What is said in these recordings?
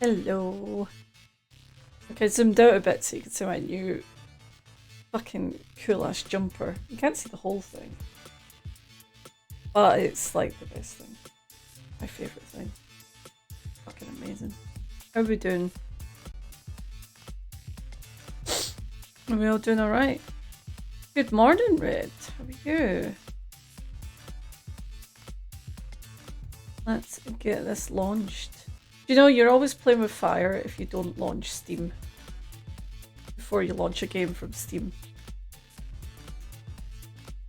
Hello. Okay, zoomed out a bit so you can see my new fucking cool ass jumper. You can't see the whole thing. But it's like the best thing. My favourite thing. Fucking amazing. How are we doing? Are we all doing alright? Good morning, Red. How are you? Let's get this launched. You know, you're always playing with fire if you don't launch Steam. Before you launch a game from Steam.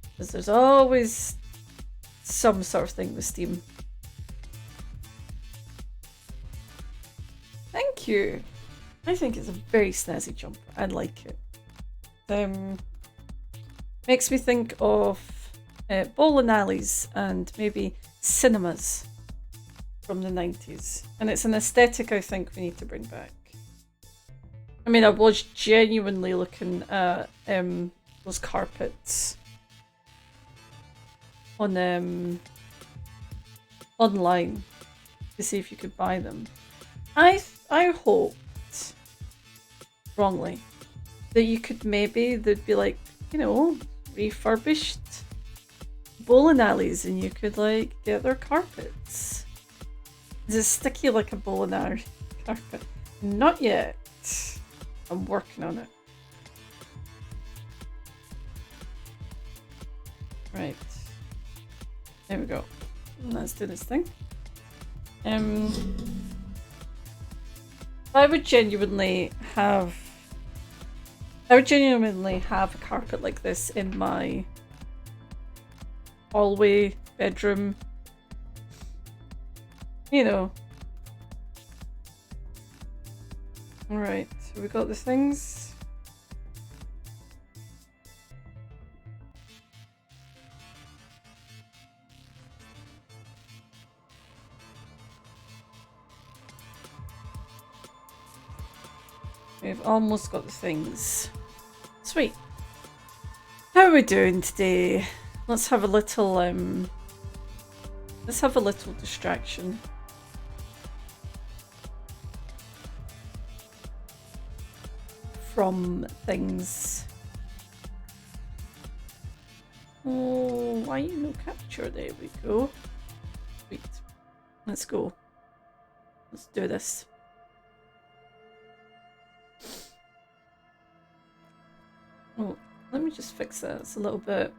Because there's always some sort of thing with Steam. Thank you. I think it's a very snazzy jumper. I like it. Makes me think of bowling alleys and maybe cinemas from the 90s. And it's an aesthetic I think we need to bring back. I mean, I was genuinely looking at those carpets on online to see if you could buy them. I hoped, wrongly, that you could maybe, there'd be like, you know, refurbished bowling alleys and you could like get their carpets. Is it sticky like a bowling alley carpet? Not yet. I'm working on it. Right. There we go. Let's do this thing. I would genuinely have a carpet like this in my hallway, bedroom. You know. Alright, so we got the things. We've almost got the things. Sweet. How are we doing today? Let's have a little distraction. From things. Oh, why you no capture? There we go. Sweet. Let's go. Let's do this. Oh, let me just fix that. It's a little bit.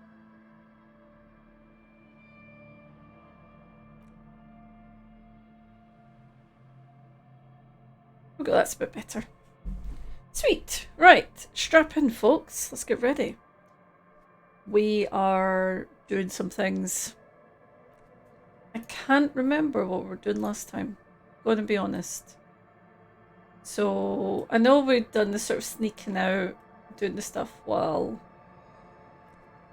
Okay, that's a bit better. Sweet. Right. Strap in, folks. Let's get ready. We are doing some things. I can't remember what we were doing last time. I'm going to be honest. So, I know we've done this sort of sneaking out, doing the stuff while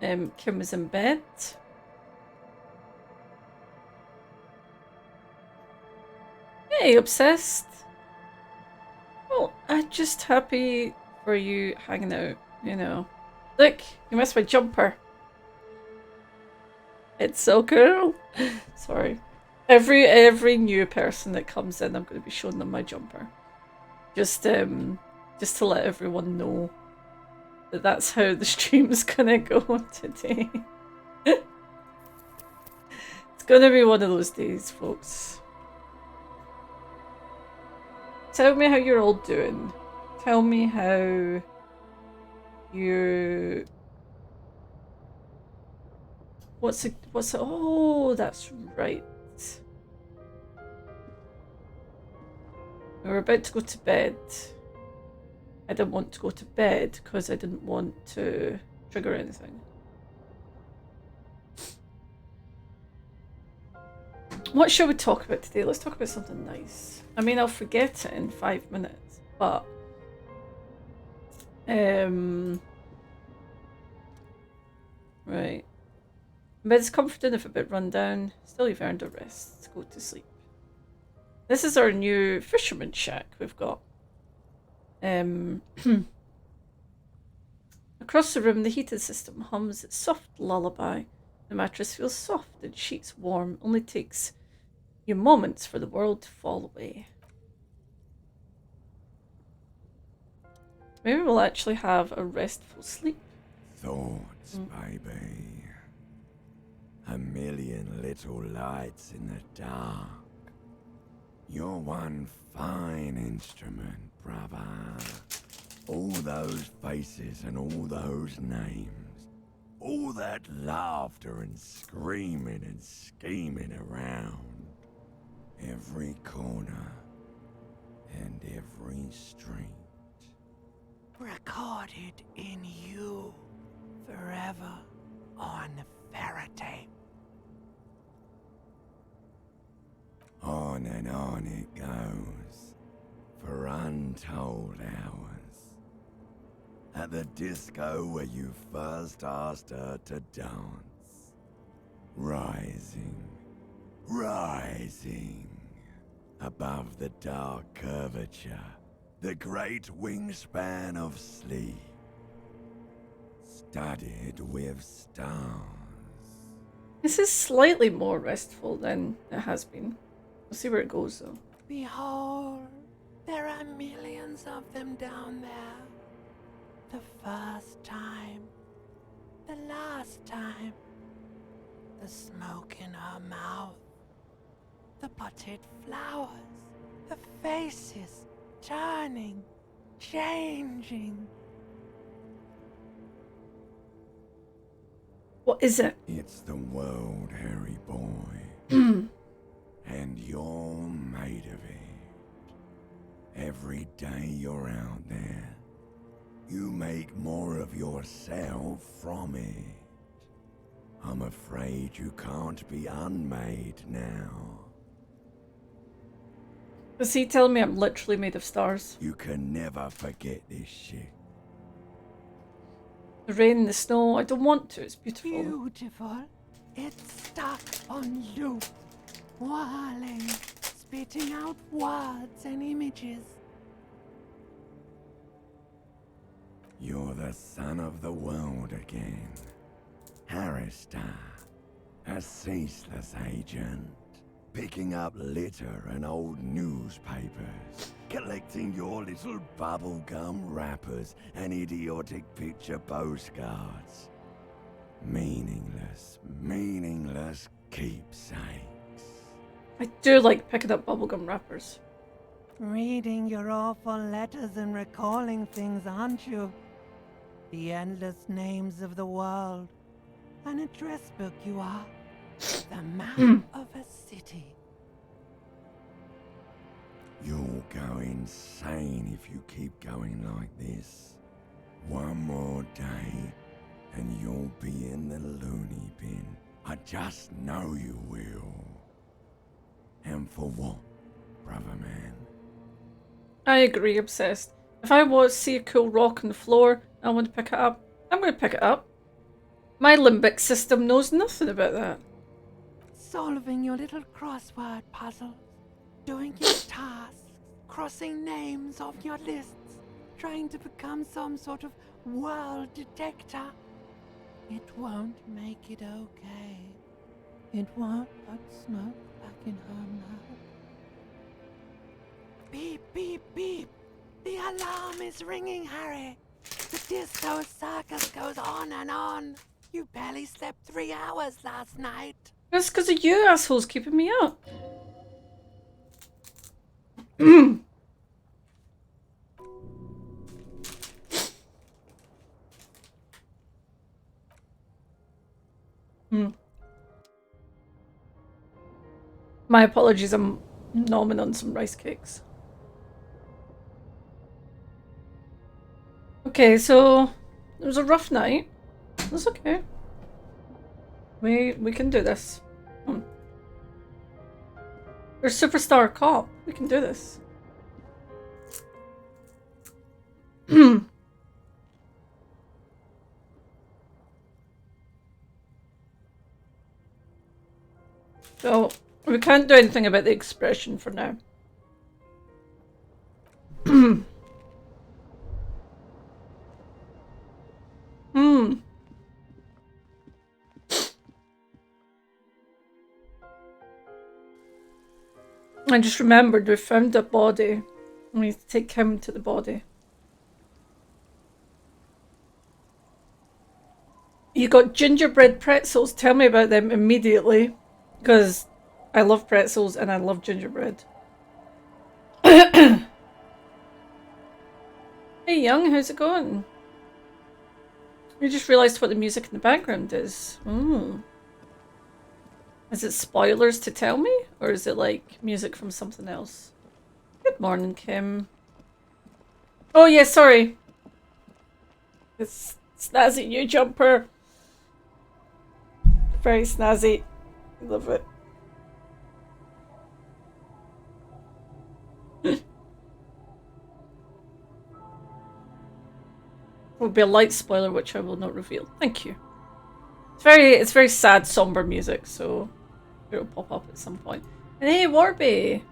Kim was in bed. Hey, obsessed. Well, I'm just happy for you hanging out, you know. Look, you missed my jumper. It's so cool. Sorry. Every new person that comes in, I'm going to be showing them my jumper. Just to let everyone know that that's how the stream's gonna go today. It's gonna be one of those days, folks. Tell me how you're all doing. Tell me how you... What's it? Oh, that's right. We were about to go to bed. I didn't want to go to bed because I didn't want to trigger anything. What shall we talk about today? Let's talk about something nice. I mean, I'll forget it in 5 minutes, but right. Bed's comforting if a bit run down. Still you've earned a rest. Let's go to sleep. This is our new fisherman shack we've got. Across the room, the heated system hums its soft lullaby. The mattress feels soft and sheets warm. Only takes you moments for the world to fall away. Maybe we'll actually have a restful sleep. Thoughts, baby. A million little lights in the dark. You're one fine instrument, brother. All those faces and all those names. All that laughter and screaming and scheming around. Every corner and every street. Recorded in you forever on Faraday. On and on it goes for untold hours. At the disco where you first asked her to dance. Rising, rising above the dark curvature, the great wingspan of sleep, studded with stars. This is slightly more restful than it has been. We'll see where it goes though. Behold, there are millions of them down there. The first time, the last time, the smoke in her mouth, the potted flowers, the faces turning, changing. What is it? It's the world, Harry boy. And you're made of it. Every day you're out there, you make more of yourself from it. I'm afraid you can't be unmade now. Is he telling me I'm literally made of stars? You can never forget this shit. The rain, the snow, I don't want to, it's beautiful. Beautiful. It's stuck on loop, whirling, spitting out words and images. You're the son of the world again. Harrister, a ceaseless agent, picking up litter and old newspapers, collecting your little bubblegum wrappers and idiotic picture postcards. Meaningless, meaningless keepsakes. I do like picking up bubblegum wrappers. Reading your awful letters and recalling things, aren't you? The endless names of the world. An address book you are. The map of a city. You'll go insane if you keep going like this. One more day, and you'll be in the loony bin. I just know you will. And for what, brother man? I agree, obsessed. If I see a cool rock on the floor, I want to pick it up, I'm going to pick it up. My limbic system knows nothing about that. Solving your little crossword puzzles. Doing your tasks. Crossing names off your lists. Trying to become some sort of world detector. It won't make it okay. It won't put smoke back in her mouth. Beep, beep, beep. The alarm is ringing, Harry. The disco circus goes on and on. You barely slept 3 hours last night. That's because of you assholes keeping me up. My apologies, I'm nomming on some rice cakes. Okay, so it was a rough night. That's okay. We can do this. We're superstar cop. We can do this. So we can't do anything about the expression for now. I just remembered we found a body. We need to take him to the body. You got gingerbread pretzels. Tell me about them immediately. Because I love pretzels and I love gingerbread. Hey, Young, how's it going? I just realised what the music in the background is. Ooh. Is it spoilers to tell me? Or is it like music from something else? Good morning, Kim. Oh yeah, sorry. It's snazzy new jumper. Very snazzy. Love it. Will be a light spoiler which I will not reveal. Thank you. It's very sad, somber music, so it'll pop up at some point. And hey, Warby!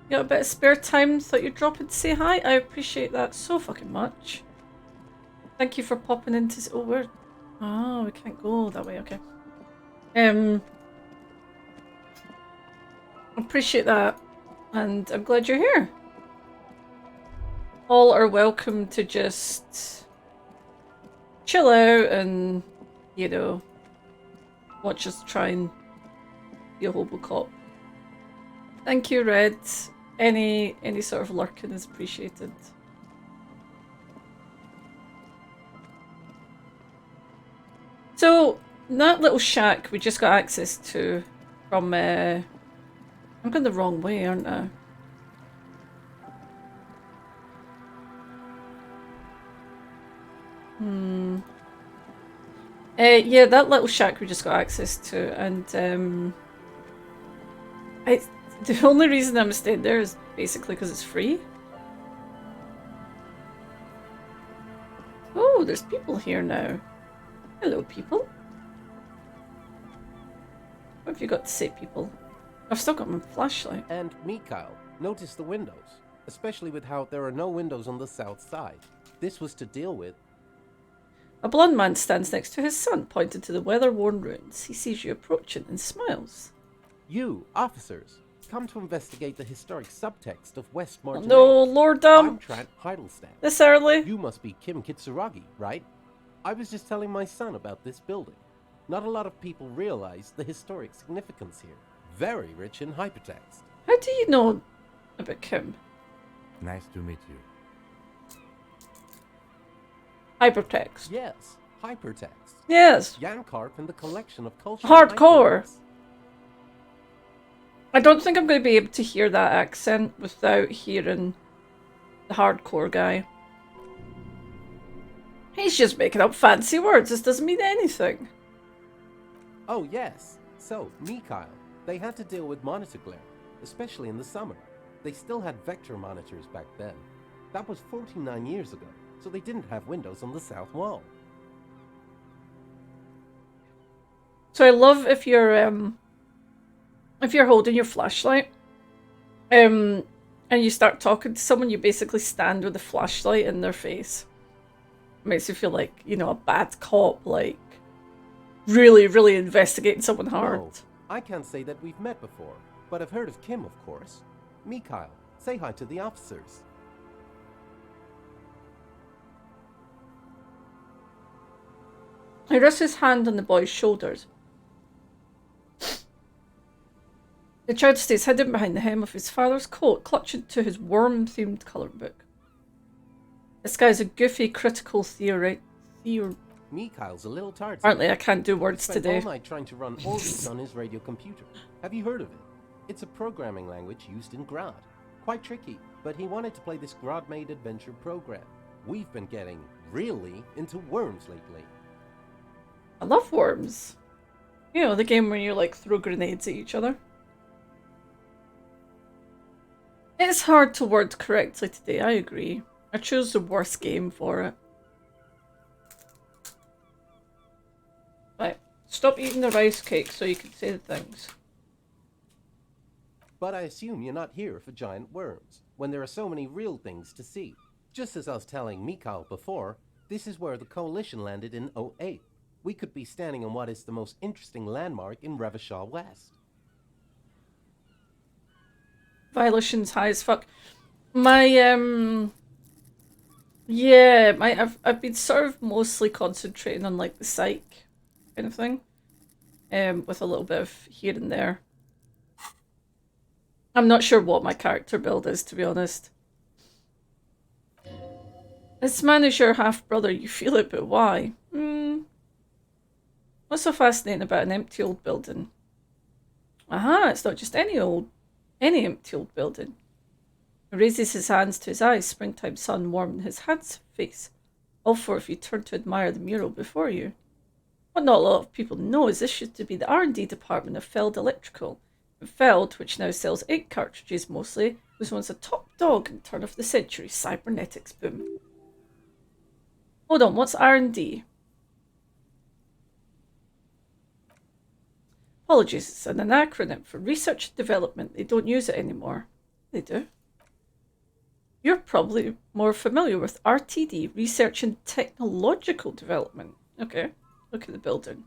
You got a bit of spare time, thought you'd drop in to say hi? I appreciate that so fucking much. Thank you for popping into... Oh, where... Oh, we can't go that way, okay. Appreciate that. And I'm glad you're here. All are welcome to just... chill out and, you know, watch us try and be a Hobocop. Thank you, Red. Any sort of lurking is appreciated. So, that little shack we just got access to from, I'm going the wrong way, aren't I? Yeah, that little shack we just got access to, and the only reason I'm staying there is basically because it's free. Oh, there's people here now. Hello, people. What have you got to say, people? I've still got my flashlight. And Mikhail, notice the windows, especially with how there are no windows on the south side. This was to deal with. A blond man stands next to his son, pointing to the weather-worn ruins. He sees you approaching and smiles. You, officers, come to investigate the historic subtext of West Martin. No, Lord I'm Trant Heidelstein. This early? You must be Kim Kitsuragi, right? I was just telling my son about this building. Not a lot of people realize the historic significance here. Very rich in hypertext. How do you know about Kim? Nice to meet you. Hypertext. Yes, hypertext. Yes. Jan Karp and the collection of cultural Hardcore. hyperlinks. I don't think I'm going to be able to hear that accent without hearing the hardcore guy. He's just making up fancy words. This doesn't mean anything. Oh, yes. So, Mikhail, they had to deal with monitor glare, especially in the summer. They still had vector monitors back then. That was 49 years ago, so they didn't have windows on the south wall. So I love if you're holding your flashlight, and you start talking to someone, you basically stand with the flashlight in their face. It makes you feel like, you know, a bad cop, like really, really investigating someone hard. No, I can't say that we've met before, but I've heard of Kim, of course. Mikhail, say hi to the officers. He rests his hand on the boy's shoulders. The child stays hidden behind the hem of his father's coat, clutching to his worm-themed colour book. This guy's a goofy, critical theory. Mikhail's a little tired. Apparently I can't do words Spent today. all night trying to run Orbis on his radio computer. Have you heard of it? It's a programming language used in Grad. Quite tricky, but he wanted to play this Grad-made adventure program. We've been getting really into worms lately. I love worms. You know, the game where you like throw grenades at each other. It's hard to word correctly today, I agree. I chose the worst game for it. Right, stop eating the rice cake so you can say the things. But I assume you're not here for giant worms, when there are so many real things to see. Just as I was telling Mikhail before, this is where the Coalition landed in '08. We could be standing on what is the most interesting landmark in Revachol West. Violations high as fuck. My Yeah, I've been sort of mostly concentrating on like the psych kind of thing, with a little bit of here and there. I'm not sure what my character build is, to be honest. This man is your half brother. You feel it, but why? What's so fascinating about an empty old building? Aha! It's not just any empty old building. He raises his hands to his eyes, springtime sun warming his hands face. All for if you turn to admire the mural before you. What not a lot of people know is this used to be the R&D department of Feld Electrical. And Feld, which now sells ink cartridges mostly, was once a top dog in turn of the century cybernetics boom. Hold on, what's R&D? Apologies, it's an acronym for research and development. They don't use it anymore. They do. You're probably more familiar with RTD, Research and Technological Development. Okay, look at the building.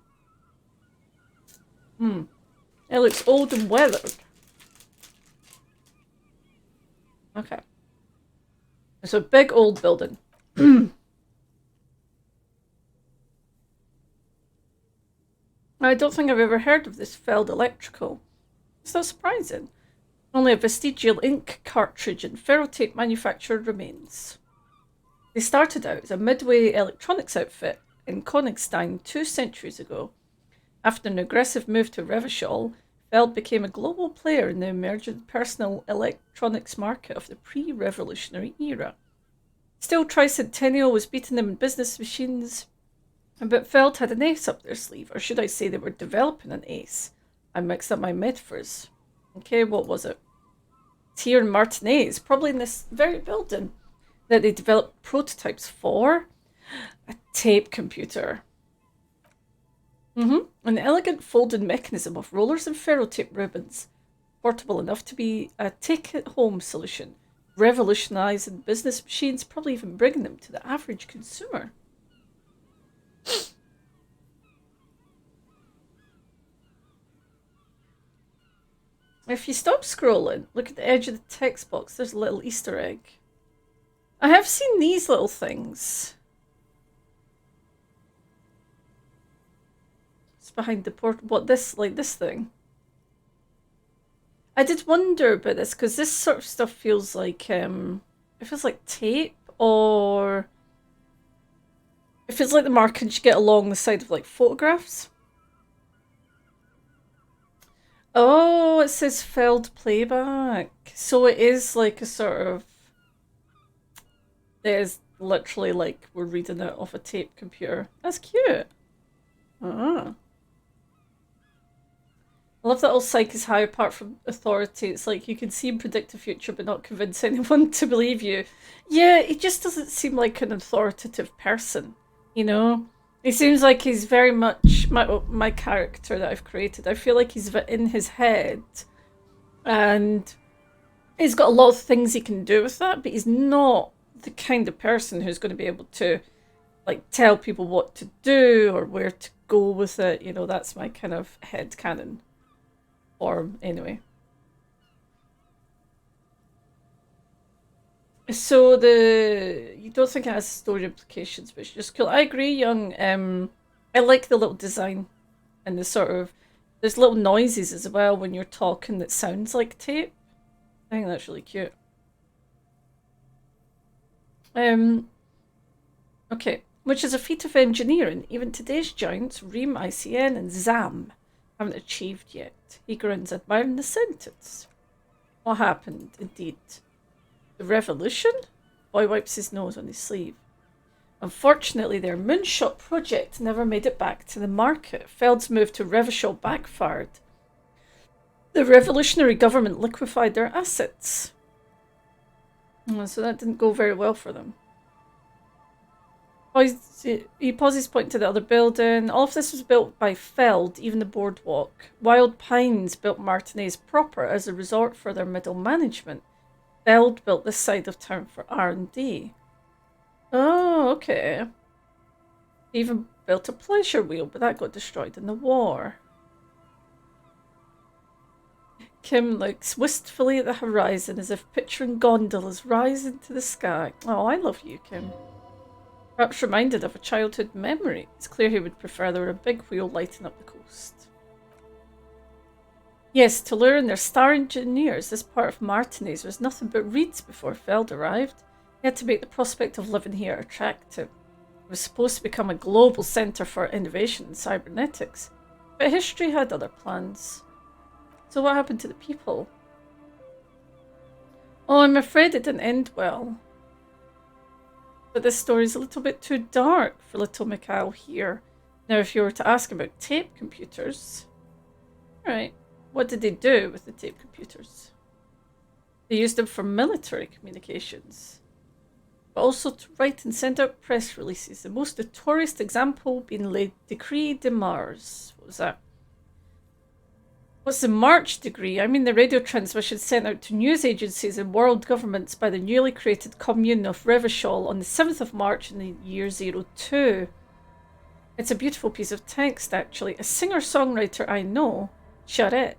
It looks old and weathered. Okay. It's a big old building. I don't think I've ever heard of this Feld Electrical. It's not surprising. Only a vestigial ink cartridge and ferrotape manufacturer remains. They started out as a midway electronics outfit in Königstein 2 centuries ago. After an aggressive move to Revachol, Feld became a global player in the emergent personal electronics market of the pre-revolutionary era. Still, Tricentennial was beating them in business machines, but Feld had an ace up their sleeve, or should I say they were developing an ace. I mixed up my metaphors. Okay, what was it? It's here in Martinez, probably in this very building, that they developed prototypes for a tape computer. An elegant folding mechanism of rollers and ferrotape ribbons, portable enough to be a take-it-home solution, revolutionising business machines, probably even bringing them to the average consumer. If you stop scrolling, look at the edge of the text box, there's a little Easter egg. I have seen these little things. It's behind the port. What, this, like this thing? I did wonder about this, because this sort of stuff feels like, it feels like tape, or it feels like the markings you get along the side of, like, photographs. Oh, it says Feld playback. So it is like a sort of... It is literally like we're reading it off a tape computer. That's cute. Ah. I love that all psych is high apart from authority. It's like you can see and predict the future but not convince anyone to believe you. Yeah, he just doesn't seem like an authoritative person, you know? He seems like he's very much my character that I've created. I feel like he's in his head and he's got a lot of things he can do with that, but he's not the kind of person who's going to be able to like tell people what to do or where to go with it. You know, that's my kind of headcanon form anyway. So you don't think it has story implications, but it's just cool. I agree, Young. I like the little design and the sort of there's little noises as well when you're talking that sounds like tape. I think that's really cute. Okay, which is a feat of engineering. Even today's giants, Ream, ICN, and ZAM, haven't achieved yet. He grins, admiring the sentence. What happened, indeed? The revolution? Boy wipes his nose on his sleeve. Unfortunately, their moonshot project never made it back to the market. Feld's move to Revachol backfired. The revolutionary government liquefied their assets. So that didn't go very well for them. He pauses, pointing to the other building. All of this was built by Feld, even the boardwalk. Wild Pines built Martinez proper as a resort for their middle management. Feld built this side of town for R&D. Oh, okay. He even built a pleasure wheel, but that got destroyed in the war. Kim looks wistfully at the horizon as if picturing gondolas rising to the sky. Oh, I love you, Kim. Perhaps reminded of a childhood memory. It's clear he would prefer there were a big wheel lighting up the coast. Yes, to lure in their star engineers, this part of Martinez was nothing but reeds before Feld arrived. He had to make the prospect of living here attractive. It was supposed to become a global centre for innovation in cybernetics, but history had other plans. So what happened to the people? Oh, I'm afraid it didn't end well. But this story's a little bit too dark for little Mikhail here. Now, if you were to ask about tape computers... Right, what did they do with the tape computers? They used them for military communications, but also to write and send out press releases. The most notorious example being Le Decree de Mars. What was that? What's the March Decree? I mean the radio transmission sent out to news agencies and world governments by the newly created Commune of Revachol on the 7th of March in the year 02. It's a beautiful piece of text, actually. A singer-songwriter I know, Charette,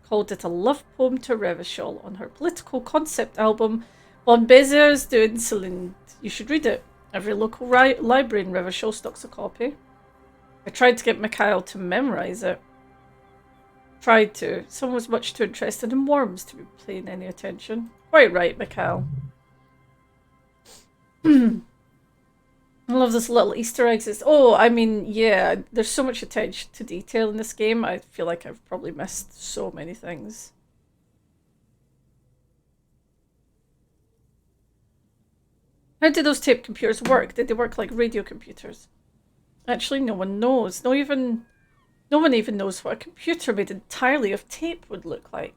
called it a love poem to Revachol on her political concept album Bon Baisers d'Insolinde. You should read it. Every local library in Revachol stocks a copy. I tried to get Mikhail to memorize it. Tried to. Someone was much too interested in worms to be paying any attention. Quite right, Mikhail. I love this little Easter eggs. Oh, I mean, yeah, there's so much attention to detail in this game. I feel like I've probably missed so many things. How did those tape computers work? Did they work like radio computers? Actually, no one knows. No one even knows what a computer made entirely of tape would look like.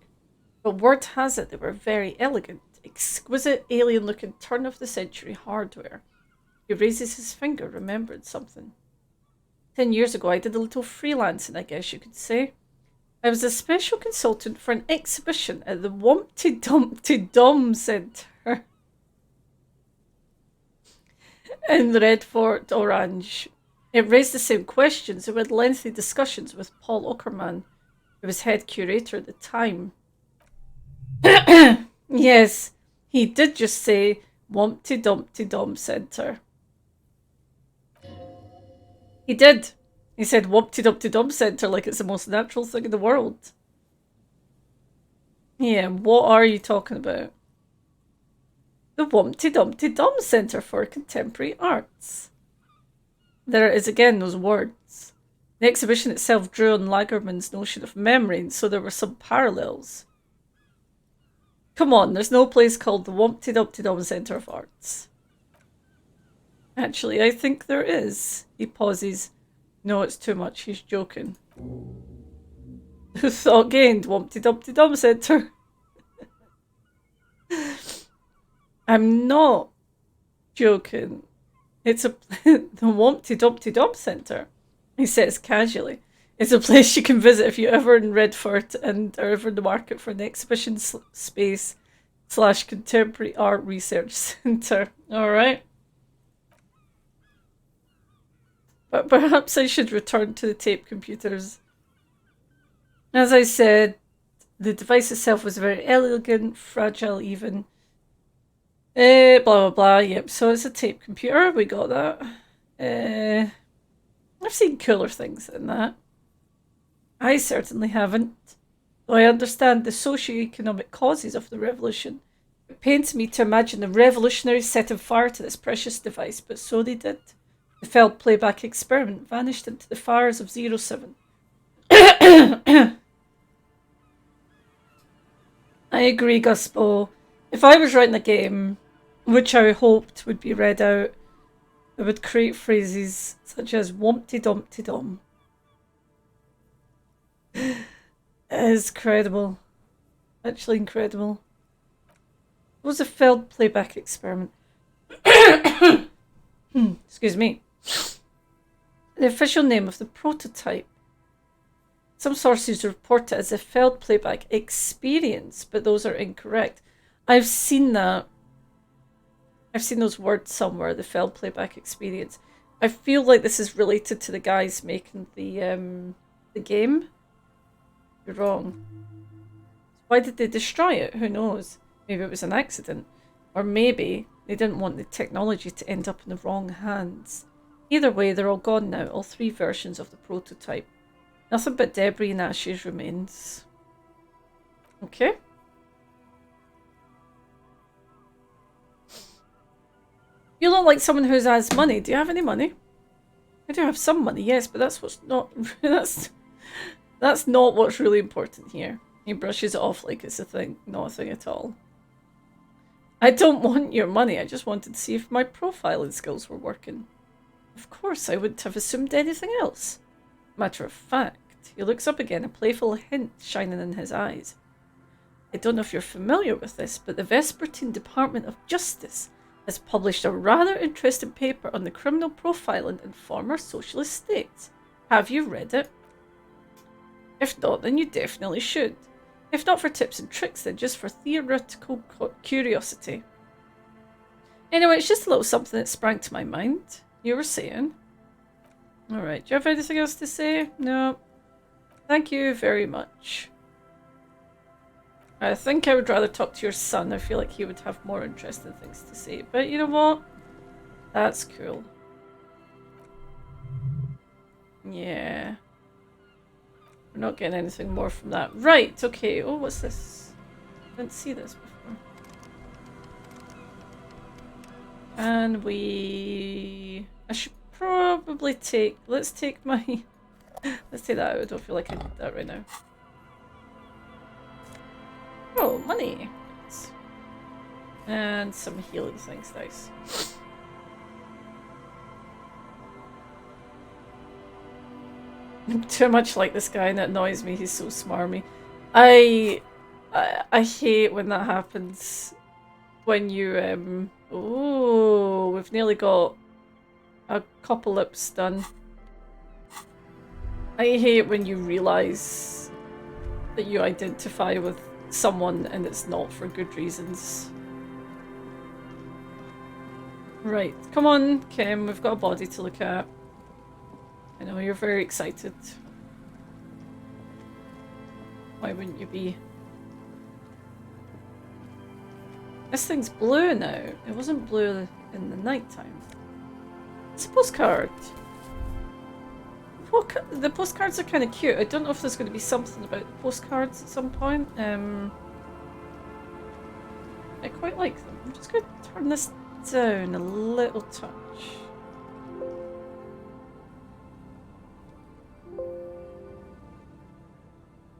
But word has it they were very elegant, exquisite, alien-looking turn-of-the-century hardware. He raises his finger, remembered something. 10 years ago, I did a little freelancing, I guess you could say. I was a special consultant for an exhibition at the Wompty Dumpty Dom Centre in Red Fort, Orange. It raised the same questions, and we had lengthy discussions with Paul Ockerman, who was head curator at the time. Yes, he did just say Wompty Dumpty Dom Centre. He did. He said Wompty Dumpty Dom Centre like it's the most natural thing in the world. Yeah, what are you talking about? The Wompty Dumpty Dom Centre for Contemporary Arts. There it is again, those words. The exhibition itself drew on Lagerman's notion of memory, and so there were some parallels. Come on, there's no place called the Wompty Dumpty Dom Centre of Arts. Actually, I think there is. He pauses. No, it's too much. He's joking. Thought gained, Wompty Dumpty Dom Centre. I'm not joking. It's the Wompty Dumpty Dom Centre, he says casually. It's a place you can visit if you're ever in Redford and are ever in the market for an exhibition space / contemporary art research centre. Alright. But perhaps I should return to the tape computers. As I said, the device itself was very elegant, fragile even. Blah blah blah, yep, so it's a tape computer, we got that. I've seen cooler things than that. I certainly haven't. Though I understand the socio-economic causes of the revolution. It pains me to imagine the revolutionaries setting fire to this precious device, but so they did. The Feld playback experiment vanished into the fires of 07. I agree, Guspo. If I was writing a game, which I hoped would be read out, I would create phrases such as Wompty Dumpty Dom. It is incredible. Actually incredible. What was a Feld playback experiment? Excuse me. The official name of the prototype. Some sources report it as a Feld playback experience, but those are incorrect. I've seen that. I've seen those words somewhere, the Feld playback experience. I feel like this is related to the guys making the game. You're wrong. Why did they destroy it? Who knows? Maybe it was an accident. Or maybe they didn't want the technology to end up in the wrong hands. Either way, they're all gone now, all 3 versions of the prototype. Nothing but debris and ashes remains. Okay. You look like someone who has money. Do you have any money? I do have some money, yes, but that's what's not... that's not what's really important here. He brushes it off like it's a thing, not a thing at all. I don't want your money, I just wanted to see if my profiling skills were working. Of course, I wouldn't have assumed anything else. Matter of fact, he looks up again, a playful hint shining in his eyes. I don't know if you're familiar with this, but the Vespertine Department of Justice has published a rather interesting paper on the criminal profiling in former socialist states. Have you read it? If not, then you definitely should. If not for tips and tricks, then just for theoretical curiosity. Anyway, it's just a little something that sprang to my mind. You were saying. Alright, do you have anything else to say? No. Thank you very much. I think I would rather talk to your son. I feel like he would have more interesting things to say. But you know what? That's cool. Yeah. We're not getting anything more from that. Right, okay. Oh, what's this? I didn't see this before. And I should probably take... Let's take my... Let's take that out. I don't feel like I need that right now. Oh, money. And some healing things. Nice. I'm too much like this guy and that annoys me. He's so smarmy. I hate when that happens. When you, oh, we've nearly got a couple lips done. I hate when you realise that you identify with someone and it's not for good reasons. Right, come on, Kim, we've got a body to look at. I know you're very excited. Why wouldn't you be? This thing's blue now. It wasn't blue in the night time. It's a postcard. The postcards are kind of cute. I don't know if there's going to be something about the postcards at some point. I quite like them. I'm just going to turn this down a little touch.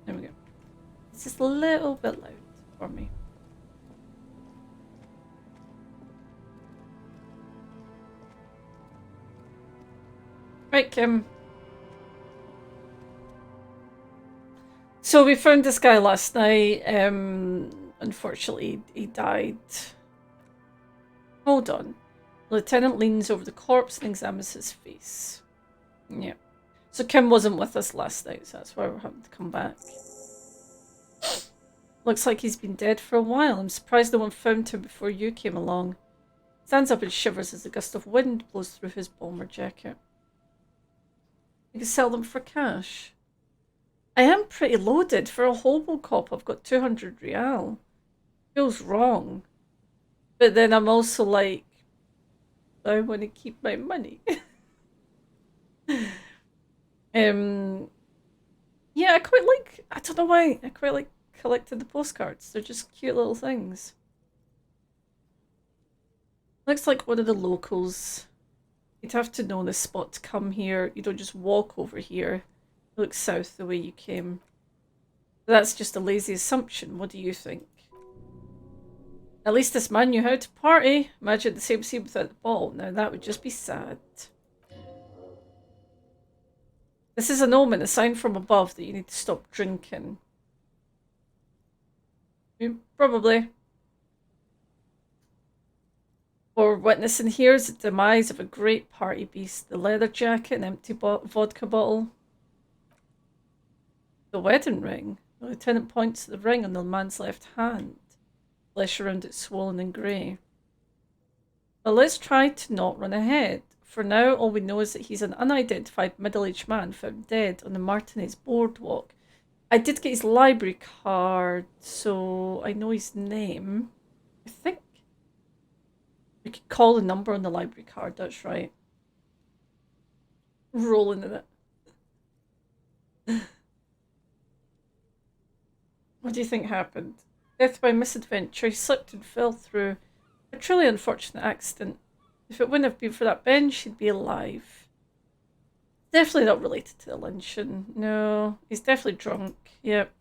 There we go. It's just a little bit loud for me. Right, Kim. So we found this guy last night. Unfortunately, he died. Hold on. The lieutenant leans over the corpse and examines his face. Yeah. So Kim wasn't with us last night, so that's why we're having to come back. Looks like he's been dead for a while. I'm surprised no one found him before you came along. Stands up and shivers as a gust of wind blows through his bomber jacket. You can sell them for cash. I am pretty loaded. For a hobo cop, I've got 200 real. Feels wrong. But then I'm also like, I want to keep my money. Yeah, I quite like, I don't know why, I quite like collecting the postcards. They're just cute little things. Looks like one of the locals. You'd have to know the spot to come here. You don't just walk over here. Look south the way you came. That's just a lazy assumption. What do you think? At least this man knew how to party. Imagine the same scene without the ball. Now that would just be sad. This is an omen, a sign from above that you need to stop drinking. Probably. What we're witnessing here is the demise of a great party beast. The leather jacket, an empty vodka bottle. The wedding ring. The lieutenant points to the ring on the man's left hand. Flesh around it swollen and grey. Well, let's try to not run ahead. For now, all we know is that he's an unidentified middle-aged man found dead on the Martinez boardwalk. I did get his library card, so I know his name. I think we could call the number on the library card, that's right. Rolling in it. What do you think happened? Death by misadventure. He slipped and fell through a truly unfortunate accident. If it wouldn't have been for that bench, he'd be alive. Definitely not related to the lynching. No, he's definitely drunk. Yep.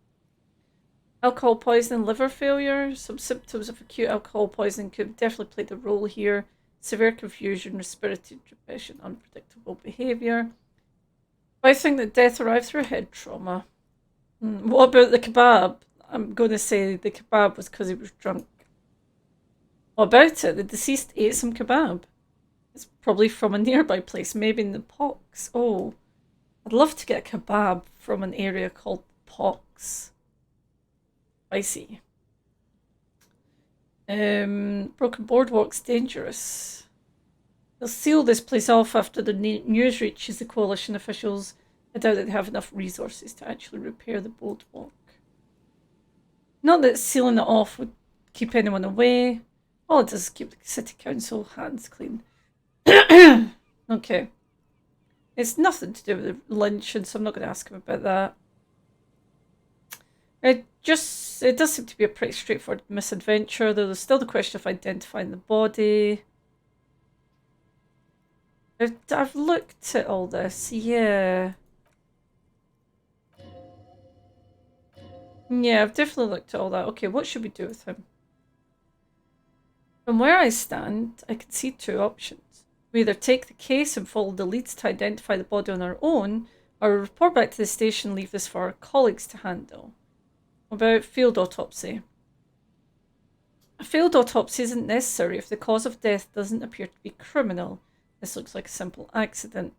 Alcohol poisoning, liver failure. Some symptoms of acute alcohol poisoning could have definitely played a role here. Severe confusion, respiratory depression, unpredictable behaviour. But I think that death arrived through head trauma. What about the kebab? I'm going to say the kebab was because he was drunk. What about it? The deceased ate some kebab. It's probably from a nearby place, maybe in the Pox. Oh, I'd love to get a kebab from an area called Pox. Spicy. Broken boardwalk's dangerous. They'll seal this place off after the news reaches the coalition officials. I doubt that they have enough resources to actually repair the boardwalk. Not that sealing it off would keep anyone away. All it does is keep the city council hands clean. Okay. It's nothing to do with the lynching, so I'm not going to ask him about that. It does seem to be a pretty straightforward misadventure, though there's still the question of identifying the body. I've looked at all this, yeah. Yeah, I've definitely looked at all that. Okay, what should we do with him? From where I stand, I can see two options. We either take the case and follow the leads to identify the body on our own, or report back to the station and leave this for our colleagues to handle. What about field autopsy? A field autopsy isn't necessary if the cause of death doesn't appear to be criminal. This looks like a simple accident.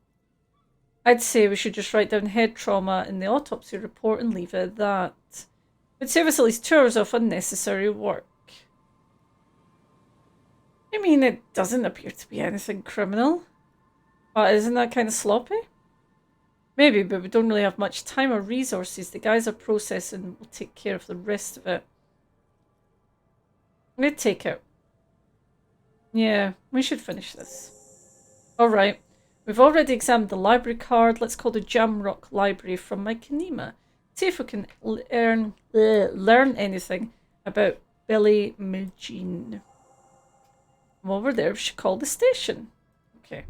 I'd say we should just write down head trauma in the autopsy report and leave it at that. It would save us at least 2 hours of unnecessary work. I mean, it doesn't appear to be anything criminal. But isn't that kind of sloppy? Maybe, but we don't really have much time or resources. The guys are processing will take care of the rest of it. I'm going to take it. Yeah, we should finish this. Alright, we've already examined the library card. Let's call the Jamrock Library from my Kanema. See if we can learn anything about Billy Magine. While we're there, we should call the station. Okay.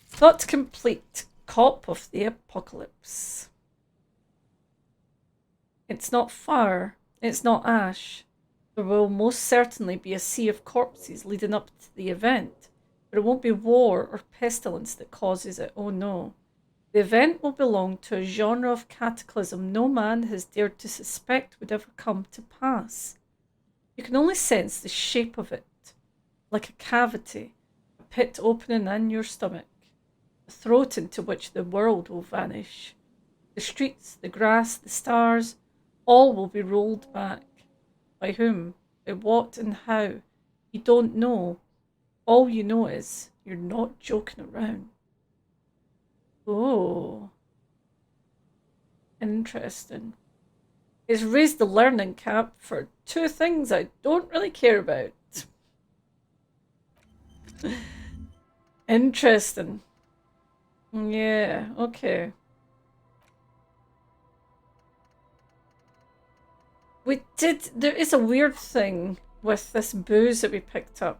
Thought complete. Cop of the apocalypse. It's not fire. It's not ash. There will most certainly be a sea of corpses leading up to the event, but it won't be war or pestilence that causes it. Oh no. The event will belong to a genre of cataclysm no man has dared to suspect would ever come to pass. You can only sense the shape of it, like a cavity, a pit opening in your stomach, a throat into which the world will vanish. The streets, the grass, the stars, all will be rolled back. By whom, by what and how, you don't know. All you know is you're not joking around. Oh. Interesting. It's raised the learning cap for 2 things I don't really care about. Interesting. Yeah, okay. There is a weird thing with this booze that we picked up.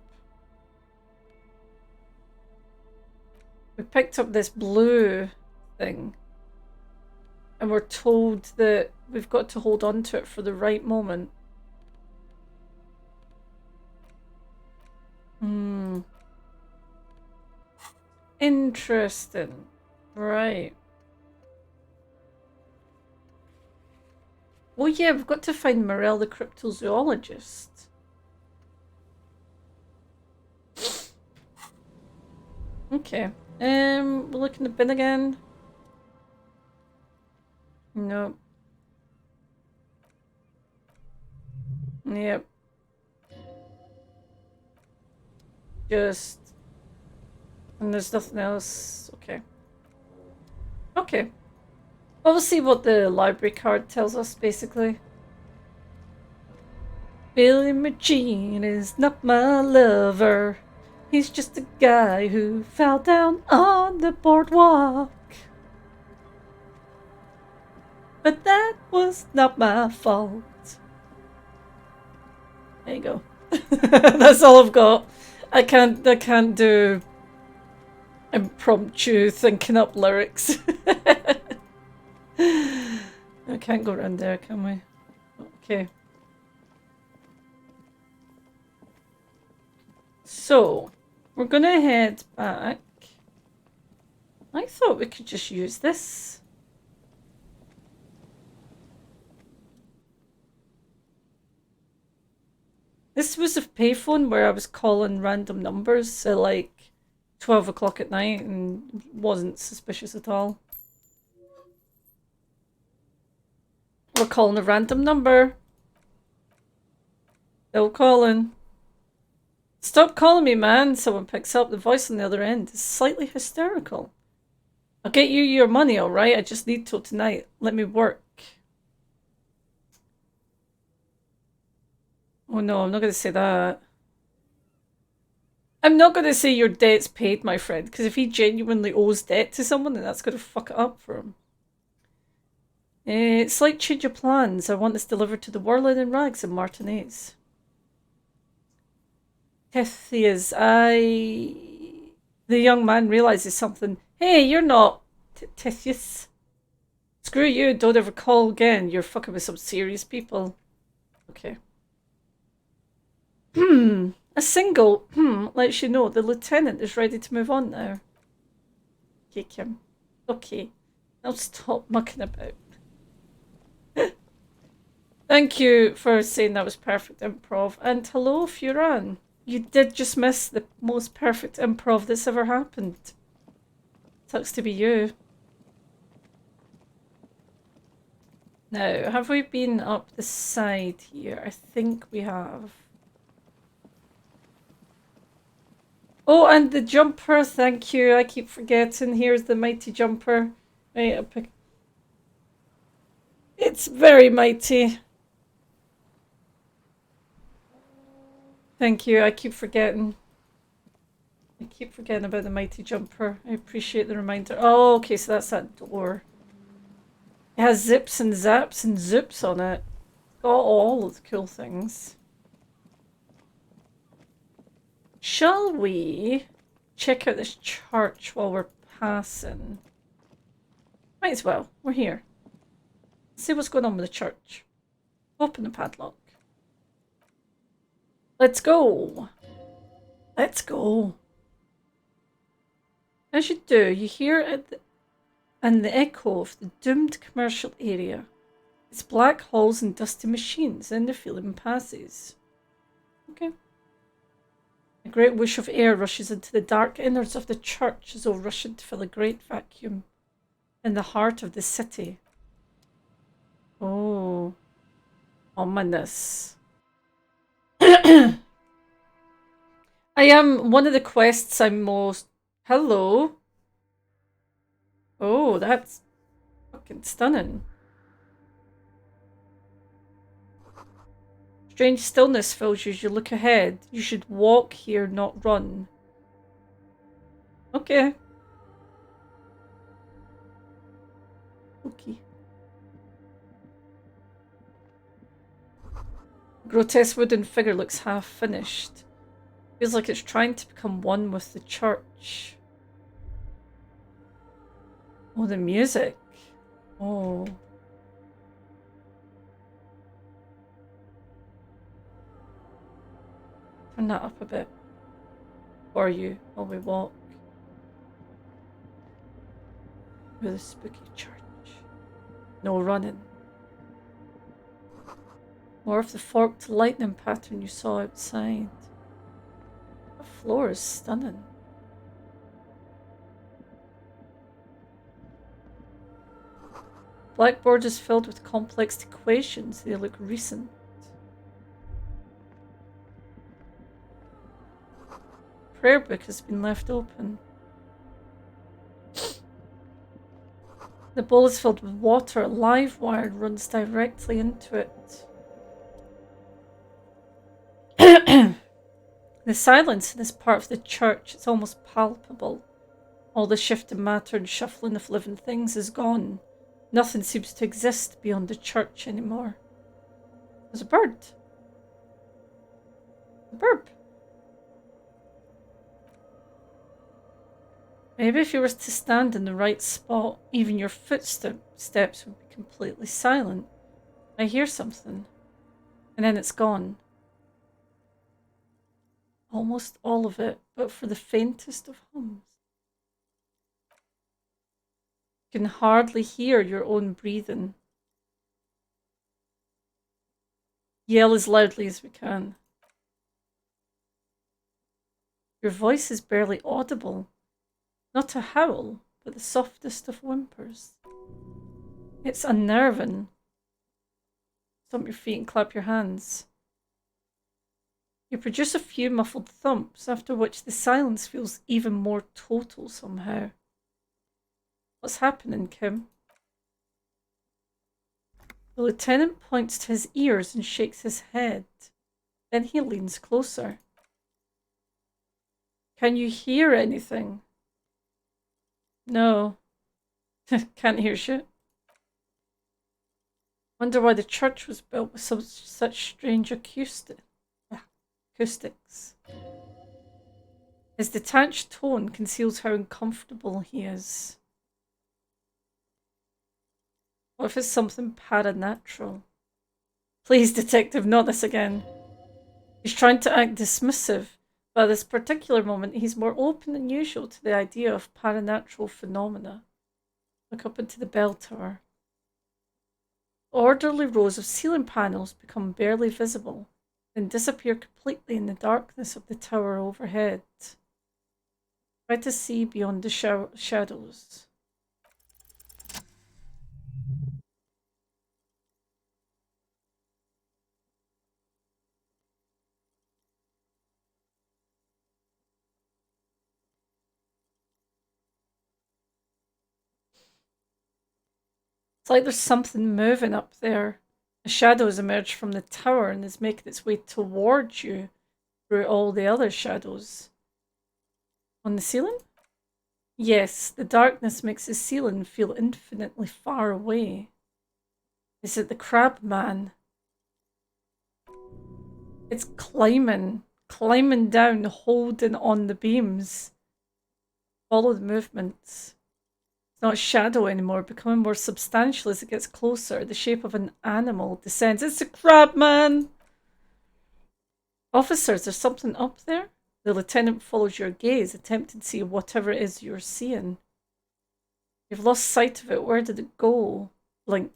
We picked up this blue thing. And we're told that we've got to hold on to it for the right moment. Interesting. Right. Oh yeah, we've got to find Morel the cryptozoologist. Okay. We'll look in the bin again. Nope. Yep. And there's nothing else. Okay. Okay. Well, we'll see what the library card tells us, basically. Billy McGean is not my lover. He's just a guy who fell down on the boardwalk. But that was not my fault. There you go. That's all I've got. I can't do impromptu thinking up lyrics. I can't go around there, can we? Okay. So, we're gonna head back. I thought we could just use this. This was a payphone where I was calling random numbers at like 12 o'clock at night and wasn't suspicious at all. We're calling a random number. Still calling. Stop calling me, man. Someone picks up. The voice on the other end is slightly hysterical. I'll get you your money, alright? I just need till tonight. Let me work. Oh no, I'm not going to say that. I'm not going to say your debt's paid, my friend, because if he genuinely owes debt to someone, then that's going to fuck it up for him. Slight change of plans. I want this delivered to the Whirling in Rags in Martinez. Tithias, The young man realizes something. Hey, you're not Tithias. Screw you, don't ever call again. You're fucking with some serious people. Okay. A single lets you know the lieutenant is ready to move on now. Kick him. Okay. Now stop mucking about. Thank you for saying that was perfect improv. And hello, Furan. You did just miss the most perfect improv that's ever happened. Sucks to be you. Now, have we been up the side here? I think we have. Oh, and the jumper, thank you. I keep forgetting. Here's the mighty jumper. Right, I'll pick. It's very mighty. Thank you. I keep forgetting. I keep forgetting about the mighty jumper. I appreciate the reminder. Oh, okay, so that's that door. It has zips and zaps and zips on it. Got all of the cool things. Shall we check out this church while we're passing? Might as well. We're here. Let's see what's going on with the church. Open the padlock. Let's go. Let's go. As you do, you hear it and the echo of the doomed commercial area. It's black halls and dusty machines, and the feeling passes. Okay. A great whoosh of air rushes into the dark innards of the church as though rushing to fill a great vacuum in the heart of the city. Oh. Ominous. I am one of the quests I'm most... Hello. Oh, that's fucking stunning. Strange stillness fills you as you look ahead. You should walk here, not run. Okay. Okay. Grotesque wooden figure looks half finished. Feels like it's trying to become one with the church. Oh, the music. Oh. Turn that up a bit. For you while we walk. Through the spooky church. No running. More of the forked lightning pattern you saw outside. The floor is stunning. Blackboard is filled with complex equations. They look recent. Prayer book has been left open. The bowl is filled with water. A live wire runs directly into it. The silence in this part of the church is almost palpable. All the shifting matter and shuffling of living things is gone. Nothing seems to exist beyond the church anymore. There's a bird. A burp. Maybe if you were to stand in the right spot, even your footsteps would be completely silent. I hear something, and then it's gone. Almost all of it, but for the faintest of hums. You can hardly hear your own breathing. Yell as loudly as we can. Your voice is barely audible. Not a howl, but the softest of whimpers. It's unnerving. Stomp your feet and clap your hands. You produce a few muffled thumps, after which the silence feels even more total somehow. What's happening, Kim? The lieutenant points to his ears and shakes his head. Then he leans closer. Can you hear anything? No. Can't hear shit. Wonder why the church was built with such strange acoustics. His detached tone conceals how uncomfortable he is. What if it's something paranatural? Please, detective, not this again. He's trying to act dismissive, but at this particular moment he's more open than usual to the idea of paranatural phenomena. Look up into the bell tower. Orderly rows of ceiling panels become barely visible, then disappear completely in the darkness of the tower overhead. Try to see beyond the shadows. It's like there's something moving up there. A shadow has emerged from the tower and is making its way towards you through all the other shadows. On the ceiling? Yes, the darkness makes the ceiling feel infinitely far away. Is it the crab man? It's climbing down, holding on the beams. Follow the movements. It's not a shadow anymore, becoming more substantial as it gets closer. The shape of an animal descends. It's the crab man! Officers, there's something up there? The lieutenant follows your gaze, attempting to see whatever it is you're seeing. You've lost sight of it. Where did it go? Blink.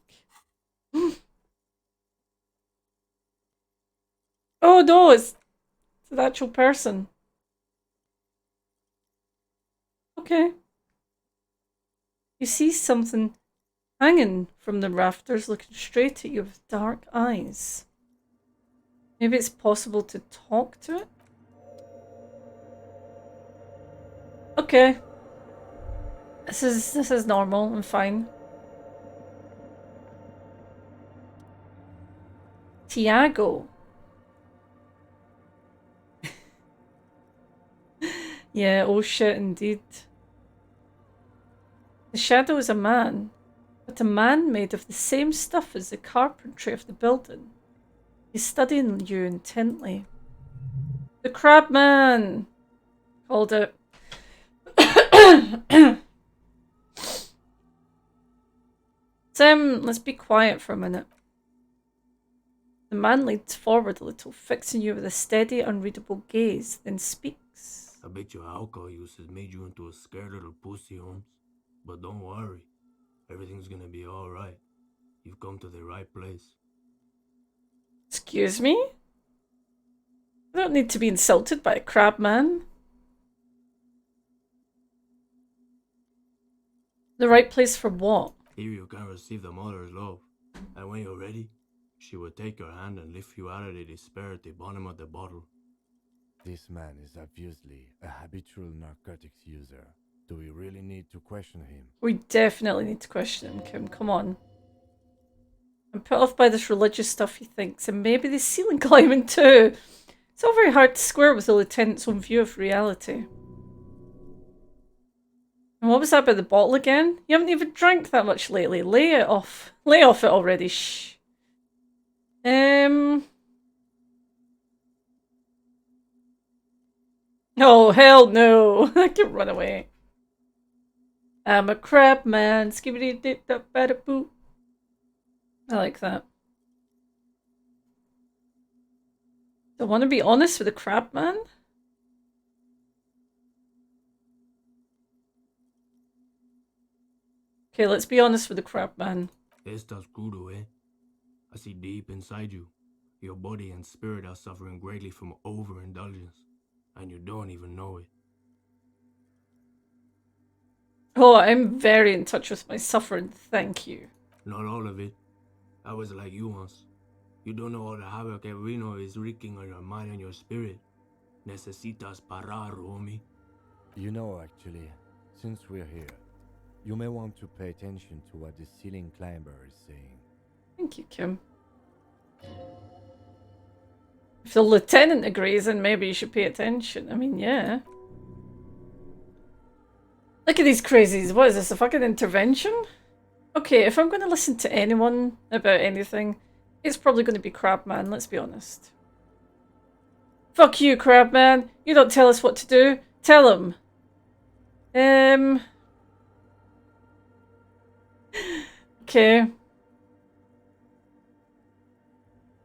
Oh no, it's an actual person. Okay. You see something hanging from the rafters, looking straight at you with dark eyes. Maybe it's possible to talk to it? Okay. This is normal and fine. Tiago. Yeah, oh shit indeed. The shadow is a man, but a man made of the same stuff as the carpentry of the building. He's studying you intently. The crab man! Called it. Tim, let's be quiet for a minute. The man leans forward a little, fixing you with a steady, unreadable gaze, then speaks. I bet your alcohol use has made you into a scared little pussy, Holmes. But don't worry. Everything's gonna be alright. You've come to the right place. Excuse me? I don't need to be insulted by a crab man. The right place for what? Here you can receive the mother's love. And when you're ready, she will take your hand and lift you out of the despair at the bottom of the bottle. This man is obviously a habitual narcotics user. Do we really need to question him? We definitely need to question him, Kim. Come on. I'm put off by this religious stuff, he thinks, and maybe the ceiling climbing too. It's all very hard to square with the lieutenant's own view of reality. And what was that about the bottle again? You haven't even drank that much lately. Lay it off. Lay off it already. Shh. Oh, hell no. I can run away. I'm a crab man. Skibbity dip dap bada boo. I like that. Do I want to be honest with the crab man? Okay, let's be honest with the crab man. Estás crudo, eh? I see deep inside you. Your body and spirit are suffering greatly from overindulgence, and you don't even know it. Oh, I'm very in touch with my suffering, thank you. Not all of it. I was like you once. You don't know all the havoc Everino is wreaking on your mind and your spirit. Necesitas parar, homie. You know, actually, since we're here, you may want to pay attention to what the ceiling climber is saying. Thank you, Kim. If the lieutenant agrees, then maybe you should pay attention. I mean, yeah. Look at these crazies. What is this, a fucking intervention? Okay, if I'm going to listen to anyone about anything, it's probably going to be Crabman, let's be honest. Fuck you, Crabman. You don't tell us what to do. Tell him. Okay.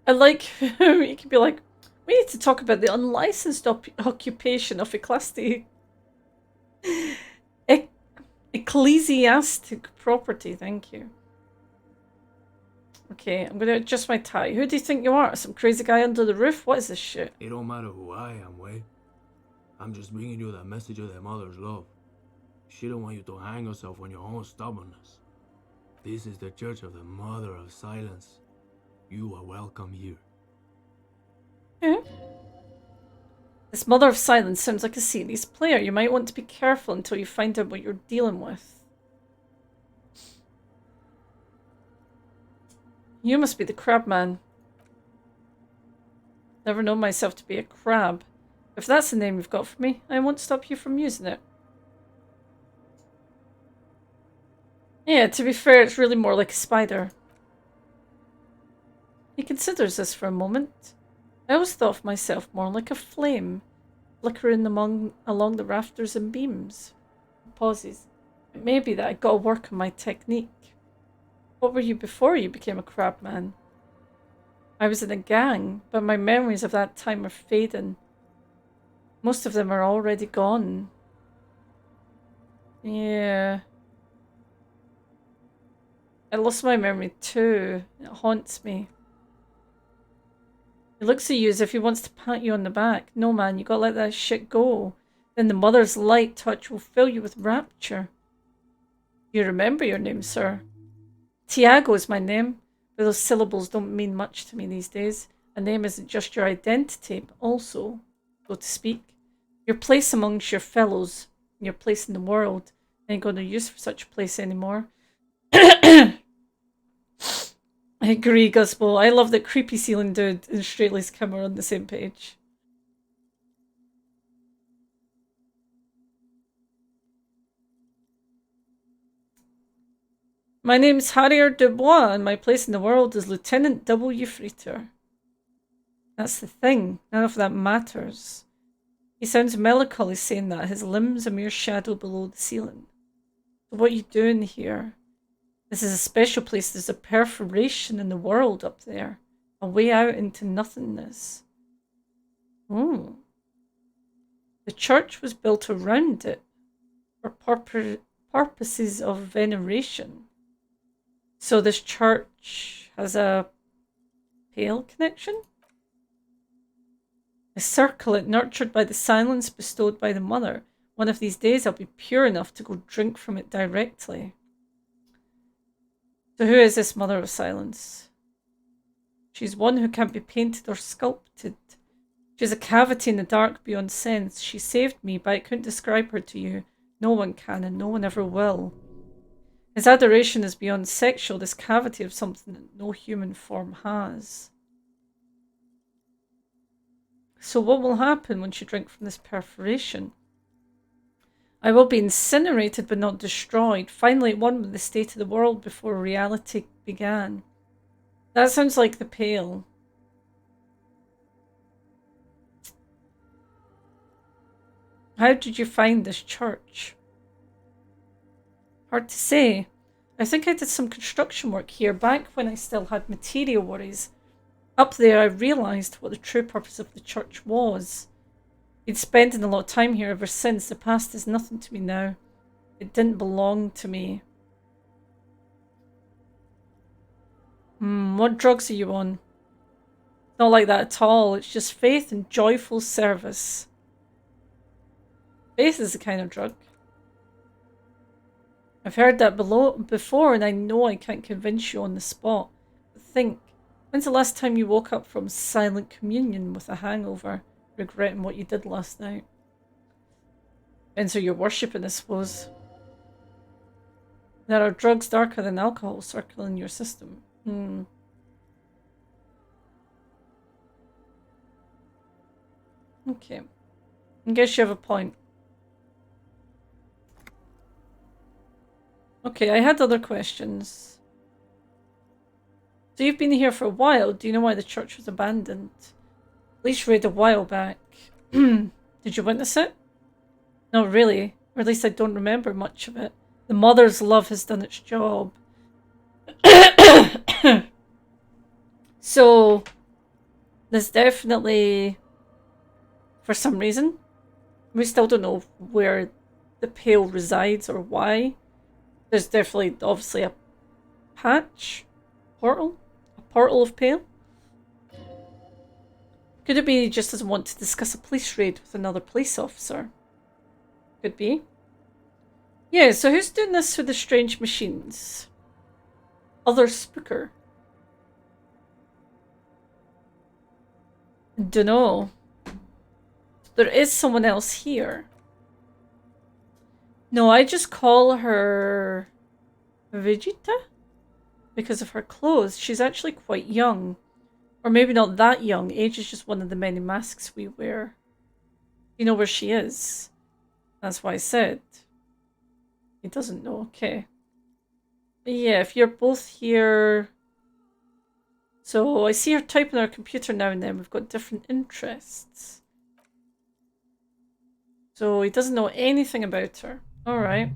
I like you can be like, we need to talk about the unlicensed occupation of ecclesiastic property. Thank you. Okay, I'm gonna adjust my tie. Who do you think you are? Some crazy guy under the roof? What is this shit? It don't matter who I am, Way. I'm just bringing you that message of their mother's love. She don't want you to hang yourself on your own stubbornness. This is the Church of the Mother of Silence. You are welcome here. Yeah. This Mother of Silence sounds like a serious player. You might want to be careful until you find out what you're dealing with. You must be the crab man. Never known myself to be a crab. If that's the name you've got for me, I won't stop you from using it. Yeah, to be fair, it's really more like a spider. He considers this for a moment. I always thought of myself more like a flame, flickering along the rafters and beams. He pauses. It may be that I gotta work on my technique. What were you before you became a crab man? I was in a gang, but my memories of that time are fading. Most of them are already gone. Yeah. I lost my memory too. It haunts me. He looks at you as if he wants to pat you on the back. No, man, you gotta let that shit go. Then the mother's light touch will fill you with rapture. You remember your name, sir? Tiago is my name, but those syllables don't mean much to me these days. A name isn't just your identity, but also, so to speak, your place amongst your fellows, your place in the world. Ain't got no use for such a place anymore. I agree, Guspo. I love that Creepy Ceiling Dude and Straight-Laced Kim are on the same page. My name's Harrier Dubois, and my place in the world is Lieutenant W. Freeter. That's the thing. None of that matters. He sounds melancholy saying that, his limbs a mere shadow below the ceiling. So what are you doing here? This is a special place. There's a perforation in the world up there. A way out into nothingness. Oh. The church was built around it for purposes of veneration. So this church has a pale connection? I circle it, nurtured by the silence bestowed by the mother. One of these days I'll be pure enough to go drink from it directly. So who is this Mother of Silence? She's one who can't be painted or sculpted. She's a cavity in the dark beyond sense. She saved me, but I couldn't describe her to you. No one can, and no one ever will. His adoration is beyond sexual, this cavity of something that no human form has. So what will happen once you drink from this perforation? I will be incinerated but not destroyed, finally at one with the state of the world before reality began. That sounds like the Pale. How did you find this church? Hard to say. I think I did some construction work here back when I still had material worries. Up there I realised what the true purpose of the church was. Been spending a lot of time here ever since. The past is nothing to me now. It didn't belong to me. What drugs are you on? Not like that at all. It's just faith and joyful service. Faith is the kind of drug. I've heard that before, and I know I can't convince you on the spot. But think, when's the last time you woke up from silent communion with a hangover, regretting what you did last night? And so you're worshipping, I suppose. There are drugs darker than alcohol circling your system. Okay. I guess you have a point. Okay, I had other questions. So you've been here for a while. Do you know why the church was abandoned? Police raid a while back. Did you witness it? No, really. Or at least I don't remember much of it. The mother's love has done its job. So, there's definitely, for some reason, we still don't know where the Pale resides or why. There's definitely, obviously, a portal of Pale. Could it be he just doesn't want to discuss a police raid with another police officer? Could be. Yeah, so who's doing this with the strange machines? Other spooker. Dunno. There is someone else here. No, I just call her Vegeta because of her clothes. She's actually quite young. Or maybe not that young. Age is just one of the many masks we wear. You know where she is? That's why I said. He doesn't know. Okay. But yeah, if you're both here... So I see her typing on her computer now and then. We've got different interests. So he doesn't know anything about her. Alright.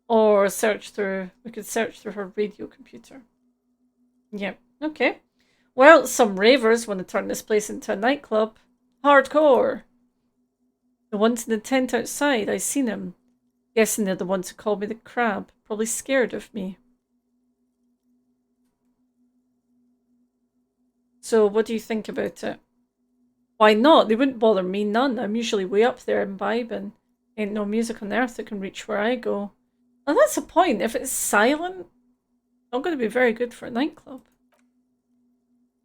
Or search through... We could search through her radio computer. Yep. Okay. Well, some ravers want to turn this place into a nightclub. Hardcore. The ones in the tent outside, I seen them. Guessing they're the ones who called me the crab. Probably scared of me. So, what do you think about it? Why not? They wouldn't bother me none. I'm usually way up there imbibing. Ain't no music on earth that can reach where I go. Well, that's the point. If it's silent, it's not going to be very good for a nightclub.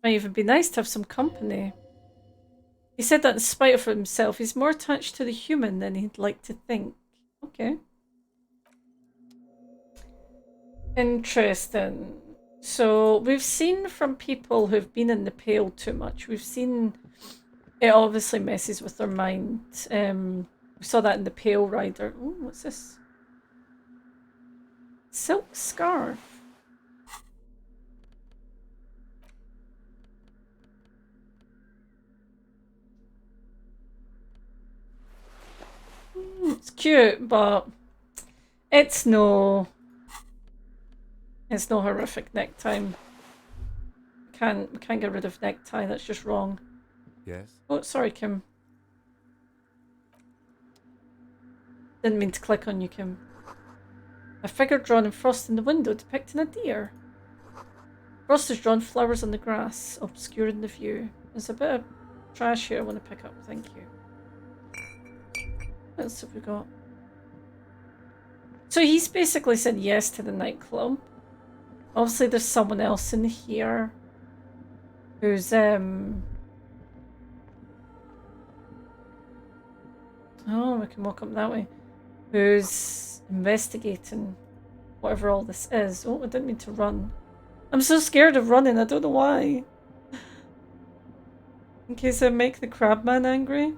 Might even be nice to have some company. He said that in spite of himself, he's more attached to the human than he'd like to think. Okay. Interesting. So, we've seen from people who've been in the Pale too much, we've seen it obviously messes with their mind. We saw that in the Pale Rider. Oh, what's this? Silk scarf. It's cute, but it's no horrific necktie. We can't get rid of necktie, that's just wrong. Yes? Oh, sorry, Kim. Didn't mean to click on you, Kim. A figure drawn in frost in the window depicting a deer. Frost has drawn flowers on the grass, obscuring the view. There's a bit of trash here I want to pick up, thank you. What else have we got? So he's basically said yes to the nightclub. Obviously there's someone else in here who's oh, we can walk up that way. who's investigating whatever all this is. Oh, I didn't mean to run. I'm so scared of running, I don't know why. In case I make the crabman angry.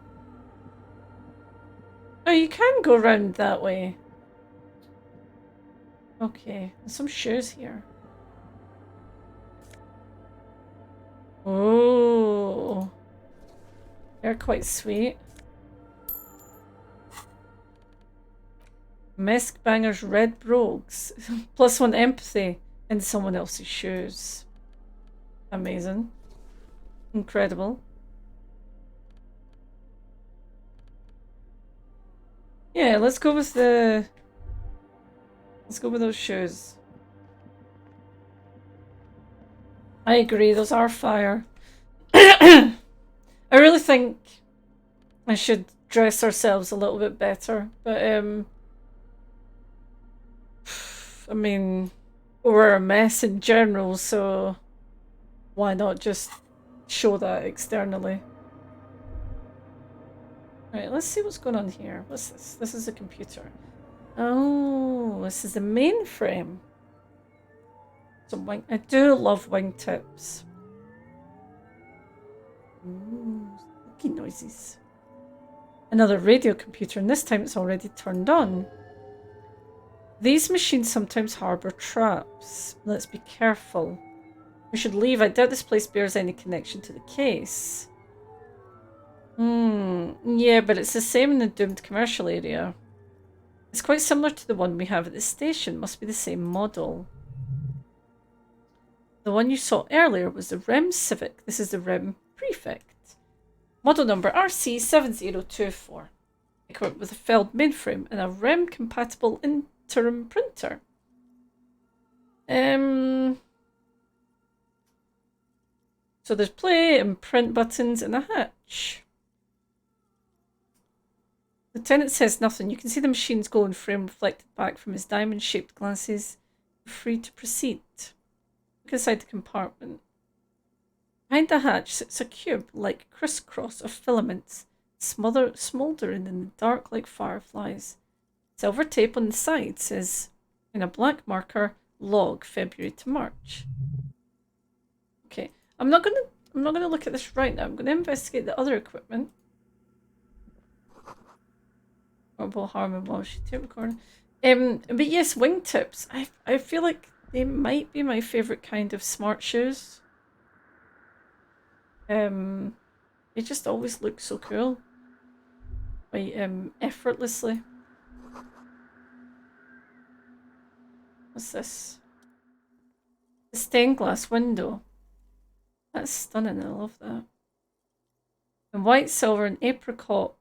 Oh, you can go round that way. Okay, there's some shoes here. Oh, they're quite sweet. Mesk Banger's red brogues. +1 empathy in someone else's shoes. Amazing. Incredible. Yeah, let's go with the... Let's go with those shoes. I agree, those are fire. I really think I should dress ourselves a little bit better, but I mean, we're a mess in general, so why not just show that externally? Right, let's see what's going on here. What's this? This is a computer. Oh, this is a mainframe. Some wing. I do love wingtips. Ooh, spooky noises. Another radio computer, and this time it's already turned on. These machines sometimes harbour traps. Let's be careful. We should leave. I doubt this place bears any connection to the case. Yeah, but it's the same in the doomed commercial area. It's quite similar to the one we have at the station. Must be the same model. The one you saw earlier was the REM Civic. This is the REM Prefect. Model number RC7024. Equipped with a Feld mainframe and a REM-compatible interim printer. So there's play and print buttons and a hatch. Lieutenant says nothing. You can see the machine's golden frame reflected back from his diamond-shaped glasses. You're free to proceed. Look inside the compartment. Behind the hatch sits a cube-like crisscross of filaments, smouldering in the dark like fireflies. Silver tape on the side says, in a black marker, log February to March. Okay, I'm not gonna look at this right now. I'm gonna investigate the other equipment. Horrible harm and wash tape recorder. But yes, wingtips. I feel like they might be my favourite kind of smart shoes. They just always look so cool. Quite effortlessly. What's this? The stained glass window. That's stunning, I love that. And white, silver, and apricot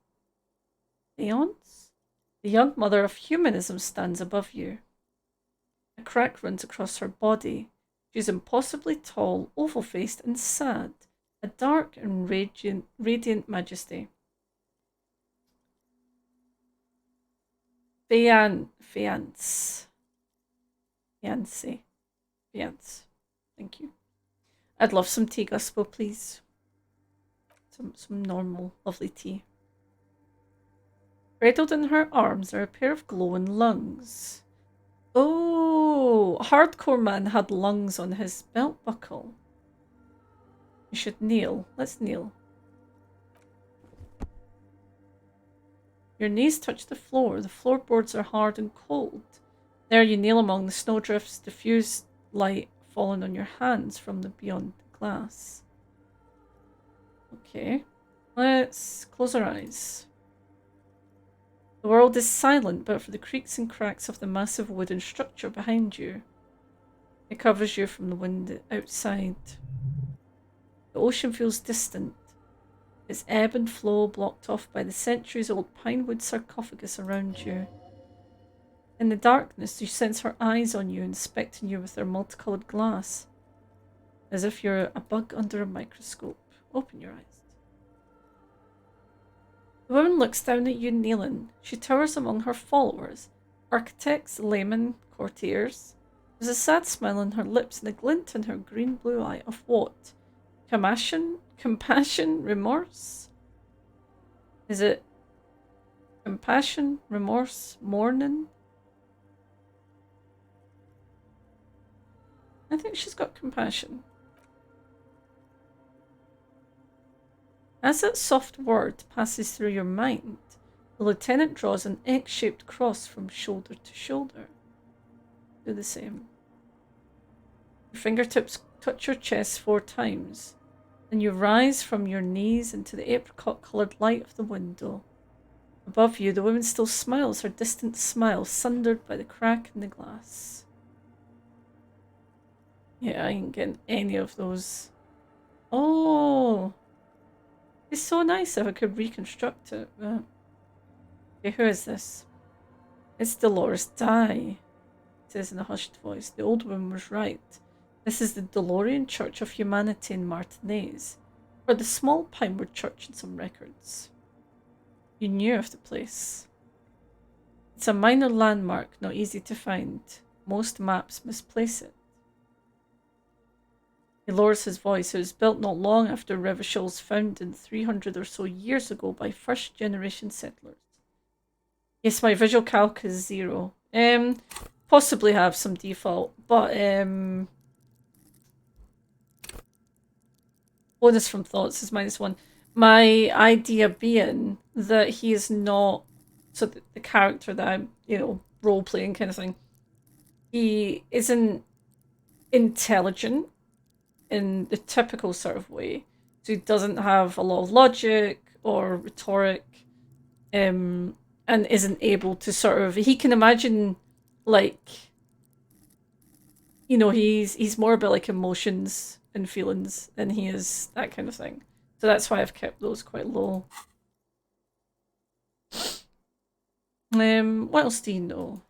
neons? The young mother of humanism stands above you. A crack runs across her body. She is impossibly tall, oval-faced, and sad. A dark and radiant majesty. Fiance. Thank you. I'd love some tea, Guspo, please. Some normal, lovely tea. Cradled in her arms are a pair of glowing lungs. Oh, Hardcore Man had lungs on his belt buckle. You should kneel. Let's kneel. Your knees touch the floor. The floorboards are hard and cold. There you kneel among the snowdrifts, diffused light falling on your hands from the beyond the glass. Okay, let's close our eyes. The world is silent but for the creaks and cracks of the massive wooden structure behind you. It covers you from the wind outside. The ocean feels distant, its ebb and flow blocked off by the centuries-old pinewood sarcophagus around you. In the darkness, you sense her eyes on you, inspecting you with their multicoloured glass, as if you're a bug under a microscope. Open your eyes. The woman looks down at you kneeling. She towers among her followers, architects, laymen, courtiers. There's a sad smile on her lips and a glint in her green-blue eye of what? Compassion? Remorse? Is it Compassion, remorse, mourning. I think she's got compassion. As that soft word passes through your mind, the lieutenant draws an X-shaped cross from shoulder to shoulder. Do the same. Your fingertips touch your chest 4 times, and you rise from your knees into the apricot-coloured light of the window. Above you, the woman still smiles, her distant smile sundered by the crack in the glass. Yeah, I ain't getting any of those. Oh! It's so nice if I could reconstruct it. But... Okay, who is this? It's Dolores Dye, it says in a hushed voice. The old woman was right. This is the Dolorian Church of Humanity in Martinez, or the small Pinewood Church in some records. You knew of the place. It's a minor landmark, not easy to find. Most maps misplace it. He lowers his voice. It was built not long after Revachol's founding 300 or so years ago by first-generation settlers. Yes, my visual calc is 0. Possibly have some default, but bonus from thoughts is -1. My idea being that he is not, so the character that I'm, role-playing kind of thing, he isn't intelligent in the typical sort of way. So he doesn't have a lot of logic or rhetoric, and isn't able to sort of, he can imagine, like, he's more about like emotions and feelings than he is that kind of thing. So that's why I've kept those quite low. What else do you know?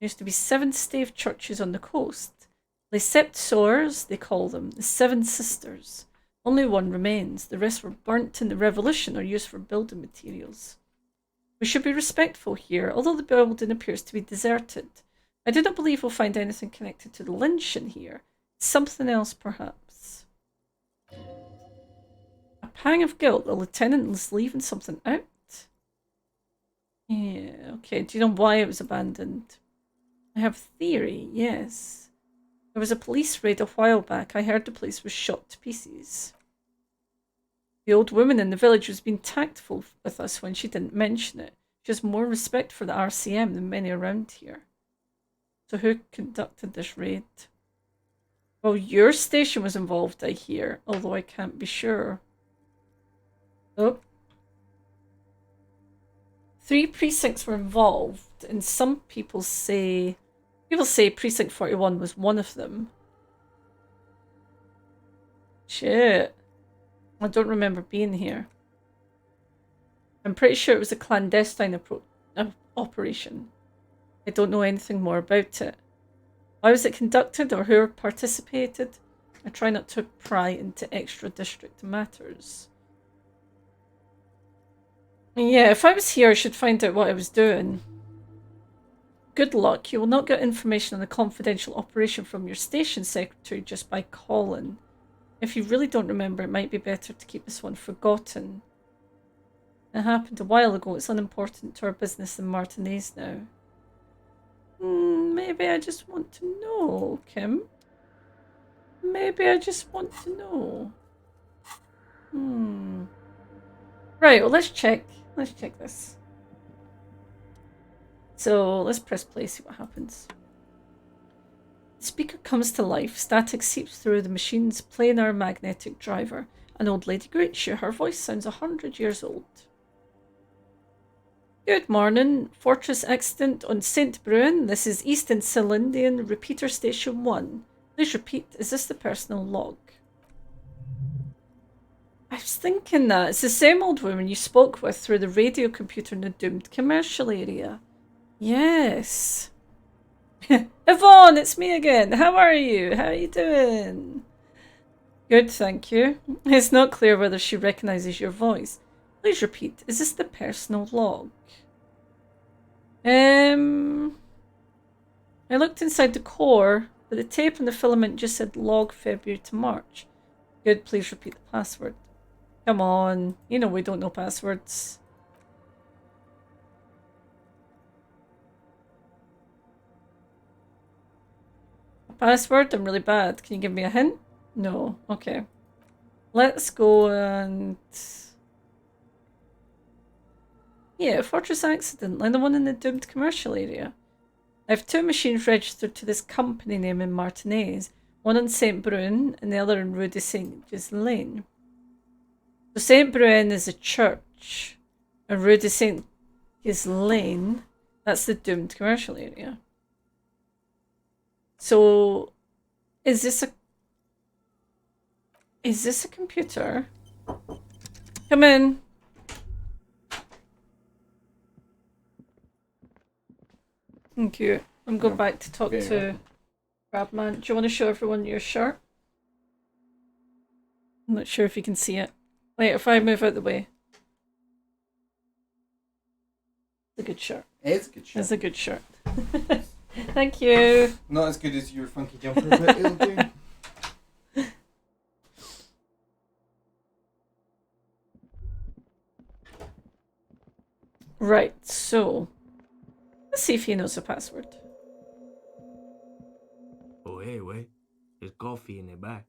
There used to be 7 stave churches on the coast. Les Sept Sœurs, they call them, the 7 sisters. Only one remains. The rest were burnt in the revolution or used for building materials. We should be respectful here, although the building appears to be deserted. I do not believe we'll find anything connected to the lynching here. Something else, perhaps. A pang of guilt. The lieutenant is leaving something out. Yeah, okay. Do you know why it was abandoned? I have a theory, yes. There was a police raid a while back. I heard the place was shot to pieces. The old woman in the village was being tactful with us when she didn't mention it. She has more respect for the RCM than many around here. So who conducted this raid? Well, your station was involved, I hear, although I can't be sure. Oh. 3 precincts were involved, and some people say Precinct 41 was one of them. Shit. I don't remember being here. I'm pretty sure it was a clandestine operation. I don't know anything more about it. Why was it conducted or who participated? I try not to pry into extra-district matters. Yeah, if I was here, I should find out what I was doing. Good luck. You will not get information on the confidential operation from your station secretary just by calling. If you really don't remember, it might be better to keep this one forgotten. It happened a while ago. It's unimportant to our business in Martinez now. Maybe I just want to know, Kim. Maybe I just want to know. Right, well, let's check. Let's check this. So let's press play, see what happens. The speaker comes to life. Static seeps through the machine's planar magnetic driver. An old lady greets you. Her voice sounds 100 years old. Good morning. Fortress accident on St. Bruin. This is Eastern Cylindian Repeater Station 1. Please repeat. Is this the personal log? I was thinking that. It's the same old woman you spoke with through the radio computer in the doomed commercial area. Yes. Yvonne, it's me again. How are you? How are you doing? Good, thank you. It's not clear whether she recognizes your voice. Please repeat. Is this the personal log? I looked inside the core, but the tape and the filament just said log February to March. Good, please repeat the password. Come on. You know we don't know passwords. Password? I'm really bad. Can you give me a hint? No. Okay. Let's go and... Yeah, Fortress Accident, like the one in the doomed commercial area. I have 2 machines registered to this company name in Martinez. One in St. Brun and the other in Rue de St. Ghislaine. So St. Brun is a church. And Rue de St. Ghislaine, that's the doomed commercial area. So, is this a computer? Come in. Thank you. I'm going back to talk to Crabman. Do you want to show everyone your shirt? I'm not sure if you can see it. Wait, if I move out the way. It's a good shirt. It's a good shirt. It's a good shirt. Thank you. Not as good as your funky jumper, but it'll do. Right, so let's see if he knows the password. Oh, hey, wait. There's coffee in the back.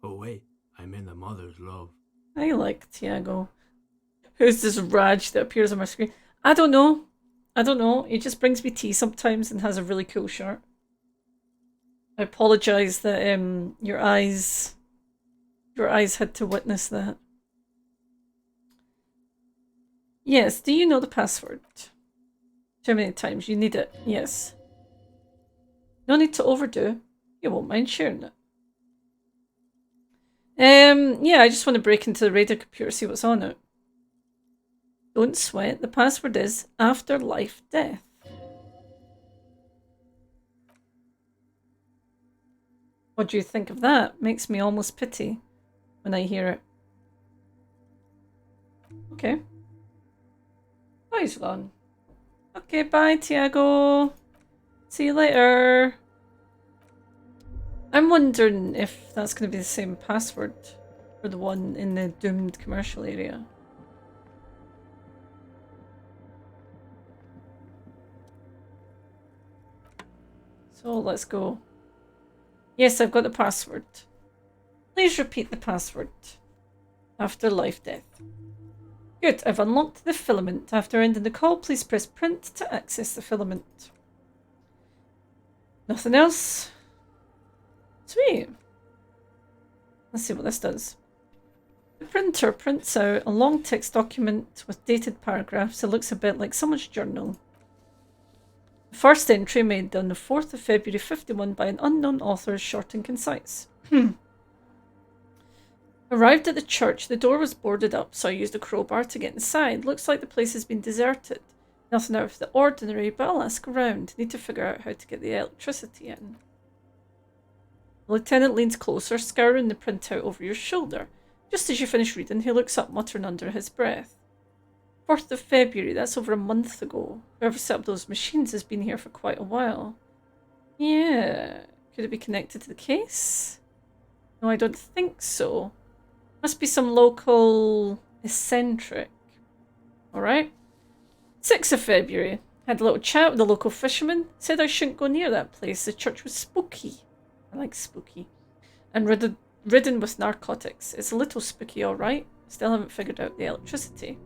Oh, wait. I'm in the mother's love. I like Tiago. Who's this Raj that appears on my screen? I don't know. He just brings me tea sometimes and has a really cool shirt. I apologise that your eyes had to witness that. Yes, do you know the password? Too many times. You need it. Yes. No need to overdo. You won't mind sharing it. Yeah, I just want to break into the radar computer, see what's on it. Don't sweat. The password is afterlife death. What do you think of that? Makes me almost pity when I hear it. Okay. Oh, he's gone. Okay, bye, Tiago. See you later. I'm wondering if that's going to be the same password for the one in the doomed commercial area. So let's go. Yes, I've got the password. Please repeat the password. Afterlife death. Good, I've unlocked the filament. After ending the call, please press print to access the filament. Nothing else? Sweet. Let's see what this does. The printer prints out a long text document with dated paragraphs. It looks a bit like someone's journal. The first entry made on the 4th of February 51 by an unknown author is short and concise. Arrived at the church, the door was boarded up, so I used a crowbar to get inside. Looks like the place has been deserted. Nothing out of the ordinary, but I'll ask around. Need to figure out how to get the electricity in. The lieutenant leans closer, scouring the printout over your shoulder. Just as you finish reading, he looks up, muttering under his breath. 4th of February, that's over a month ago. Whoever set up those machines has been here for quite a while. Yeah, could it be connected to the case? No, I don't think so. Must be some local eccentric. Alright. 6th of February. Had a little chat with the local fisherman. Said I shouldn't go near that place. The church was spooky. I like spooky. And ridden with narcotics. It's a little spooky, alright. Still haven't figured out the electricity.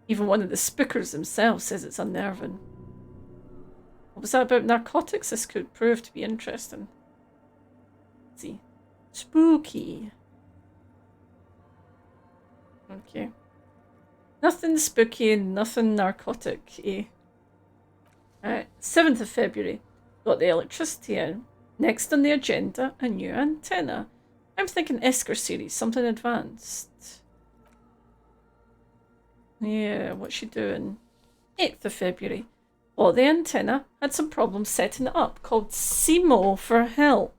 Even one of the spookers themselves says it's unnerving. What was that about narcotics? This could prove to be interesting. Let's see. Spooky. Okay. Nothing spooky and nothing narcotic, eh? Alright, 7th of February. Got the electricity in. Next on the agenda, a new antenna. I'm thinking Esker series, something advanced. Yeah, what's she doing? 8th of February. Bought the antenna, had some problems setting it up, called Simo for help.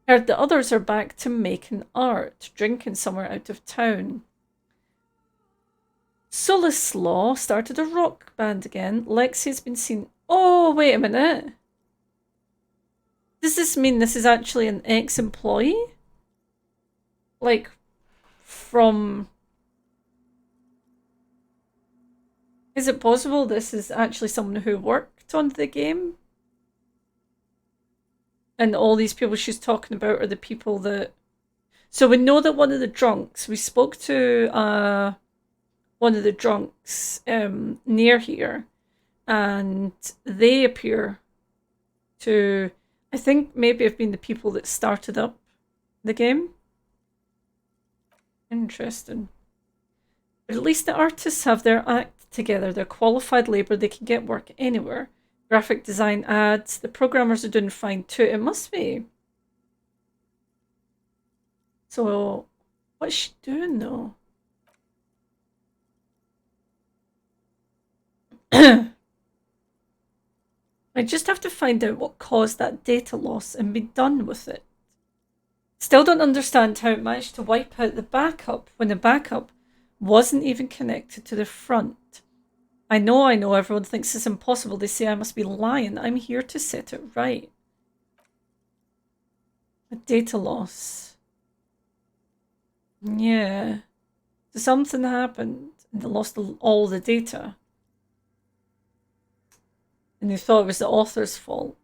Heard the others are back to making art, drinking somewhere out of town. Solislaw started a rock band again. Lexi's been seen... Oh, wait a minute. Does this mean this is actually an ex-employee? Like, from... Is it possible this is actually someone who worked on the game? And all these people she's talking about are the people that... So we know that one of the drunks, we spoke to one of the drunks near here, and they appear to, I think, maybe have been the people that started up the game. Interesting. But at least the artists have their act together. They're qualified labour. They can get work anywhere. Graphic design, ads. The programmers are doing fine too. It must be. So, what's she doing though? I just have to find out what caused that data loss and be done with it. Still don't understand how it managed to wipe out the backup when the backup wasn't even connected to the front. I know, everyone thinks it's impossible. They say I must be lying. I'm here to set it right. A data loss. Yeah. Something happened and they lost all the data. And they thought it was the author's fault.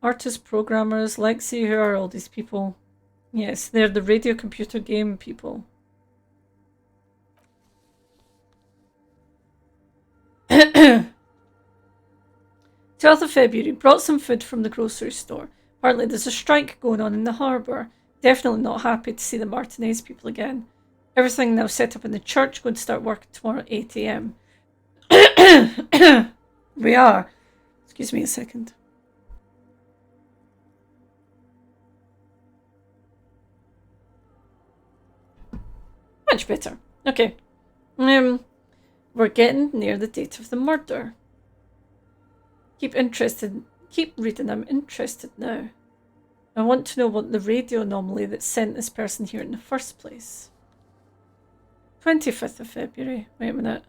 Artists, programmers, Lexi, who are all these people? Yes, they're the radio computer game people. 12th of February, brought some food from the grocery store. Apparently there's a strike going on in the harbour. Definitely not happy to see the Martinez people again. Everything now set up in the church, going to start work tomorrow at 8 AM. We are. Excuse me a second. Much better. Okay. We're getting near the date of the murder. Keep reading, I'm interested now. I want to know what the radio anomaly that sent this person here in the first place. 25th of February. Wait a minute.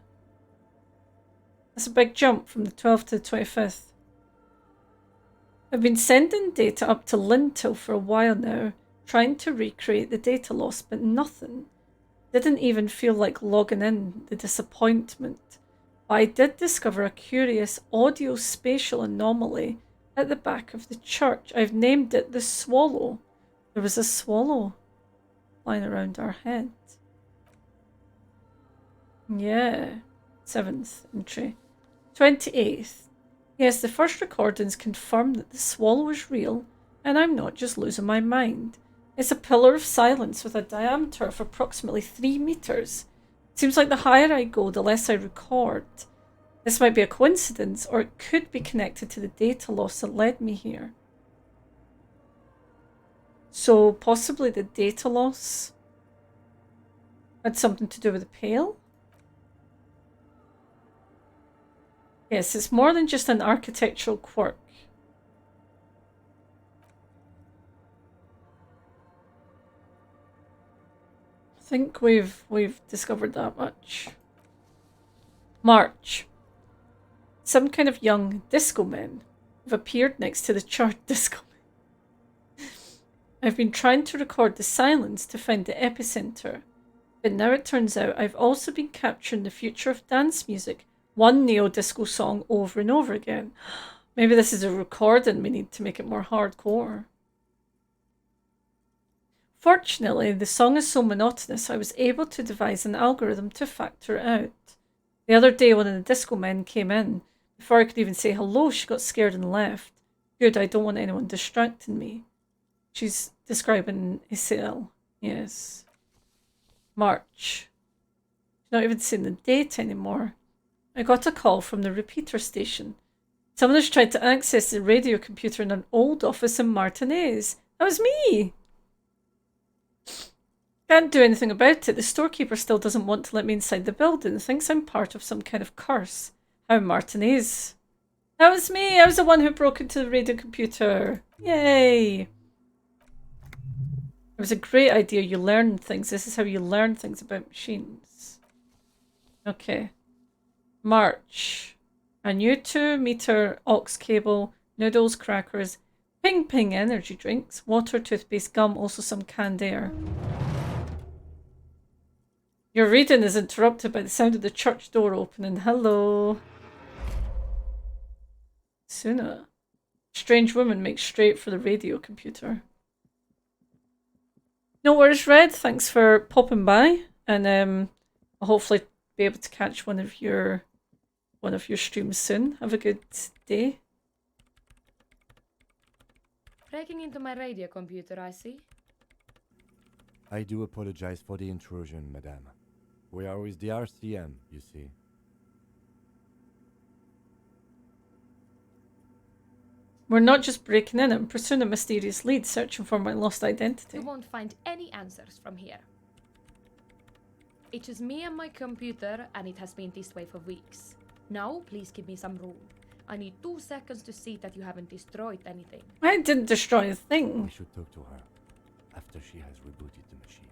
That's a big jump from the 12th to the 25th. I've been sending data up to Lintel for a while now, trying to recreate the data loss, but nothing. Didn't even feel like logging in, the disappointment. But I did discover a curious audio-spatial anomaly at the back of the church. I've named it the Swallow. There was a swallow flying around our head. Yeah. 7th entry. 28th. Yes, the first recordings confirm that the swallow is real, and I'm not just losing my mind. It's a pillar of silence with a diameter of approximately 3 meters. Seems like the higher I go, the less I record. This might be a coincidence, or it could be connected to the data loss that led me here. So, possibly the data loss had something to do with the Pale? Yes, it's more than just an architectural quirk. I think we've discovered that much. March. Some kind of young disco men have appeared next to the chart disco men. I've been trying to record the silence to find the epicenter, but now it turns out I've also been capturing the future of dance music, one neo-disco song over and over again. Maybe this is a recording we need to make it more hardcore. Fortunately, the song is so monotonous I was able to devise an algorithm to factor it out. The other day one of the disco men came in. Before I could even say hello, she got scared and left. Good, I don't want anyone distracting me. She's describing Isel. Yes. March. Not even seeing the date anymore. I got a call from the repeater station. Someone has tried to access the radio computer in an old office in Martinez. That was me! Can't do anything about it. The storekeeper still doesn't want to let me inside the building. Thinks I'm part of some kind of curse. How Martinez. That was me! I was the one who broke into the radio computer. Yay! It was a great idea. You learn things. This is how you learn things about machines. Okay. March. A new 2-meter aux cable, noodles, crackers, ping ping energy drinks, water, toothpaste, gum, also some canned air. Your reading is interrupted by the sound of the church door opening. Hello. Suna. Strange woman makes straight for the radio computer. No worries, Red. Thanks for popping by, and I'll hopefully be able to catch one of your streams soon. Have a good day. Breaking into my radio computer, I see. I do apologize for the intrusion, madame. We are with the RCM, you see. We're not just breaking in, I'm pursuing a mysterious lead, searching for my lost identity. You won't find any answers from here. It is me and my computer, and it has been this way for weeks. Now, please give me some room. I need 2 seconds to see that you haven't destroyed anything. I didn't destroy a We thing. should talk to her after she has rebooted the machine.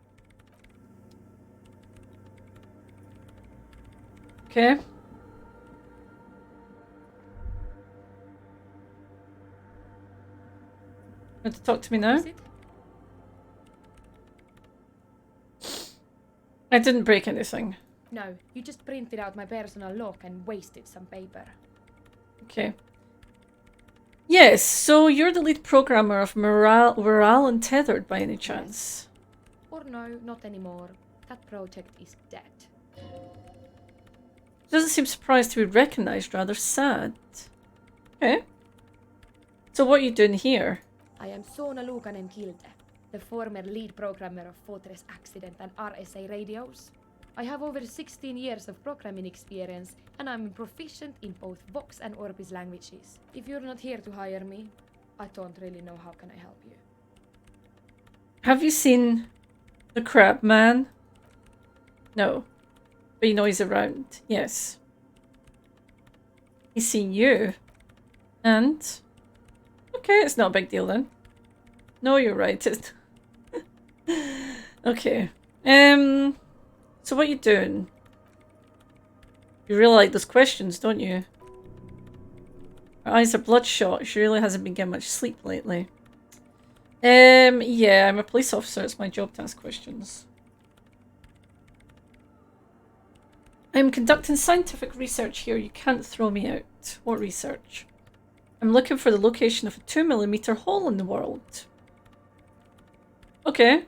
Okay. Want to talk to me now? Is it? I didn't break anything. No, you just printed out my personal log and wasted some paper. Okay. Yes, so you're the lead programmer of Morale Untethered by any chance? Or no, not anymore. That project is dead. Doesn't seem surprised to be recognised, rather sad. Okay. So what are you doing here? I am Sona Lukanen Kilde, the former lead programmer of Fortress Accident and RSA radios. I have over 16 years of programming experience, and I'm proficient in both Vox and Orbis languages. If you're not here to hire me, I don't really know how can I help you. Have you seen the Crab Man? No. But you know he's around. Yes. He's seen you. And... okay, it's not a big deal then. No, you're right. Okay. So what are you doing? You really like those questions, don't you? Her eyes are bloodshot. She really hasn't been getting much sleep lately. Yeah, I'm a police officer. It's my job to ask questions. I'm conducting scientific research here. You can't throw me out. What research? I'm looking for the location of a 2mm hole in the world. Okay.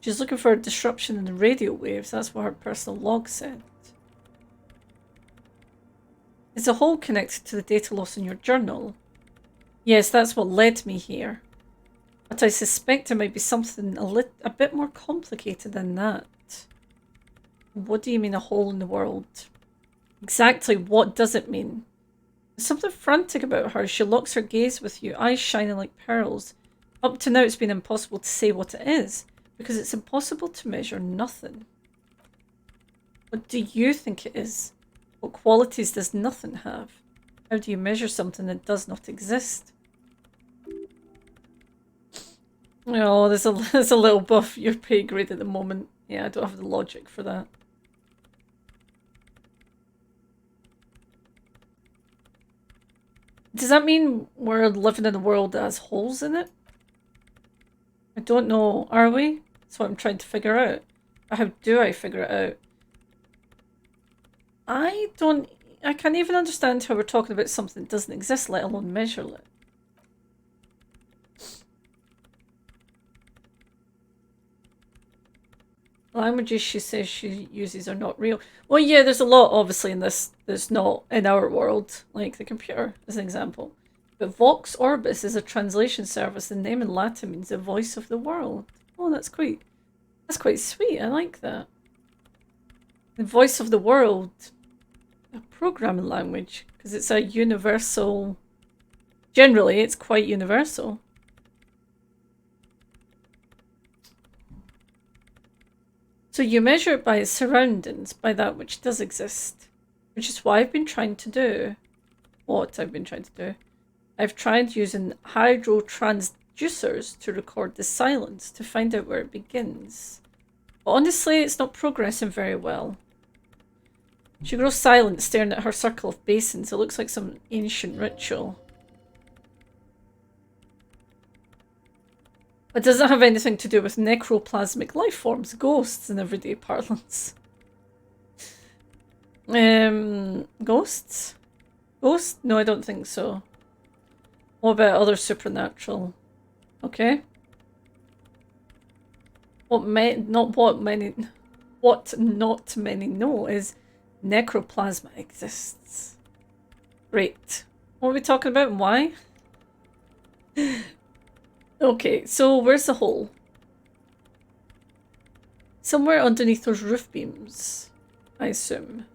She's looking for a disruption in the radio waves. That's what her personal log said. Is the hole connected to the data loss in your journal? Yes, that's what led me here. But I suspect it might be something a bit more complicated than that. What do you mean a hole in the world? Exactly what does it mean? There's something frantic about her. She locks her gaze with you, eyes shining like pearls. Up to now it's been impossible to say what it is, because it's impossible to measure nothing. What do you think it is? What qualities does nothing have? How do you measure something that does not exist? Oh, there's a little buff your pay grade at the moment. Yeah, I don't have the logic for that. Does that mean we're living in a world that has holes in it? I don't know. Are we? That's what I'm trying to figure out. Or how do I figure it out? I can't even understand how we're talking about something that doesn't exist, let alone measure it. Languages she says she uses are not real. Well, yeah, there's a lot, obviously, in this that's not in our world, like the computer, as an example. But Vox Orbis is a translation service. The name in Latin means the voice of the world. Oh, that's quite sweet. I like that. The voice of the world, a programming language, because it's a universal. Generally, it's quite universal. So you measure it by its surroundings, by that which does exist, which is what I've been trying to do. I've tried using hydro transducers to record the silence to find out where it begins. But honestly, it's not progressing very well. She grows silent, staring at her circle of basins. It looks like some ancient ritual. It doesn't have anything to do with necroplasmic life forms, ghosts in everyday parlance. Ghosts? Ghost? No, I don't think so. What about other supernatural? Okay. What not many know is necroplasma exists. Great. What are we talking about and why? Okay, so where's the hole? Somewhere underneath those roof beams, I assume.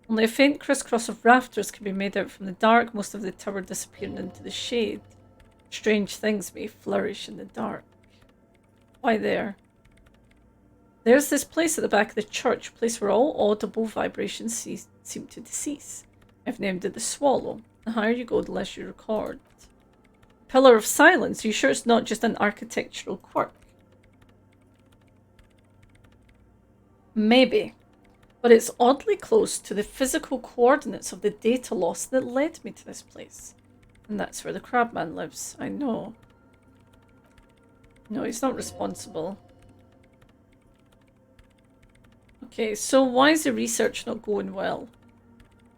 Only a faint crisscross of rafters can be made out from the dark, most of the tower disappearing into the shade. Strange things may flourish in the dark. Why there? There's this place at the back of the church, a place where all audible vibrations seem to cease. I've named it the Swallow. The higher you go, the less you record. Pillar of Silence. Are you sure it's not just an architectural quirk? Maybe. But it's oddly close to the physical coordinates of the data loss that led me to this place. And that's where the Crabman lives. I know. No, he's not responsible. Okay, so why is the research not going well?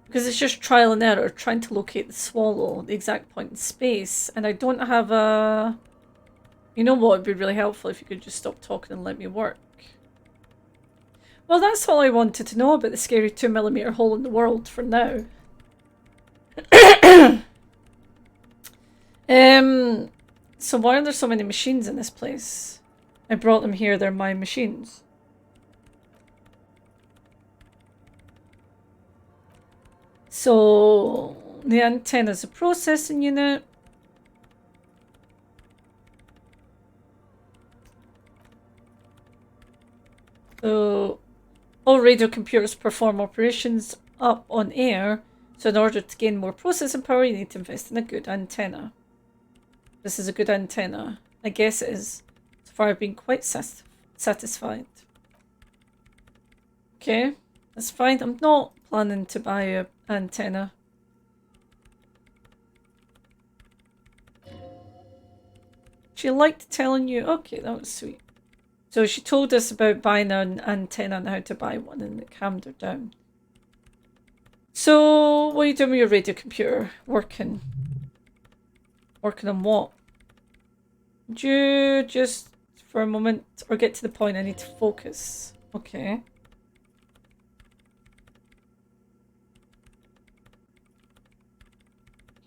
Because it's just trial and error, trying to locate the Swallow, the exact point in space, and I don't have a... You know what would be really helpful if you could just stop talking and let me work. Well, that's all I wanted to know about the scary 2mm hole in the world for now. So why are there so many machines in this place? I brought them here, they're my machines. So the antenna is a processing unit. So all radio computers perform operations up on air. So in order to gain more processing power, you need to invest in a good antenna. This is a good antenna. I guess it is. So far I've been quite satisfied. Okay, that's fine. I'm not planning to buy an antenna. She liked telling you. Okay, that was sweet. So she told us about buying an antenna and how to buy one, and it calmed her down. So what are you doing with your radio computer? Working. Working on what? Would you just, for a moment, or get to the point, I need to focus. Okay.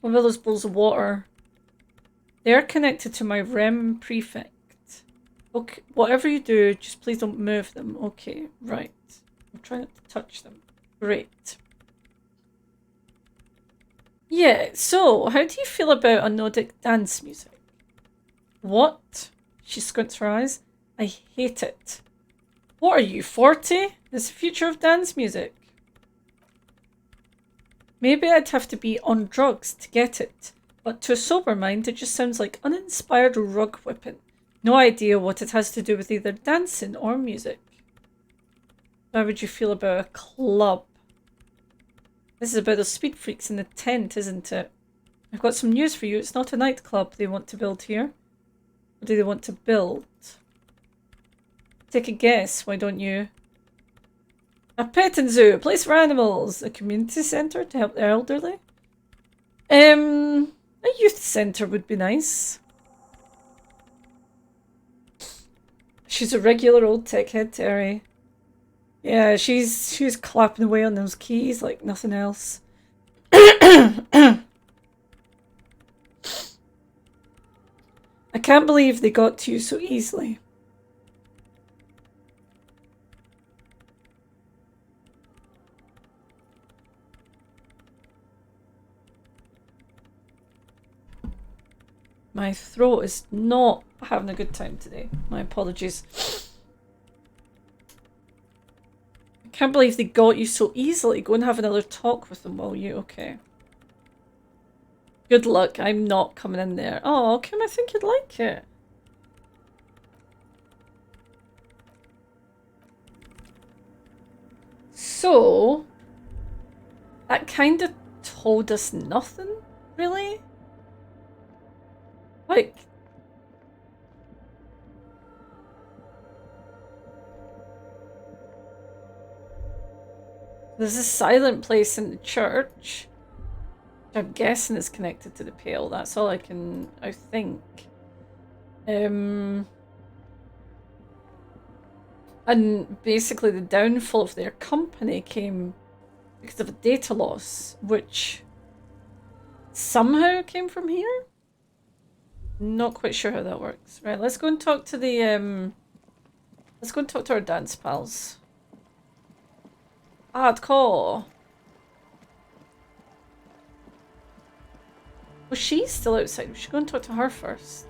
What about those bowls of water? They're connected to my REM prefect. Okay, whatever you do, just please don't move them. Okay, right. I'm trying not to touch them. Great. Yeah, so how do you feel about anodic dance music? What? She squints her eyes. I hate it. What are you, 40? This future of dance music. Maybe I'd have to be on drugs to get it, but to a sober mind it just sounds like uninspired rug whipping. No idea what it has to do with either dancing or music. How would you feel about a club? This is about the speed freaks in the tent, isn't it? I've got some news for you. It's not a nightclub they want to build here. What do they want to build? Take a guess, why don't you? A petting zoo, a place for animals, a community centre to help the elderly. A youth centre would be nice. She's a regular old tech head, Terry. Yeah, she's clapping away on those keys like nothing else. I can't believe they got to you so easily. My throat is not having a good time today. My apologies. I can't believe they got you so easily. Go and have another talk with them, will you? Okay. Good luck. I'm not coming in there. Oh, Kim, I think you'd like it. So, that kind of told us nothing, really? Like, There's a silent place in the church, which I'm guessing is connected to the Pale. That's all I think. And basically the downfall of their company came because of a data loss, which somehow came from here? Not quite sure how that works. Right, let's go and talk to the let's go and talk to our dance pals. Hardcore. Well, she's still outside. We should go and talk to her first.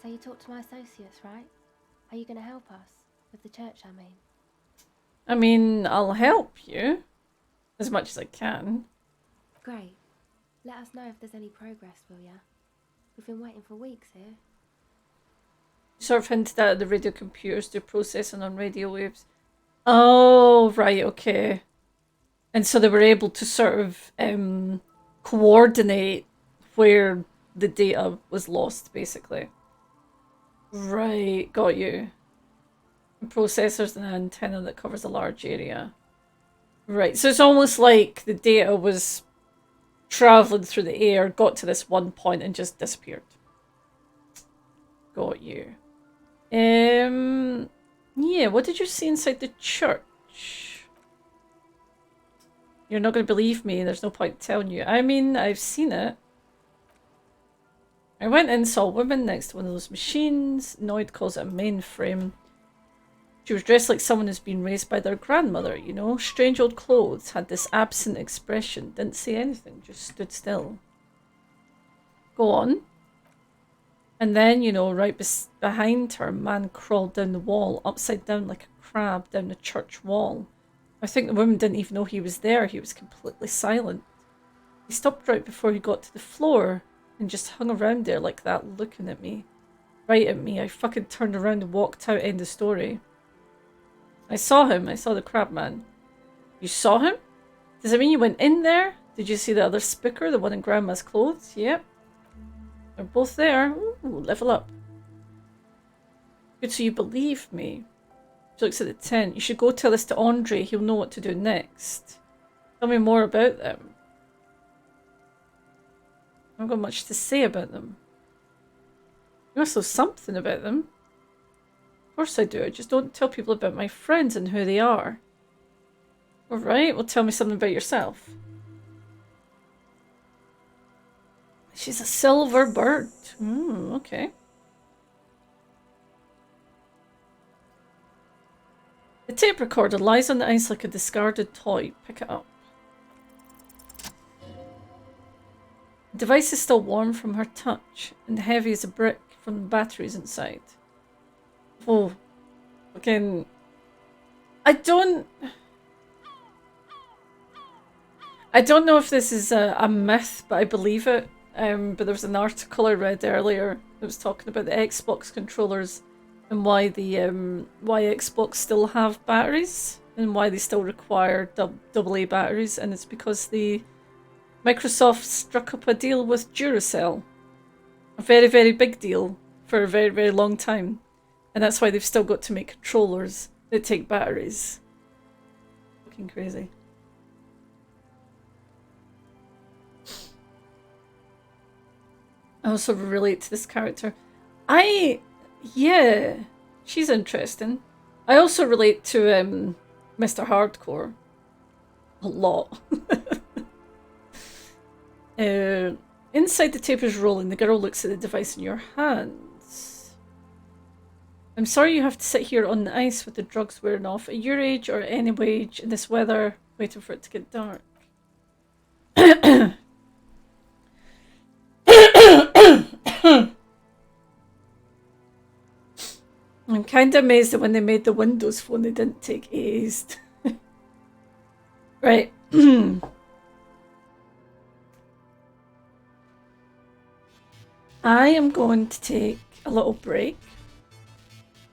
So you talked to my associates, right? Are you going to help us? With the church, I mean. I mean, I'll help you. As much as I can. Great. Let us know if there's any progress, will ya? We've been waiting for weeks here. Sort of hinted at the radio computers do processing on radio waves. Oh, right, okay. And so they were able to sort of coordinate where the data was lost, basically. Right, got you. Processors and an antenna that covers a large area. Right, so it's almost like the data was traveling through the air, got to this one point and just disappeared. Got you. Yeah, what did you see inside the church? You're not going to believe me, there's no point telling you. I mean, I've seen it. I went in, saw a woman next to one of those machines. Noid calls it a mainframe. She was dressed like someone who's been raised by their grandmother, you know? Strange old clothes, had this absent expression, didn't say anything, just stood still. Go on. And then, you know, right behind her, a man crawled down the wall, upside down like a crab down the church wall. I think the woman didn't even know he was there, he was completely silent. He stopped right before he got to the floor and just hung around there like that, looking at me. Right at me. I fucking turned around and walked out, end of story. I saw him. I saw the crab man. You saw him? Does it mean you went in there? Did you see the other spooker, the one in Grandma's clothes? Yep. They're both there. Ooh, level up. Good, so you believe me. She looks at the tent. You should go tell this to Andre. He'll know what to do next. Tell me more about them. I haven't got much to say about them. You must know something about them. Of course I do. I just don't tell people about my friends and who they are. Alright, well tell me something about yourself. She's a silver bird. Okay. The tape recorder lies on the ice like a discarded toy. Pick it up. The device is still warm from her touch and heavy as a brick from the batteries inside. Oh, again, I don't know if this is a myth, but I believe it. But there was an article I read earlier that was talking about the Xbox controllers and why why Xbox still have batteries and why they still require AA batteries, and it's because Microsoft struck up a deal with Duracell, a very, very big deal for a very, very long time. And that's why they've still got to make controllers that take batteries. Fucking crazy. I also relate to this character. Yeah, she's interesting. I also relate to Mr. Hardcore a lot. Inside the tape is rolling. The girl looks at the device in your hands. I'm sorry you have to sit here on the ice with the drugs wearing off. At your age or any age in this weather, waiting for it to get dark. I'm kind of amazed that when they made the Windows Phone, they didn't take A's. Right. I am going to take a little break.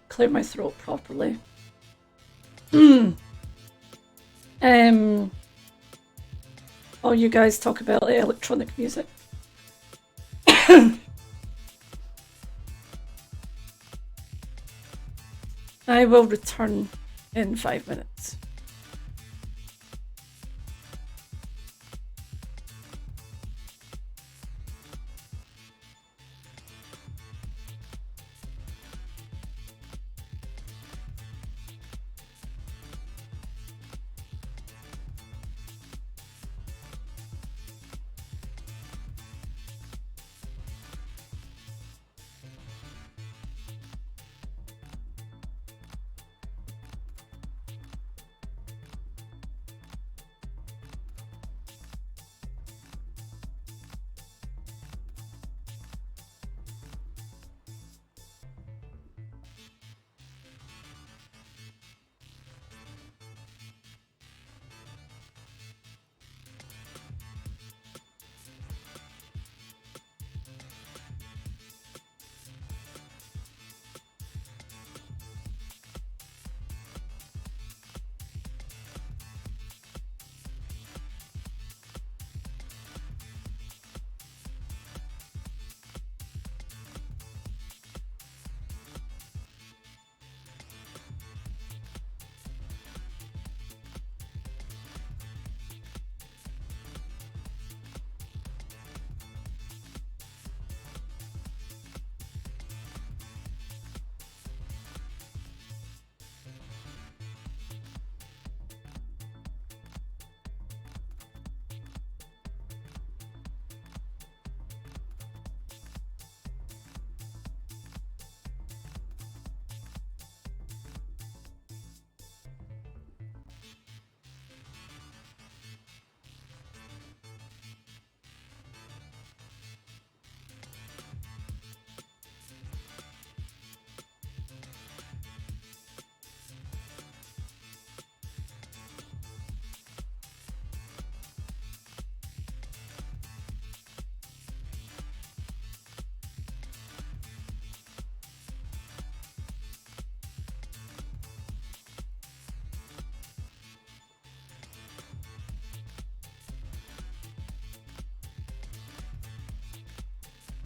Clear my throat properly. All you guys talk about electronic music. I will return in 5 minutes.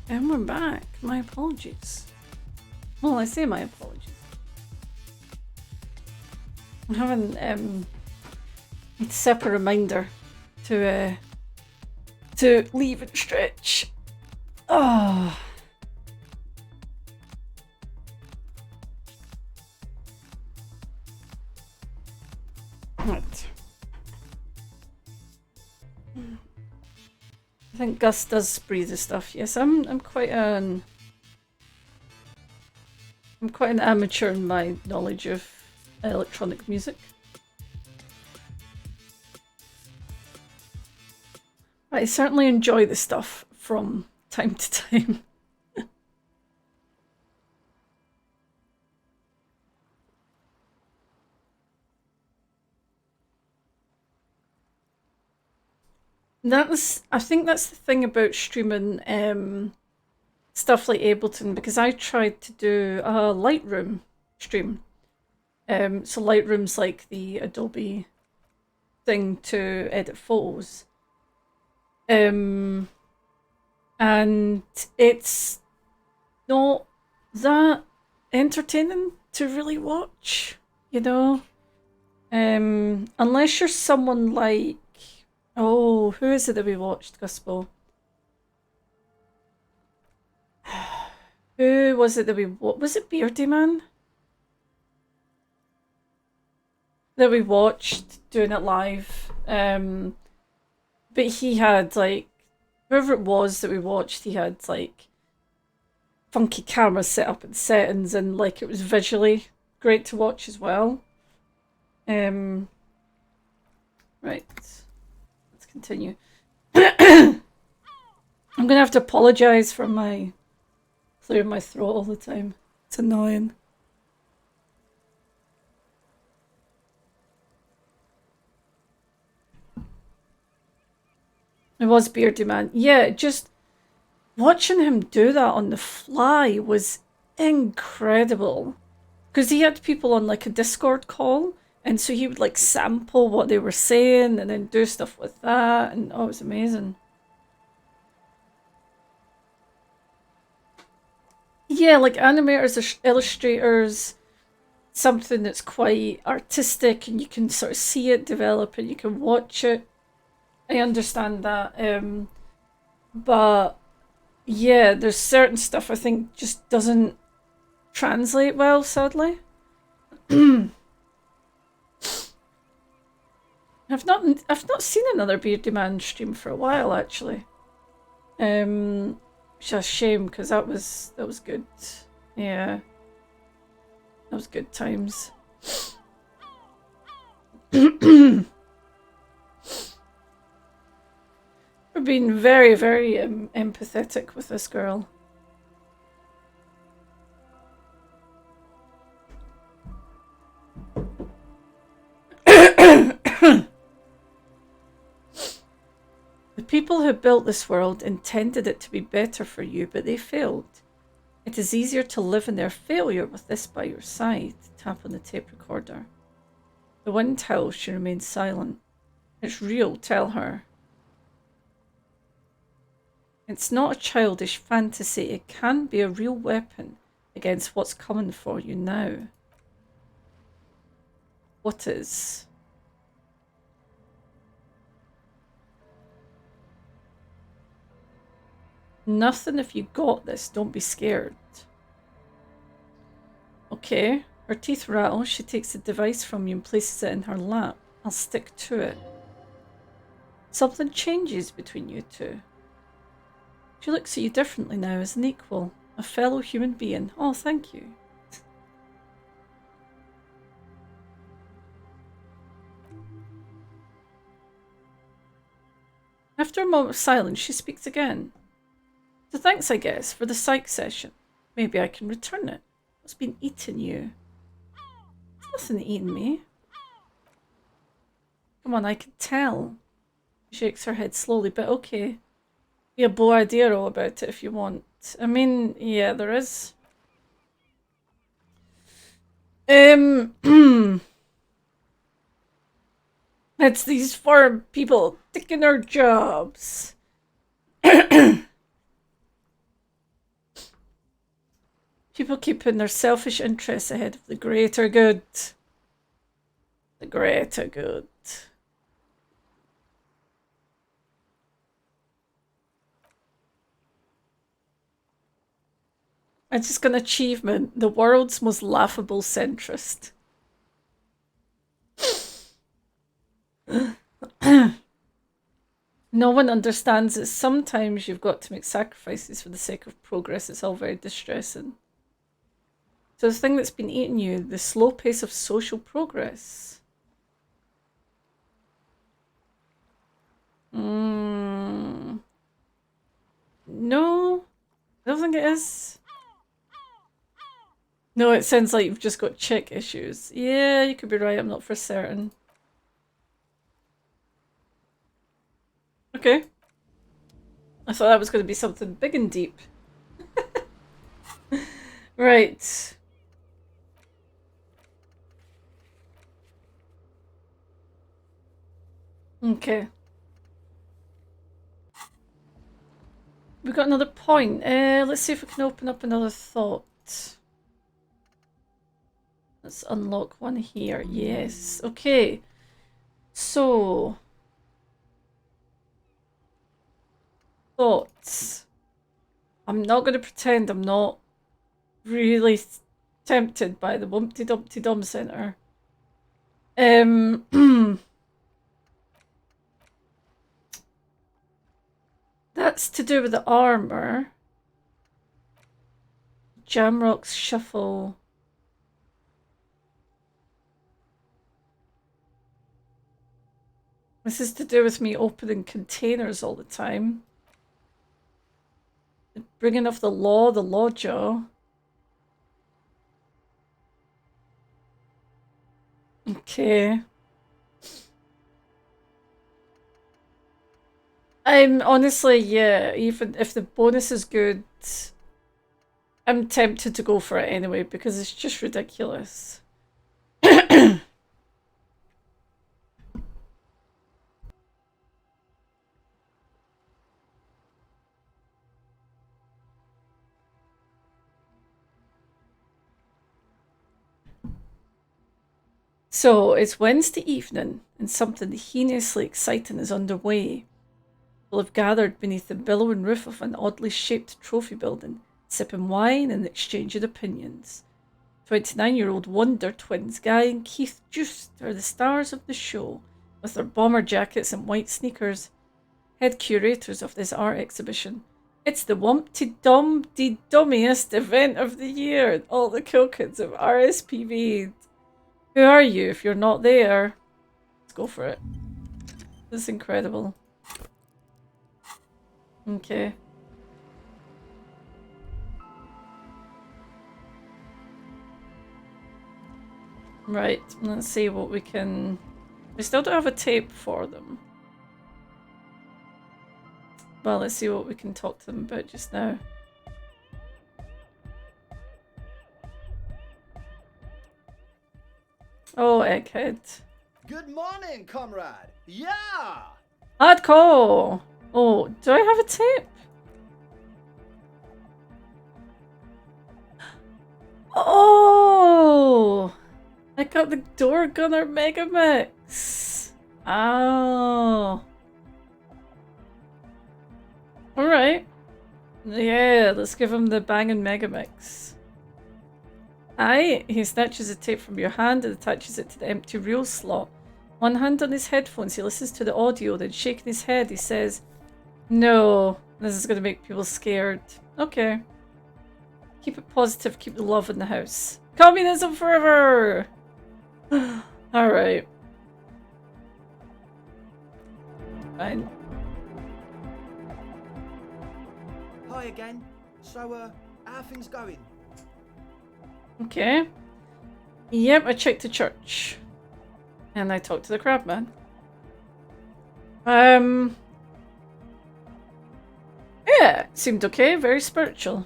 And we're back. My apologies. Well, I say my apologies. I'm having a separate reminder to leave and stretch. Oh. Right. I think Gus does breathe the stuff. Yes, I'm quite an amateur in my knowledge of electronic music. I certainly enjoy the stuff from time to time. I think that's the thing about streaming stuff like Ableton, because I tried to do a Lightroom stream. So Lightroom's like the Adobe thing to edit photos. And it's not that entertaining to really watch, you know? Unless you're someone like, oh, who is it that we watched, Guspo? Who was it that was it Beardy Man? That we watched doing it live. But he had like, whoever it was that we watched, he had like funky camera set up and settings, and like it was visually great to watch as well. Right. Let's continue. I'm gonna have to apologize for my clearing my throat all the time. It's annoying. It was Beardy Man. Yeah, just watching him do that on the fly was incredible. Because he had people on like a Discord call, and so he would like sample what they were saying and then do stuff with that, and oh, it was amazing. Yeah, like animators, illustrators, something that's quite artistic and you can sort of see it develop and you can watch it. I understand that. But yeah, there's certain stuff I think just doesn't translate well, sadly. I've not seen another Beardy Man stream for a while actually. Which is a shame because that was good. Yeah. That was good times. We're being very, very empathetic with this girl. The people who built this world intended it to be better for you, but they failed. It is easier to live in their failure with this by your side. Tap on the tape recorder. The wind howls, she remains silent. It's real, tell her. It's not a childish fantasy. It can be a real weapon against what's coming for you now. What is? Nothing if you got this. Don't be scared. Okay. Her teeth rattle. She takes the device from you and places it in her lap. I'll stick to it. Something changes between you two. She looks at you differently now as an equal. A fellow human being. Oh, thank you. After a moment of silence, she speaks again. So thanks, I guess, for the psych session. Maybe I can return it. What's been eating you? There's nothing eating me. Come on, I can tell. She shakes her head slowly, but okay. Be a boadero about it if you want. I mean, yeah, there is. It's these farm people taking our jobs. People keeping their selfish interests ahead of the greater good. The greater good. I just got an achievement. The world's most laughable centrist. No one understands that sometimes you've got to make sacrifices for the sake of progress. It's all very distressing. So the thing that's been eating you, the slow pace of social progress. No, I don't think it is. No, it sounds like you've just got chick issues. Yeah, you could be right. I'm not for certain. Okay. I thought that was going to be something big and deep. Right. Okay. We've got another point. Let's see if we can open up another thought. Let's unlock one here. Yes. Okay. So. Thoughts. I'm not going to pretend I'm not really tempted by the Wumpty Dumpty Dum Center. That's to do with the armor. Jamrock's Shuffle. This is to do with me opening containers all the time. Bringing up the Lawjaw. Okay. I'm honestly, yeah, even if the bonus is good, I'm tempted to go for it anyway because it's just ridiculous. So it's Wednesday evening, and something heinously exciting is underway. People have gathered beneath the billowing roof of an oddly shaped trophy building, sipping wine and exchanging opinions. 29-year-old Wonder twins Guy and Keith Just are the stars of the show, with their bomber jackets and white sneakers. Head curators of this art exhibition. It's the wumpty-dum-de-dummiest event of the year. All the cool kids have RSPB'd. Who are you if you're not there? Let's go for it. This is incredible. Okay. Right, let's see what we can... We still don't have a tape for them. Well, let's see what we can talk to them about just now. Oh, egghead. Good morning, comrade. Yeah! Hardcore! Oh, do I have a tape? Oh! I got the Door Gunner Megamix. Oh. Alright. Yeah, let's give him the banging Megamix. Aye, he snatches a tape from your hand and attaches it to the empty reel slot. One hand on his headphones, he listens to the audio, then shaking his head, he says, "No, this is going to make people scared." Okay. Keep it positive, keep the love in the house. Communism forever! Alright. Fine. Hi again. So, how are things going? Okay. Yep, I checked the church. And I talked to the crabman. Yeah, seemed okay, very spiritual.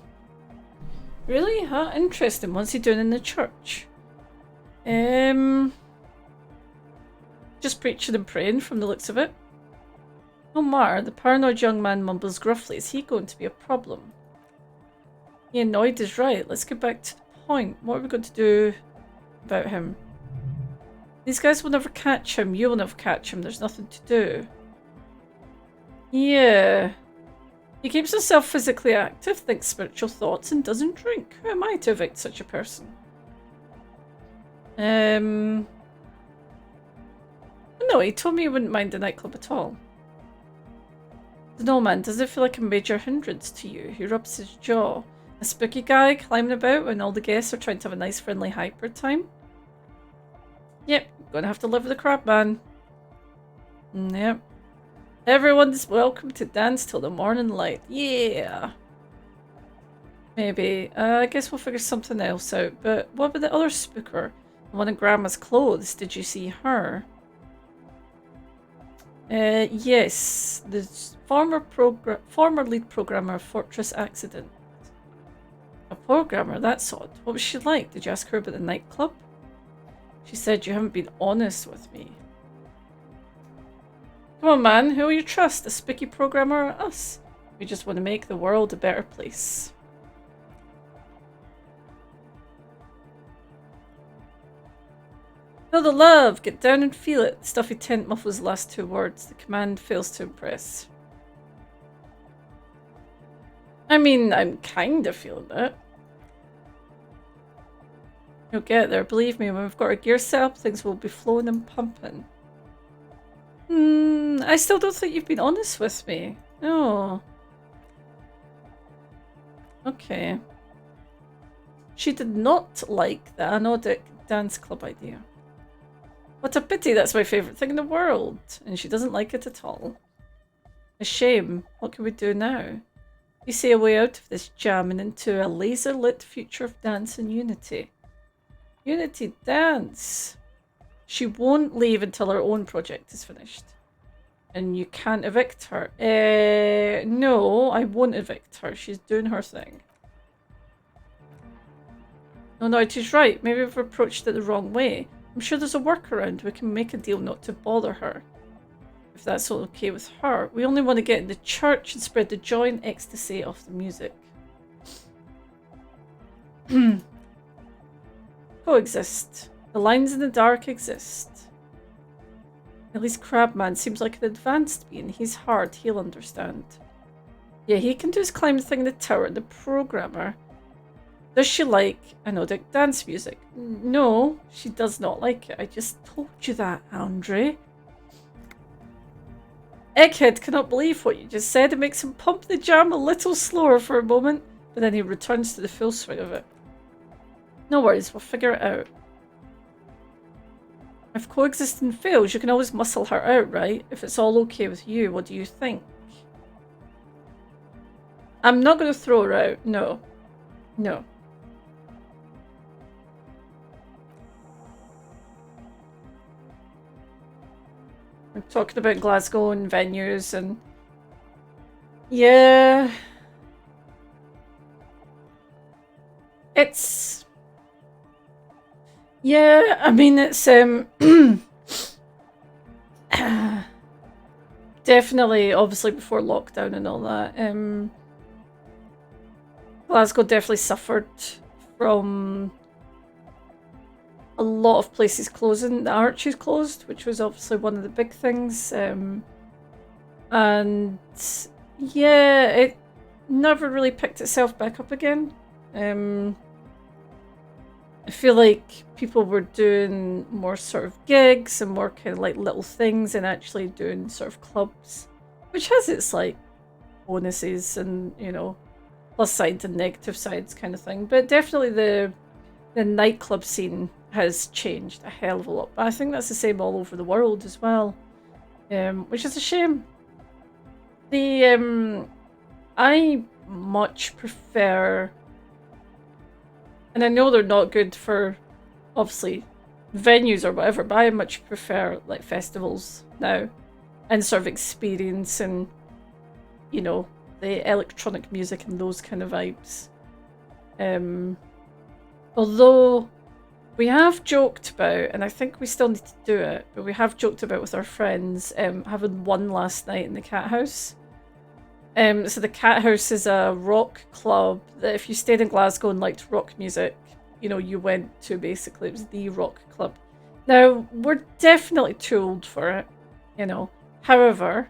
Really? Huh? Interesting. What's he doing in the church? Just preaching and praying from the looks of it. Omar, the paranoid young man, mumbles gruffly. Is he going to be a problem? He annoyed is right. Let's get back to the point. What are we going to do about him? These guys will never catch him. You will never catch him. There's nothing to do. Yeah. He keeps himself physically active, thinks spiritual thoughts, and doesn't drink. Who am I to evict such a person? No, he told me he wouldn't mind the nightclub at all. No, man, does it feel like a major hindrance to you? He rubs his jaw. A spooky guy climbing about when all the guests are trying to have a nice friendly hyper time? Yep, gonna have to live with the crab man. Yep. Everyone's welcome to dance till the morning light. Yeah. Maybe. I guess we'll figure something else out. But what about the other spooker? The one in Grandma's clothes. Did you see her? Yes. The former lead programmer of Fortress Accident. A programmer? That's odd. What was she like? Did you ask her about the nightclub? She said you haven't been honest with me. Come on, man. Who will you trust? A spooky programmer or us? We just want to make the world a better place. Feel the love. Get down and feel it. The stuffy tent muffles the last two words. The command fails to impress. I mean, I'm kind of feeling it. You'll get there. Believe me, when we've got our gear set up, things will be flowing and pumping. I still don't think you've been honest with me. No. Okay. She did not like the anodic dance club idea. What a pity, that's my favourite thing in the world. And she doesn't like it at all. A shame. What can we do now? You see a way out of this jam and into a laser-lit future of dance and unity. Unity dance. She won't leave until her own project is finished. And you can't evict her. No, I won't evict her. She's doing her thing. No, it is right. Maybe we've approached it the wrong way. I'm sure there's a workaround. We can make a deal not to bother her. If that's all okay with her. We only want to get in the church and spread the joy and ecstasy of the music. Coexist. The lines in the dark exist. At least Crabman seems like an advanced being. He's hard, he'll understand. Yeah, he can do his climb thing in the tower. The programmer. Does she like anodic dance music? No, she does not like it. I just told you that, Andre. Egghead cannot believe what you just said. It makes him pump the jam a little slower for a moment, but then he returns to the full swing of it. No worries, we'll figure it out. If coexisting fails, you can always muscle her out, right? If it's all okay with you, what do you think? I'm not going to throw her out. No. No. We're talking about Glasgow and venues and... Yeah... It's... Yeah, I mean, it's definitely, obviously, before lockdown and all that, Glasgow definitely suffered from a lot of places closing. The Arches closed, which was obviously one of the big things, and yeah, it never really picked itself back up again. I feel like people were doing more sort of gigs and more kind of like little things and actually doing sort of clubs, which has its like bonuses and, you know, plus sides and negative sides kind of thing. But definitely the nightclub scene has changed a hell of a lot. But I think that's the same all over the world as well, which is a shame. I much prefer... And I know they're not good for, obviously, venues or whatever, but I much prefer, like, festivals now. And sort of experience and, you know, the electronic music and those kind of vibes. Although, we have joked about, and I think we still need to do it, but we have joked about with our friends, having one last night in the Cat House. So the Cat House is a rock club that if you stayed in Glasgow and liked rock music, you know, you went to basically, it was the rock club. Now, we're definitely too old for it, you know. However,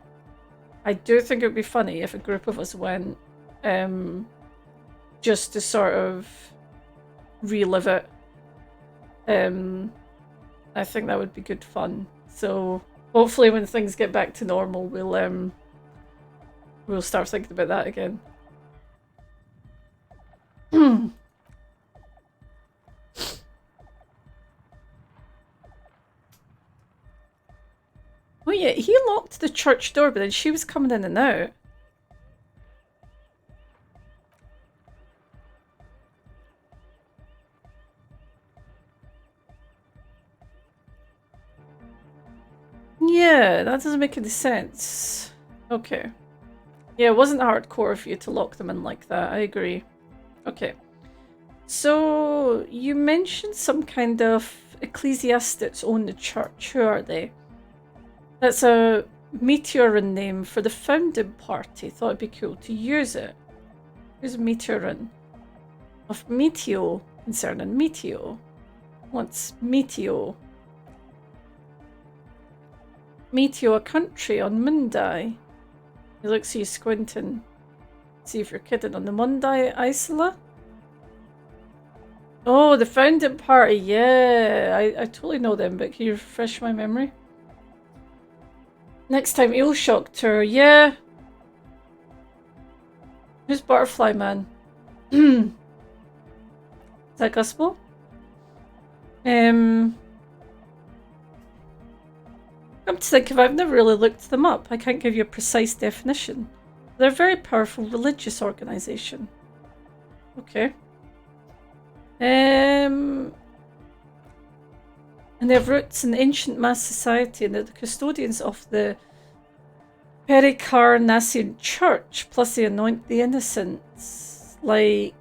I do think it would be funny if a group of us went just to sort of relive it. I think that would be good fun. So hopefully when things get back to normal, we'll start thinking about that again. Oh yeah, he locked the church door, but then she was coming in and out. Yeah, that doesn't make any sense. Okay. Yeah, it wasn't hardcore for you to lock them in like that, I agree. Okay. So, you mentioned some kind of ecclesiastics own the church. Who are they? That's a Meteorin name for the founding party. Thought it'd be cool to use it. Who's Meteorin? Of Meteo, concerning Meteo. What's Meteo? Meteo, a country on Mundai. He looks at you squinting. See if you're kidding. On the Mundai Isla? Oh, the founding party. Yeah, I totally know them, but can you refresh my memory? Next time, Eel Shock Tour. Yeah. Who's Butterfly Man? Is that gospel? Come to think of it, I've never really looked them up. I can't give you a precise definition. They're a very powerful religious organisation. Okay. And they have roots in ancient mass society and they're the custodians of the Pericarnassian Church, plus they anoint the innocents. Like,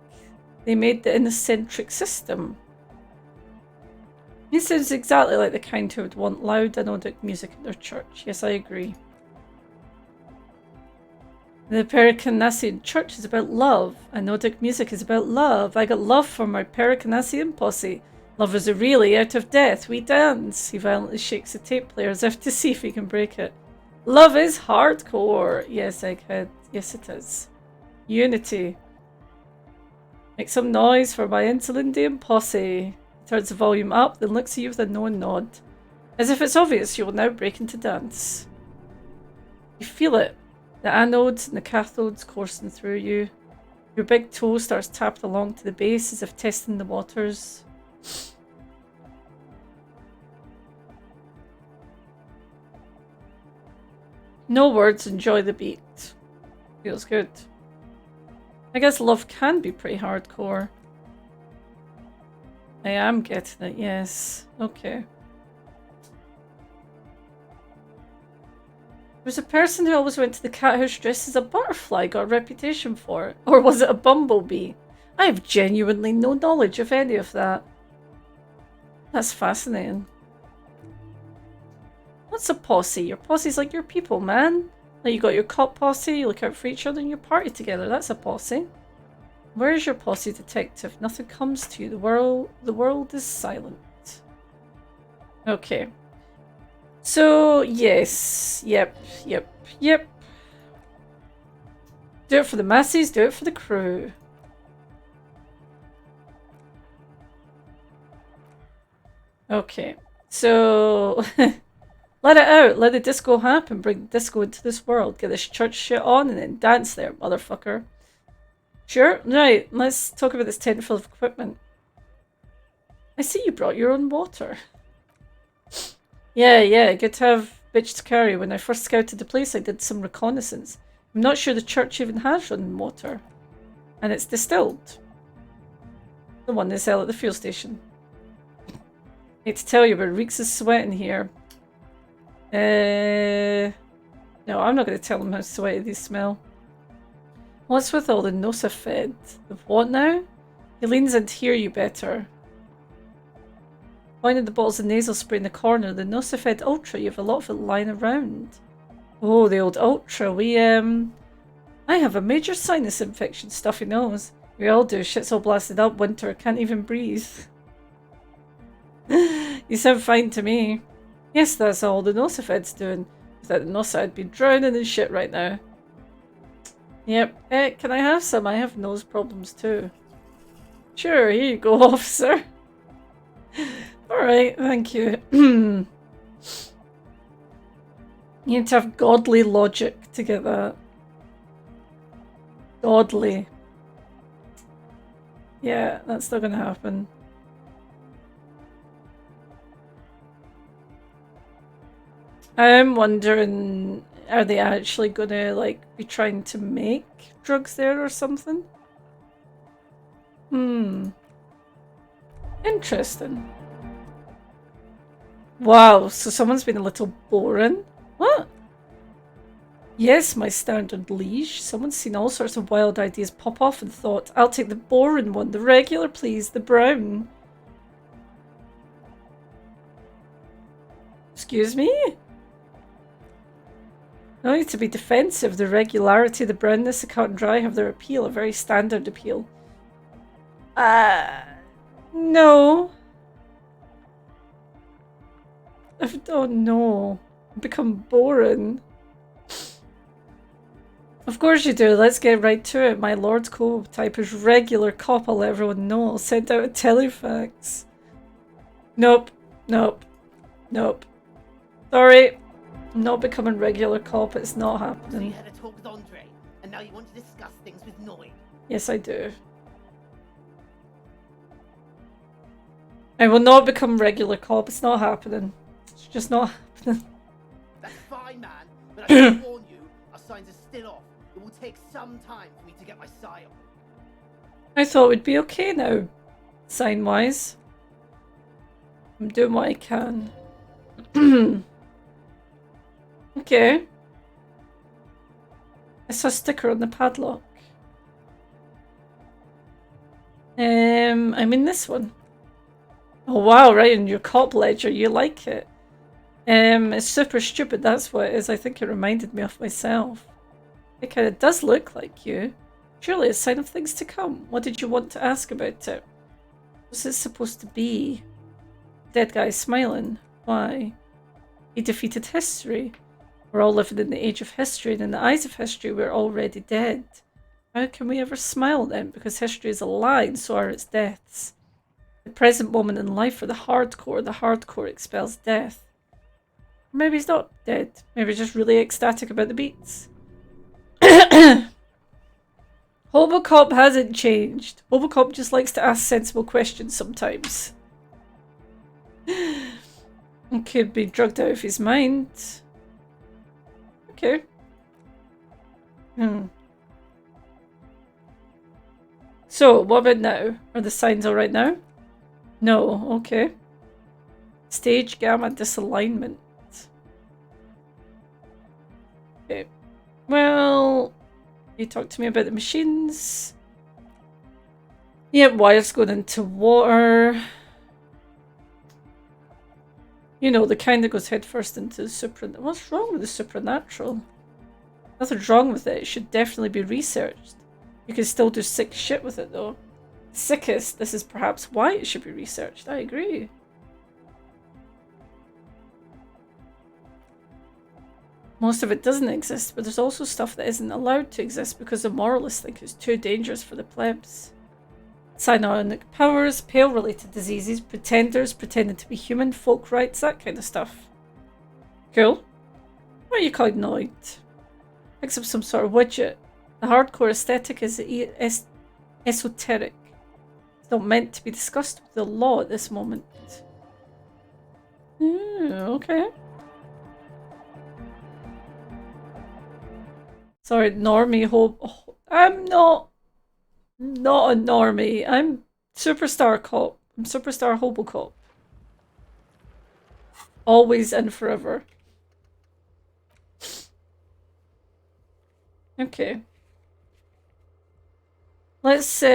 they made the innocentric system. He sounds exactly like the kind who would want loud anodic music in their church. Yes, I agree. The Pericarnassian Church is about love. Anodic music is about love. I got love for my Pericarnassian posse. Lovers are really out of death. We dance. He violently shakes the tape player as if to see if he can break it. Love is hardcore. Yes, Egghead. Yes, it is. Unity. Make some noise for my Insulindian posse. He turns the volume up, then looks at you with a knowing nod. As if it's obvious you will now break into dance. You feel it. The anodes and the cathodes coursing through you. Your big toe starts tapped along to the base as if testing the waters. No words, enjoy the beat. Feels good. I guess love can be pretty hardcore. I am getting it, yes. Okay. There's a person who always went to the cat house dressed as a butterfly, got a reputation for it. Or was it a bumblebee? I have genuinely no knowledge of any of that. That's fascinating. What's a posse? Your posse's like your people, man. Like you got your cop posse, you look out for each other and you party together. That's a posse. Where is your posse, detective? Nothing comes to you. The world is silent. Okay. So, yes. Yep. Do it for the masses, do it for the crew. Okay. So, let it out. Let the disco happen. Bring disco into this world. Get this church shit on and then dance there, motherfucker. Sure? Right. Let's talk about this tent full of equipment. I see you brought your own water. Yeah. Good to have bitch to carry. When I first scouted the place, I did some reconnaissance. I'm not sure the church even has running water. And it's distilled. The one they sell at the fuel station. Hate to tell you, but it reeks of sweat in here. No, I'm not going to tell them how sweaty these smell. What's with all the Nosafed? The what now? He leans in to hear you better. Pointing the bottles of nasal spray in the corner. The Nosafed Ultra, you have a lot of it lying around. Oh, the old Ultra. I have a major sinus infection, stuffy nose. We all do. Shit's all blasted up. Winter. Can't even breathe. You sound fine to me. Yes, that's all the Nosafed's doing. Without the Nosa, I'd be drowning in shit right now. Yep. Can I have some? I have nose problems too. Sure, here you go, officer. Alright, thank you. You need to have godly logic to get that. Godly. Yeah, that's not gonna happen. I'm wondering, are they actually gonna like be trying to make drugs there or something? Interesting. Wow, so someone's been a little boring. What? Yes, my standard liege. Someone's seen all sorts of wild ideas pop off and thought, I'll take the boring one, the regular please, the brown. Excuse me? No need to be defensive. The regularity, the brownness, the cut and dry have their appeal, a very standard appeal. No. Oh no. I've become boring. Of course you do. Let's get right to it. My Lord's code type is regular cop. I'll let everyone know. I'll send out a telefax. Nope. Sorry. I'm not becoming regular cop. It's not happening. So you had a talk with Andre, and now you want to discuss things with Noy. Yes, I do. I will not become regular cop. It's not happening. It's just not happening. That's fine, man. But I can warn you, our signs are still off. It will take some time for me to get my sign on. I thought it would be okay now, sign-wise. I'm doing what I can. Okay. I saw a sticker on the padlock. I'm in this one. Oh wow, right, in your cop ledger, you like it. It's super stupid, that's what it is. I think it reminded me of myself. It kind of does look like you. Surely a sign of things to come. What did you want to ask about it? What's it supposed to be? dead guy smiling. Why? He defeated history. We're all living in the age of history, and in the eyes of history, we're already dead. How can we ever smile then? Because history is a lie, and so are its deaths. The present moment in life for the hardcore expels death. Maybe he's not dead. Maybe he's just really ecstatic about the beats. Hobocop hasn't changed. Hobocop just likes to ask sensible questions sometimes. He could be drugged out of his mind. Okay. So, what about now? Are the signs alright now? No, okay. Stage gamma disalignment. Okay. Well, you talked to me about the machines. Yep, wires going into water. You know, the kind that goes headfirst into the supernatural. What's wrong with the supernatural? Nothing's wrong with it. It should definitely be researched. You can still do sick shit with it, though. Sickest, this is perhaps why it should be researched. I agree. Most of it doesn't exist, but there's also stuff that isn't allowed to exist because the moralists think it's too dangerous for the plebs. Psionic powers, pale-related diseases, pretenders pretending to be human, folk rights, that kind of stuff. Cool. What are you cognoid? Picks up some sort of widget. The hardcore aesthetic is esoteric. It's not meant to be discussed with the law at this moment. Okay. Sorry, normie hope. I'm not a normie. I'm superstar cop. I'm superstar hobocop. Always and forever. Okay. Let's see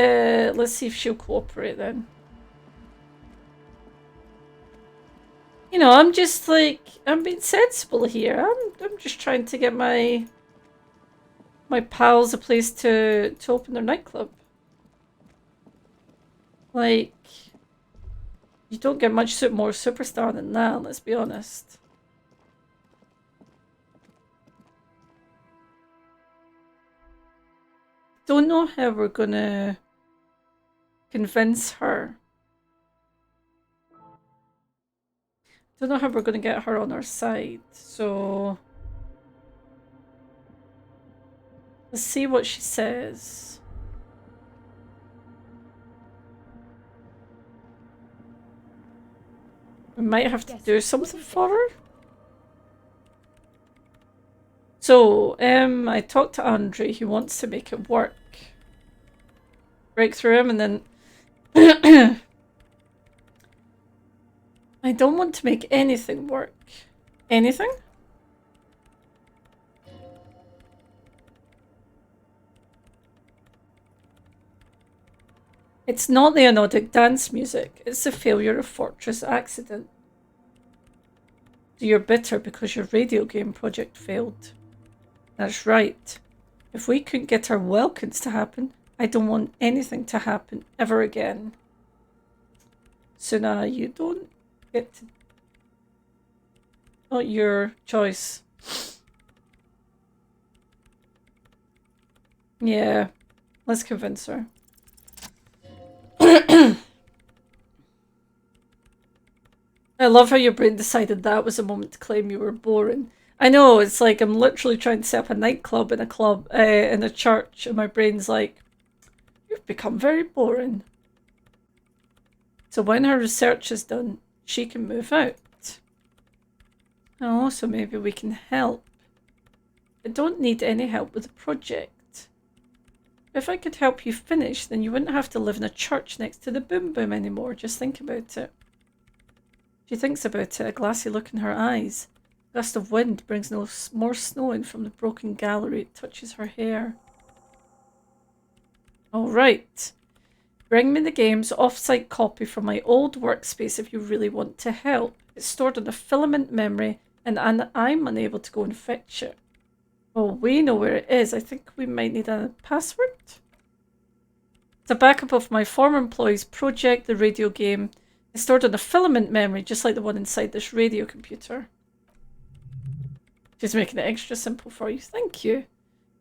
if she'll cooperate then. You know, I'm just like, I'm being sensible here. I'm just trying to get my pals a place to open their nightclub. Like, you don't get much more superstar than that, let's be honest. Don't know how we're gonna convince her. Don't know how we're gonna get her on our side, so let's see what she says. We might have to do something for her. So, I talked to Andre. He wants to make it work. Break through him and then... I don't want to make anything work. Anything? It's not the anodic dance music. It's the failure of Fortress Accident. So you're bitter because your radio game project failed. That's right. If we couldn't get our Welkins to happen, I don't want anything to happen ever again. So now you don't get to... Not your choice. Yeah, let's convince her. I love how your brain decided that was a moment to claim you were boring. I know, it's like I'm literally trying to set up a nightclub in a club, in a church, and my brain's like, you've become very boring. So when her research is done, she can move out. Oh, so maybe we can help. I don't need any help with the project. If I could help you finish, then you wouldn't have to live in a church next to the Boom Boom anymore. Just think about it. She thinks about it, a glassy look in her eyes. A gust of wind brings no more snow in from the broken gallery. It touches her hair. All right. Bring me the game's off-site copy from my old workspace if you really want to help. It's stored on a filament memory, and I'm unable to go and fetch it. Oh, we know where it is. I think we might need a password. It's a backup of my former employee's project, the radio game. It's stored on a filament memory, just like the one inside this radio computer. She's making it extra simple for you. Thank you.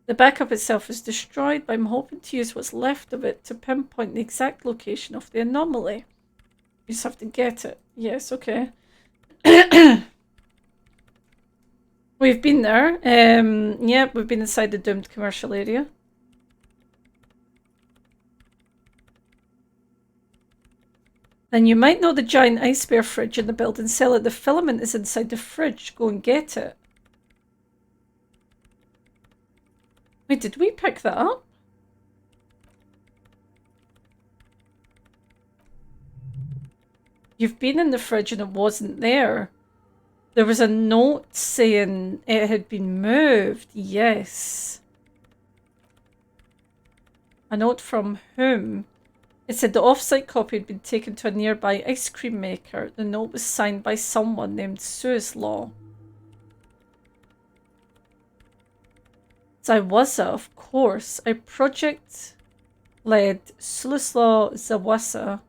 The backup itself is destroyed, but I'm hoping to use what's left of it to pinpoint the exact location of the anomaly. You just have to get it. Yes, okay. We've been there. Yeah, we've been inside the doomed commercial area. Then you might know the giant ice bear fridge in the building cellar. The filament is inside the fridge. Go and get it. Wait, did we pick that up? You've been in the fridge and it wasn't there. There was a note saying it had been moved. Yes. A note from whom? It said the off-site copy had been taken to a nearby ice cream maker. The note was signed by someone named Suislaw. Zawasa, of course. A project-led Suislaw Zawasa.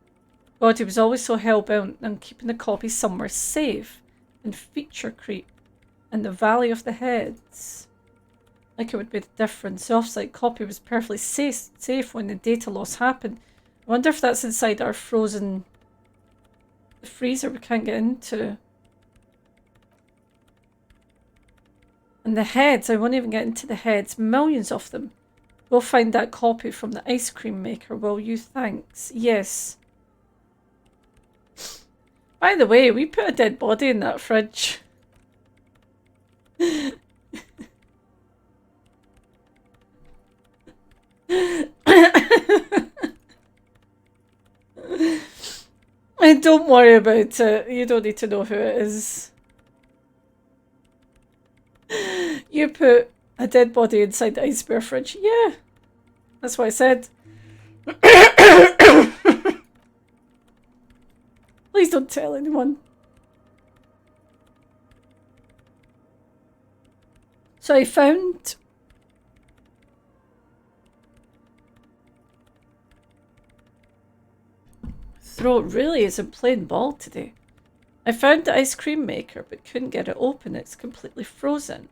God, he was always so hell-bent on keeping the copy somewhere safe. And feature creep. And the Valley of the Heads. Like it would be the difference. The off-site copy was perfectly safe when the data loss happened. I wonder if that's inside our frozen... the freezer we can't get into. And the heads, I won't even get into the heads. Millions of them. We'll find that copy from the ice cream maker, will you? Thanks. Yes. By the way, we put a dead body in that fridge. And don't worry about it. You don't need to know who it is. You put a dead body inside the ice bear fridge. Yeah. That's what I said. Please don't tell anyone. So I found... throat really isn't playing ball today. I found the ice cream maker but couldn't get it open. It's completely frozen.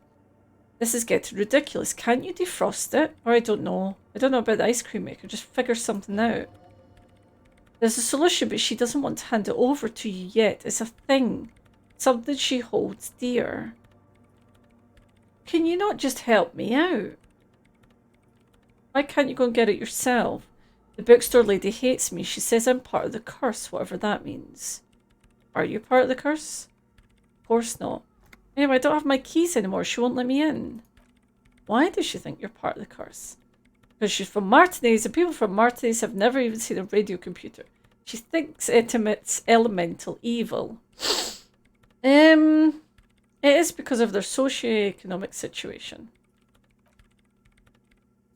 This is getting ridiculous. Can't you defrost it? Or I don't know. I don't know about the ice cream maker. Just figure something out. There's a solution, but she doesn't want to hand it over to you yet. It's a thing. Something she holds dear. Can you not just help me out? Why can't you go and get it yourself? The bookstore lady hates me. She says I'm part of the curse, whatever that means. Are you part of the curse? Of course not. Anyway, I don't have my keys anymore. She won't let me in. Why does she think you're part of the curse? Because she's from Martinez, and people from Martinez have never even seen a radio computer. She thinks it emits elemental evil. It is because of their socio-economic situation.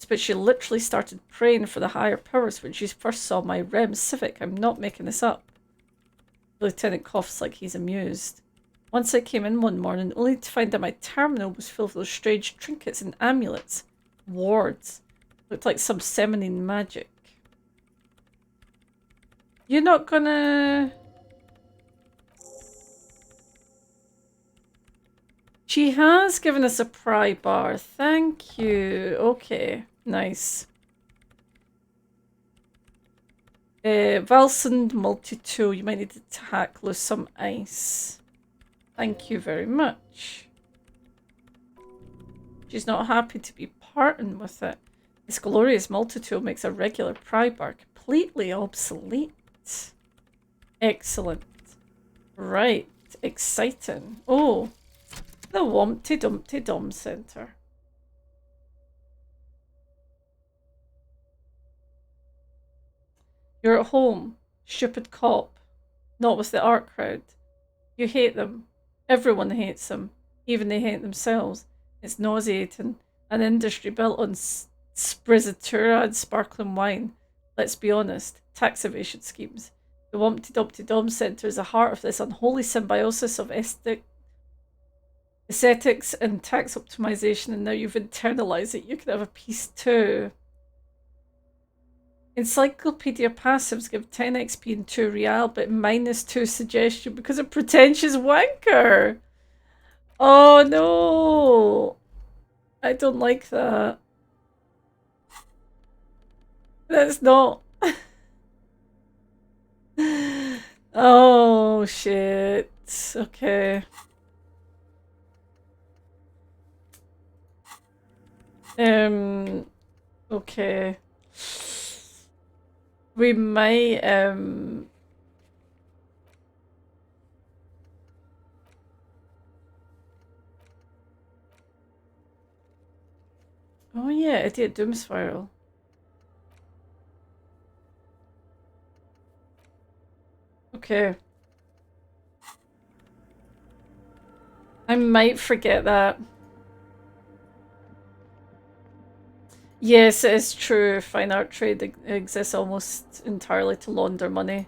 But she literally started praying for the higher powers when she first saw my Rem Civic. I'm not making this up. The lieutenant coughs like he's amused. Once I came in one morning, only to find that my terminal was full of those strange trinkets and amulets. Wards. Looked like some feminine magic. You're not gonna... She has given us a pry bar. Thank you. Okay. Nice. Valsend multi-tool. You might need to hack loose some ice. Thank you very much. She's not happy to be parting with it. This glorious multi-tool makes a regular pry bar completely obsolete. Excellent. Right. Exciting. Oh. The Wumpty Dumpty Dum Center. You're at home, stupid cop. Not with the art crowd. You hate them. Everyone hates them. Even they hate themselves. It's nauseating. An industry built on sprizzatura and sparkling wine. Let's be honest. Tax evasion schemes. The Wumpty Dumpty Dum Center is the heart of this unholy symbiosis of aesthetics and tax optimization, and now you've internalized it. You can have a piece too. Encyclopedia passives give 10 XP and 2 real, but -2 suggestion because of pretentious wanker. Oh no! I don't like that. That's not... Oh shit. Okay. Okay. We might, Oh yeah, Idiot Doom Spiral. Okay. I might forget that. Yes, it is true. Fine art trade exists almost entirely to launder money.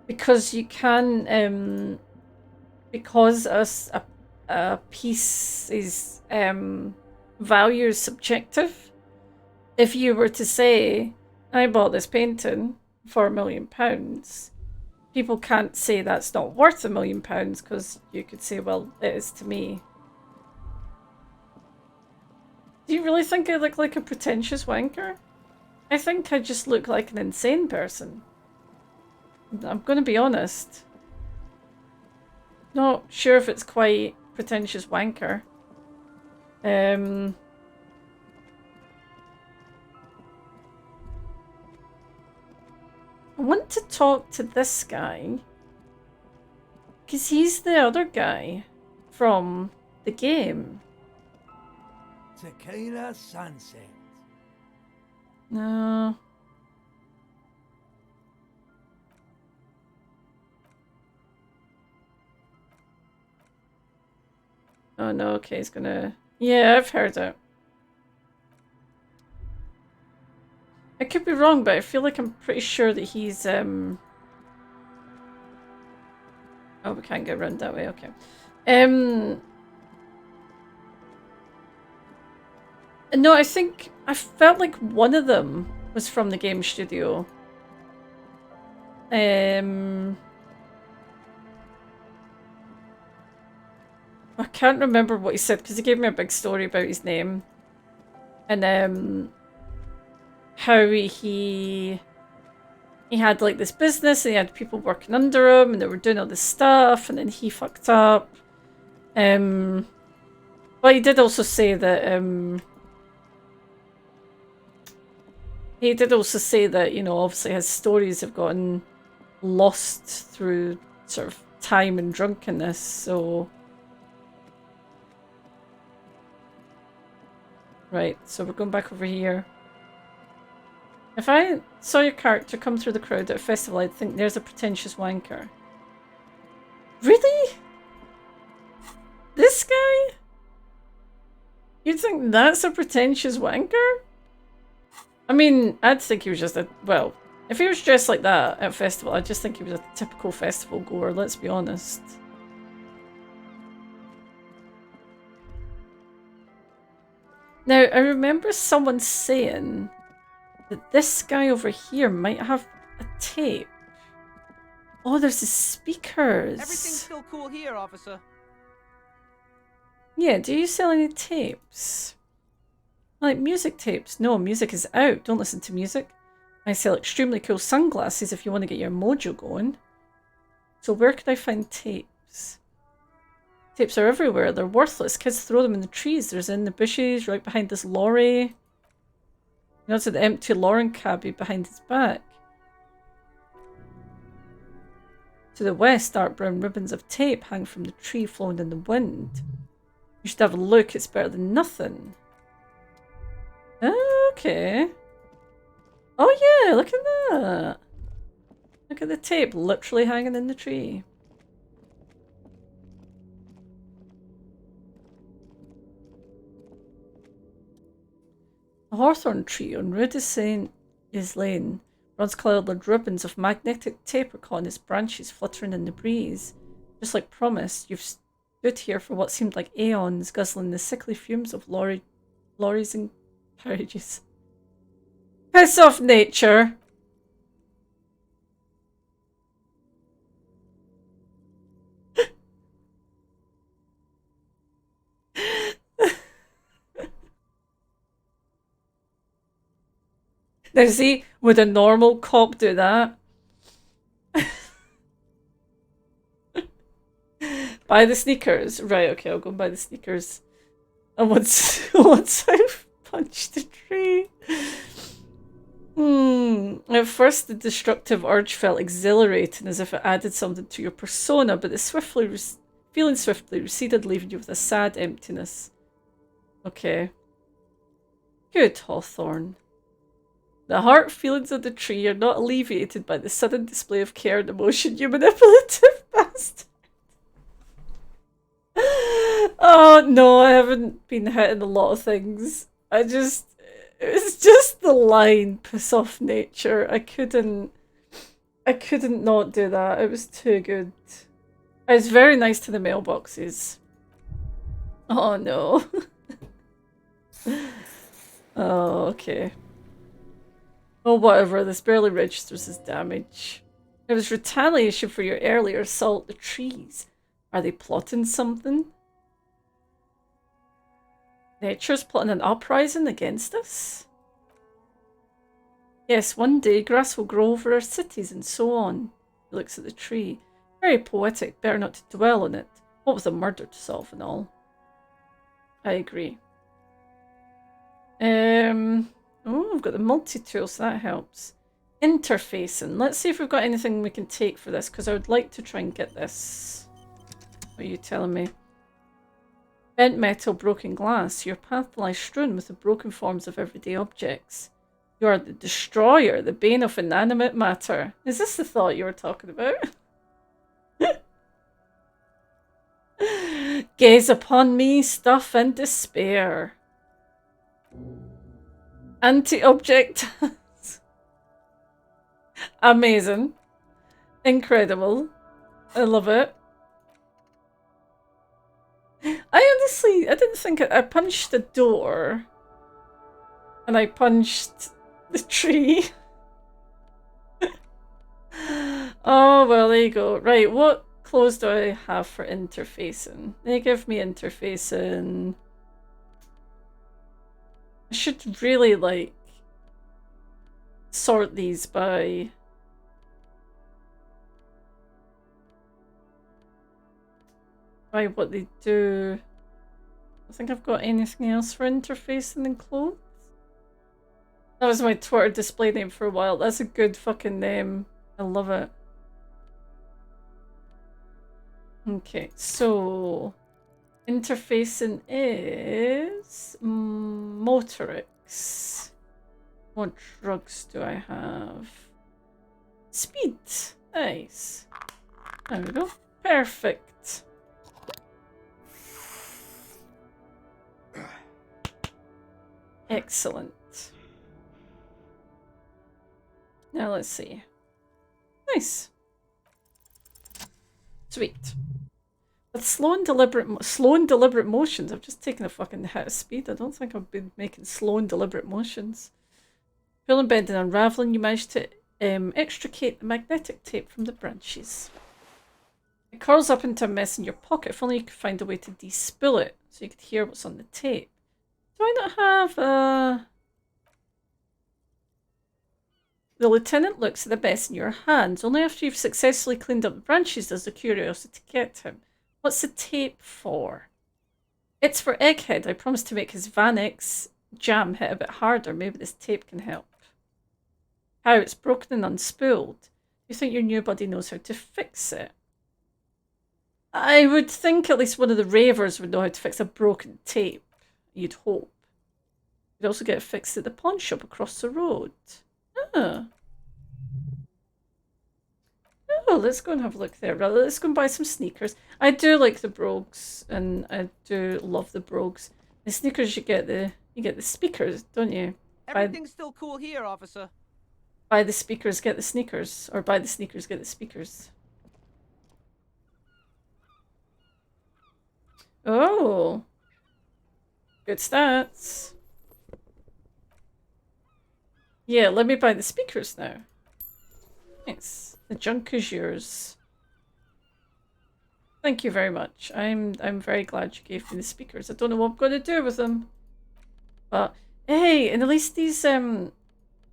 Because you can, because a piece is, value is subjective. If you were to say, I bought this painting for £1 million, people can't say that's not worth £1 million because you could say, well, it is to me. Do you really think I look like a pretentious wanker? I think I just look like an insane person. I'm gonna be honest. Not sure if it's quite pretentious wanker. I want to talk to this guy. Because he's the other guy from the game. Tequila Sunset. No. Oh no, okay, he's gonna... Yeah, I've heard it. I could be wrong, but I feel like I'm pretty sure that he's, Oh, we can't get around that way, okay. No, I think... I felt like one of them was from the game studio. I can't remember what he said because he gave me a big story about his name. And how he had like this business and he had people working under him and they were doing all this stuff and then he fucked up. But he did also say that you know, obviously his stories have gotten lost through sort of time and drunkenness, so... Right, so we're going back over here. If I saw your character come through the crowd at a festival, I'd think there's a pretentious wanker. Really? This guy? You'd think that's a pretentious wanker? I mean, I'd think he was just a... Well, if he was dressed like that at a festival, I'd just think he was a typical festival goer, let's be honest. Now, I remember someone saying that this guy over here might have a tape. Oh, there's the speakers. Everything's still cool here, officer. Yeah, do you sell any tapes? Like music tapes? No, music is out. Don't listen to music. I sell extremely cool sunglasses if you want to get your mojo going. So where could I find tapes? Tapes are everywhere. They're worthless. Kids throw them in the trees. There's in the bushes right behind this lorry. You notice the empty Lauren cabbie behind his back. To the west, dark brown ribbons of tape hang from the tree flowing in the wind. You should have a look. It's better than nothing. Okay. Oh yeah, look at that. Look at the tape literally hanging in the tree. A hawthorn tree on Rudescent is Lane runs coloured ribbons of magnetic tape are caught in its branches fluttering in the breeze. Just like promised, you've stood here for what seemed like aeons, guzzling the sickly fumes of lorries and carriages. Piss off, nature! Now see, would a normal cop do that? Buy the sneakers. Right, okay, I'll go and buy the sneakers. And once I've punched a tree. At first, the destructive urge felt exhilarating, as if it added something to your persona, but the feeling swiftly receded, leaving you with a sad emptiness. Okay. Good, Hawthorne. The heart feelings of the tree are not alleviated by the sudden display of care and emotion, you manipulative bastard. Oh no, I haven't been hitting a lot of things. It was just the line, piss off nature. I couldn't not do that. It was too good. I was very nice to the mailboxes. Oh no. Oh, okay. Oh, whatever. This barely registers as damage. It was retaliation for your earlier assault at the trees. Are they plotting something? Nature's plotting an uprising against us? Yes, one day grass will grow over our cities and so on. He looks at the tree. Very poetic, better not to dwell on it. What with a murder to solve and all. I agree. Oh, I've got the multi-tool, so that helps. Interfacing. Let's see if we've got anything we can take for this, because I would like to try and get this. What are you telling me? Bent metal, broken glass. Your path lies strewn with the broken forms of everyday objects. You are the destroyer, the bane of inanimate matter. Is this the thought you were talking about? Gaze upon me, stuff and despair. Anti-object. Amazing. Incredible. I love it. I didn't think I punched the door. And I punched the tree. Oh, well, there you go. Right, what clothes do I have for interfacing? They give me interfacing. I should really, like, sort these by... what they do. I think I've got anything else for interfacing and clothes. That was my Twitter display name for a while. That's a good fucking name. I love it. Okay, so interfacing is motorics. What drugs do I have? Speed. Nice. There we go. Perfect. Excellent. Now let's see. Nice. Sweet. With slow and deliberate motions. I've just taken a fucking hit of speed. I don't think I've been making slow and deliberate motions. Pulling, bending, unraveling, you managed to extricate the magnetic tape from the branches. It curls up into a mess in your pocket. If only you could find a way to despool it so you could hear what's on the tape. Do I not have The lieutenant looks at the mess in your hands. Only after you've successfully cleaned up the branches does the curiosity get him. What's the tape for? It's for Egghead. I promised to make his Vanex jam hit a bit harder. Maybe this tape can help. How? It's broken and unspooled. You think your new buddy knows how to fix it? I would think at least one of the ravers would know how to fix a broken tape. You'd hope. You'd also get it fixed at the pawn shop across the road. Ah. Oh, let's go and have a look there. Rather, let's go and buy some sneakers. I do like the brogues, and I do love the brogues. The sneakers, you get the speakers, don't you? Everything's still cool here, officer. Buy the speakers, get the sneakers, or buy the sneakers, get the speakers. Oh. Good stats. Yeah, let me buy the speakers now. Nice. The junk is yours. Thank you very much. I'm very glad you gave me the speakers. I don't know what I'm going to do with them. But hey, and at least these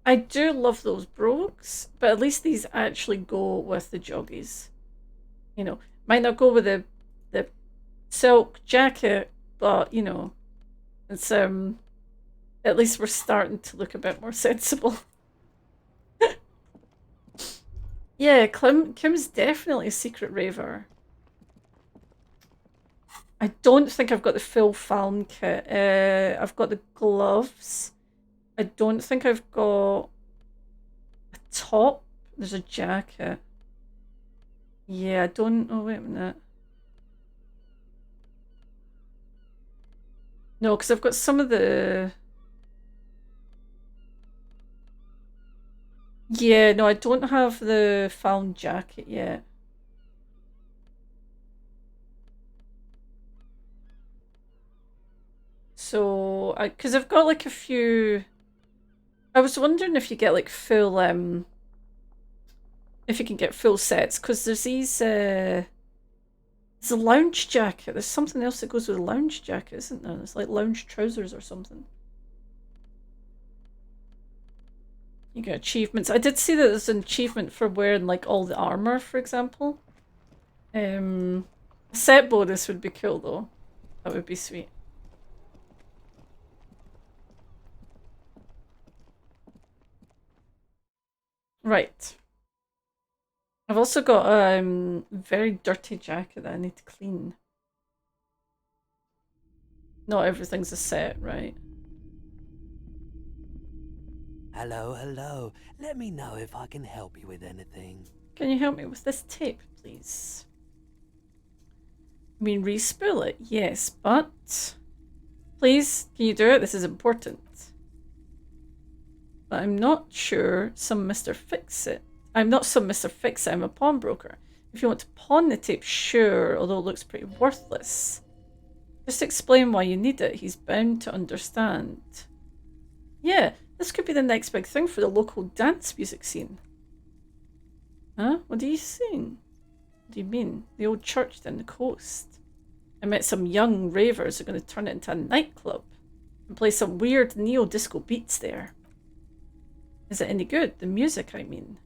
I do love those brogues, but at least these actually go with the joggies. You know, might not go with the silk jacket, but you know, it's at least we're starting to look a bit more sensible. Yeah, Kim's definitely a secret raver. I don't think I've got the full Falm kit. I've got the gloves. I don't think I've got a top. There's a jacket. Yeah, I don't... Oh, wait a minute. No, because I've got some of the... Yeah, no, I don't have the Falm jacket yet. So, because I've got like a few... I was wondering if you get like full, if you can get full sets, because there's these, there's a lounge jacket. There's something else that goes with a lounge jacket, isn't there? It's like lounge trousers or something. You get achievements. I did see that there's an achievement for wearing like all the armor, for example. Set bonus would be cool though. That would be sweet. Right. I've also got a very dirty jacket that I need to clean. Not everything's a set, right? Hello, hello. Let me know if I can help you with anything. Can you help me with this tape, please? I mean, respool it, yes, but... Please, can you do it? This is important. But I'm not sure some Mr. Fix-It. I'm not some Mr. Fix-It, I'm a pawnbroker. If you want to pawn the tape, sure, although it looks pretty worthless. Just explain why you need it. He's bound to understand. Yeah, this could be the next big thing for the local dance music scene. Huh? What are you saying? What do you mean? The old church down the coast. I met some young ravers who are going to turn it into a nightclub and play some weird neo-disco beats there. Is it any good? The music, I mean.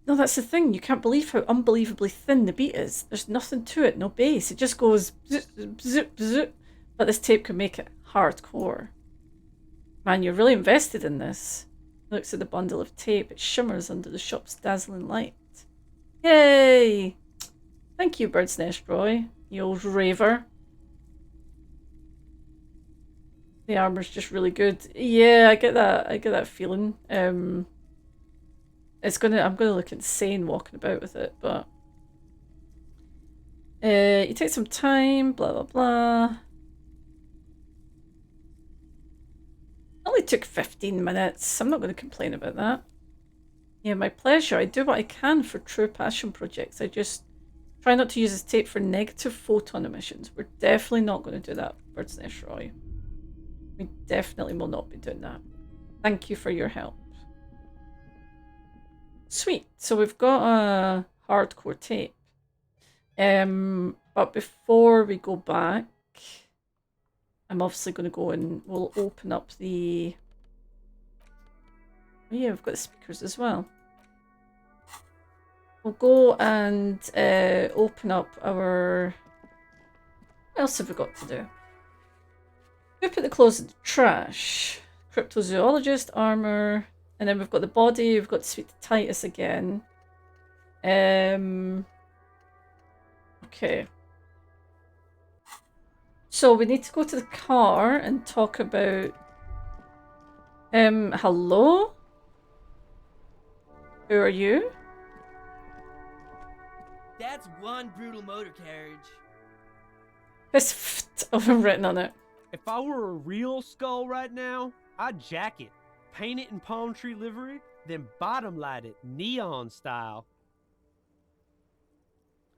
No, that's the thing. You can't believe how unbelievably thin the beat is. There's nothing to it, no bass. It just goes bzz, bzz, bzz. But this tape can make it hardcore. Man, you're really invested in this. Looks at the bundle of tape. It shimmers under the shop's dazzling light. Yay! Thank you, Bird's Nest Roy, you old raver. The armor's just really good. Yeah, I get that feeling. I'm gonna look insane walking about with it, but you take some time, blah blah blah. Only took 15 minutes. I'm not going to complain about that. Yeah, my pleasure. I do what I can for true passion projects. I just try not to use this tape for negative photon emissions. We're definitely not going to do that, Bird's Nest Roy. We definitely will not be doing that. Thank you for your help. Sweet. So we've got a hardcore tape. But before we go back, I'm obviously going to go and we'll open up the... Oh yeah, we've got the speakers as well. We'll go and open up our... What else have we got to do? We'll put the clothes in the trash. Cryptozoologist, armor, and then we've got the body, we've got to speak to Titus again. Okay. So we need to go to the car and talk about... hello? Who are you? That's one brutal motor carriage. There's "ft" of him written on it. If I were a real skull right now, I'd jack it, paint it in palm tree livery, then bottom light it neon style.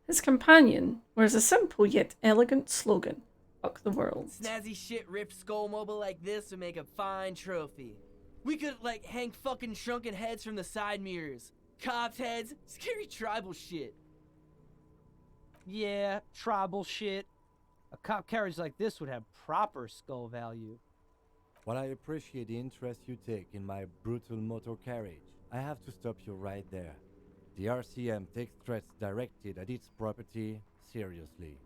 His companion wears a simple yet elegant slogan. Fuck the world. Snazzy shit ripped skull mobile like this would make a fine trophy. We could, like, hang fucking shrunken heads from the side mirrors. Cops' heads, scary tribal shit. Yeah, tribal shit. A cop carriage like this would have proper skull value. While I appreciate the interest you take in my brutal motor carriage, I have to stop you right there. The RCM takes threats directed at its property seriously.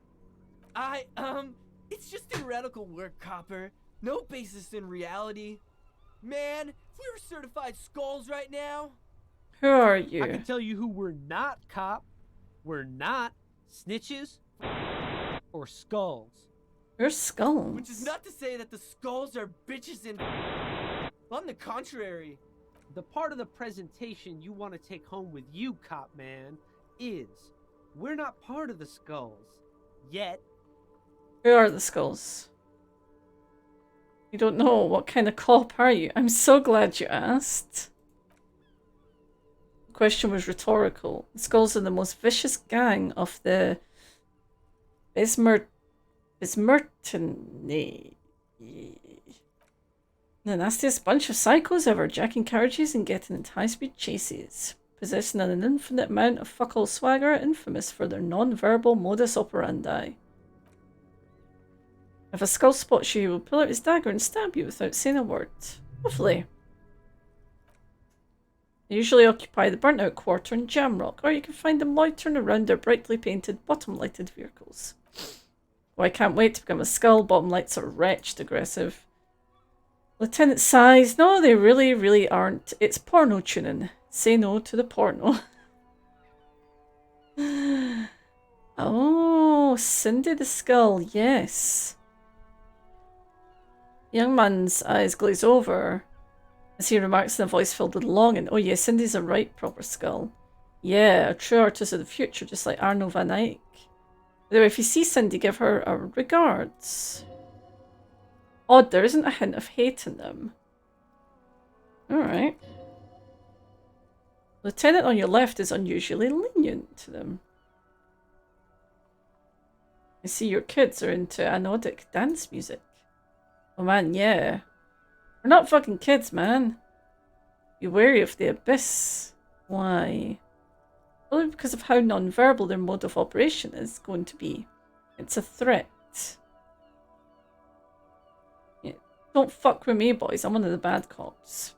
It's just theoretical work, Copper. No basis in reality. Man, if we were certified skulls right now. Who are you? I can tell you who we're not, Cop. We're not snitches or skulls. We're skulls. Which is not to say that the skulls are bitches and... On the contrary. The part of the presentation you want to take home with you, Cop Man, is we're not part of the skulls. Yet. Who are the skulls? You don't know. What kind of cop are you? I'm so glad you asked. The question was rhetorical. The skulls are the most vicious gang of the Bismertony. The nastiest bunch of psychos ever, jacking carriages and getting into high-speed chases. Possessing an infinite amount of fuck-all swagger, infamous for their non-verbal modus operandi. If a skull spots you, he will pull out his dagger and stab you without saying a word. Lovely. They usually occupy the burnt-out quarter in Jamrock, or you can find them loitering around their brightly painted, bottom-lighted vehicles. Oh, I can't wait to become a skull. Bottom lights are wretched aggressive. Lieutenant sighs. No, they really, really aren't. It's porno tuning. Say no to the porno. Oh, Cindy the Skull. Yes. The young man's eyes glaze over as he remarks in a voice filled with longing. Oh yeah, Cindy's a right proper skull. Yeah, a true artist of the future, just like Arno van Eyck. By the way, if you see Cindy, give her our regards. Odd, there isn't a hint of hate in them. Alright. Lieutenant on your left is unusually lenient to them. I see your kids are into anodic dance music. Oh man, yeah. We're not fucking kids, man. Be wary of the abyss. Why? Probably because of how non-verbal their mode of operation is going to be. It's a threat. Yeah. Don't fuck with me, boys. I'm one of the bad cops.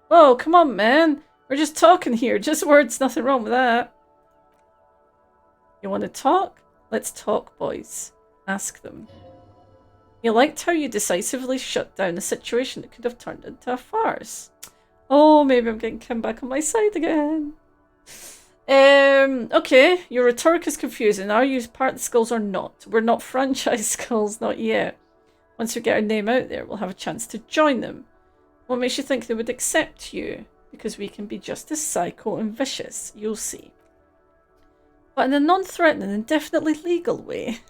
Whoa, come on, man. We're just talking here. Just words, nothing wrong with that. You want to talk? Let's talk, boys. Ask them. You liked how you decisively shut down a situation that could have turned into a farce. Oh, maybe I'm getting Kim back on my side again. Okay, your rhetoric is confusing. Are you part of the skulls or not? We're not franchise skulls, not yet. Once we get our name out there, we'll have a chance to join them. What makes you think they would accept you? Because we can be just as psycho and vicious, you'll see. But in a non-threatening and definitely legal way.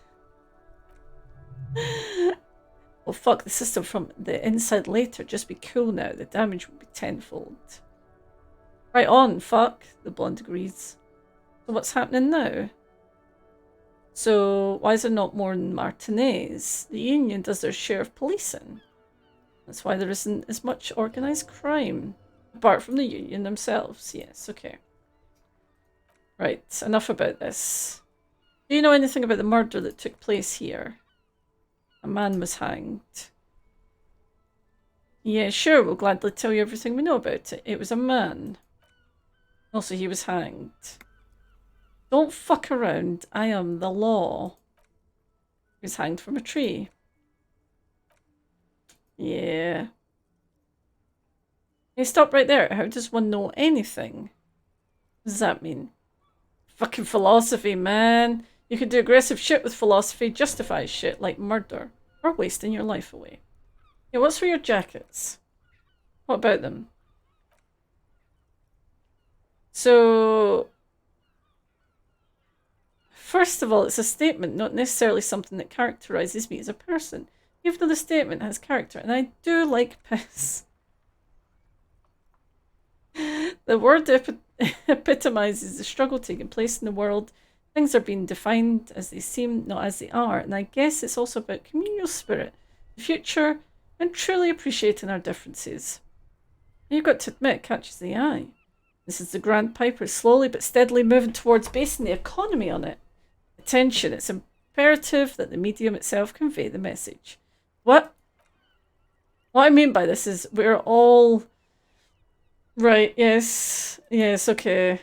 Well, fuck the system from the inside later. Just be cool now. The damage will be tenfold. Right on, fuck, the blonde agrees. So what's happening now? So why is there not more than Martinez? The Union does their share of policing. That's why there isn't as much organised crime. Apart from the Union themselves. Yes, okay. Right, enough about this. Do you know anything about the murder that took place here? A man was hanged. Yeah, sure, we'll gladly tell you everything we know about it. It was a man. Also, he was hanged. Don't fuck around. I am the law. He was hanged from a tree. Yeah. Hey, stop right there. How does one know anything? What does that mean? Fucking philosophy, man. You can do aggressive shit with philosophy, justify shit like murder, or wasting your life away. Yeah, what's for your jackets? What about them? So, first of all, it's a statement, not necessarily something that characterizes me as a person. Even though the statement has character, and I do like piss. The word epitomizes the struggle taking place in the world. Things are being defined as they seem, not as they are. And I guess it's also about communal spirit, the future, and truly appreciating our differences. And you've got to admit, it catches the eye. This is the Grand Piper slowly but steadily moving towards basing the economy on it. Attention, it's imperative that the medium itself convey the message. What? What I mean by this is we're all... Right, yes. Yes, okay.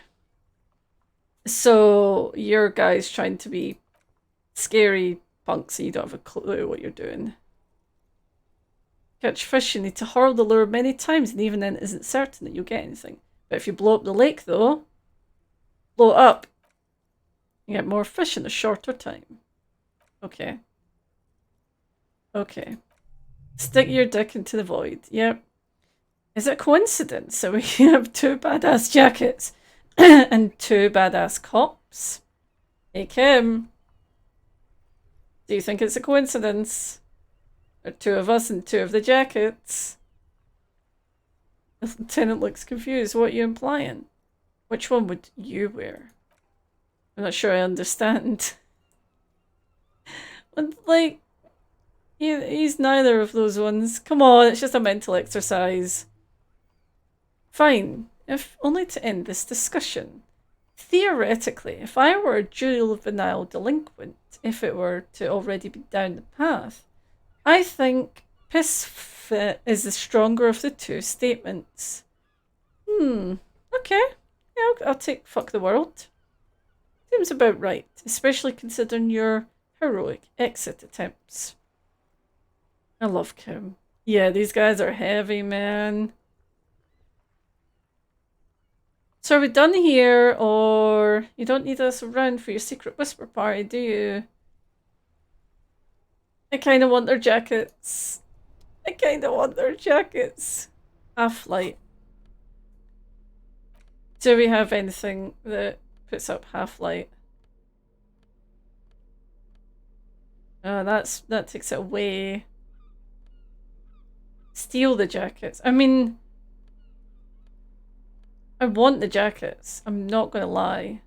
So, your guy's trying to be scary punks and you don't have a clue what you're doing. Catch fish, you need to hurl the lure many times, and even then it isn't certain that you'll get anything. But if you blow up the lake, though, blow it up, you get more fish in a shorter time. Okay. Okay. Stick your dick into the void. Yep. Is it a coincidence that we have 2 badass jackets and 2 badass cops? Hey, Kim. Do you think it's a coincidence? There are 2 of us and 2 of the jackets. The lieutenant looks confused. What are you implying? Which one would you wear? I'm not sure I understand. And, like, he's neither of those ones. Come on, it's just a mental exercise. Fine, if only to end this discussion. Theoretically, if I were a juvenile delinquent, if it were to already be down the path, I think piss fit is the stronger of the 2 statements. Okay. Yeah, I'll take fuck the world. Seems about right, especially considering your heroic exit attempts. I love Kim. Yeah, these guys are heavy, man. So are we done here, or you don't need us around for your secret whisper party, do you? I kind of want their jackets. I kind of want their jackets. Half-light. Do we have anything that puts up half-light? Oh, that takes it away. Steal the jackets. I mean... I want the jackets. I'm not gonna lie.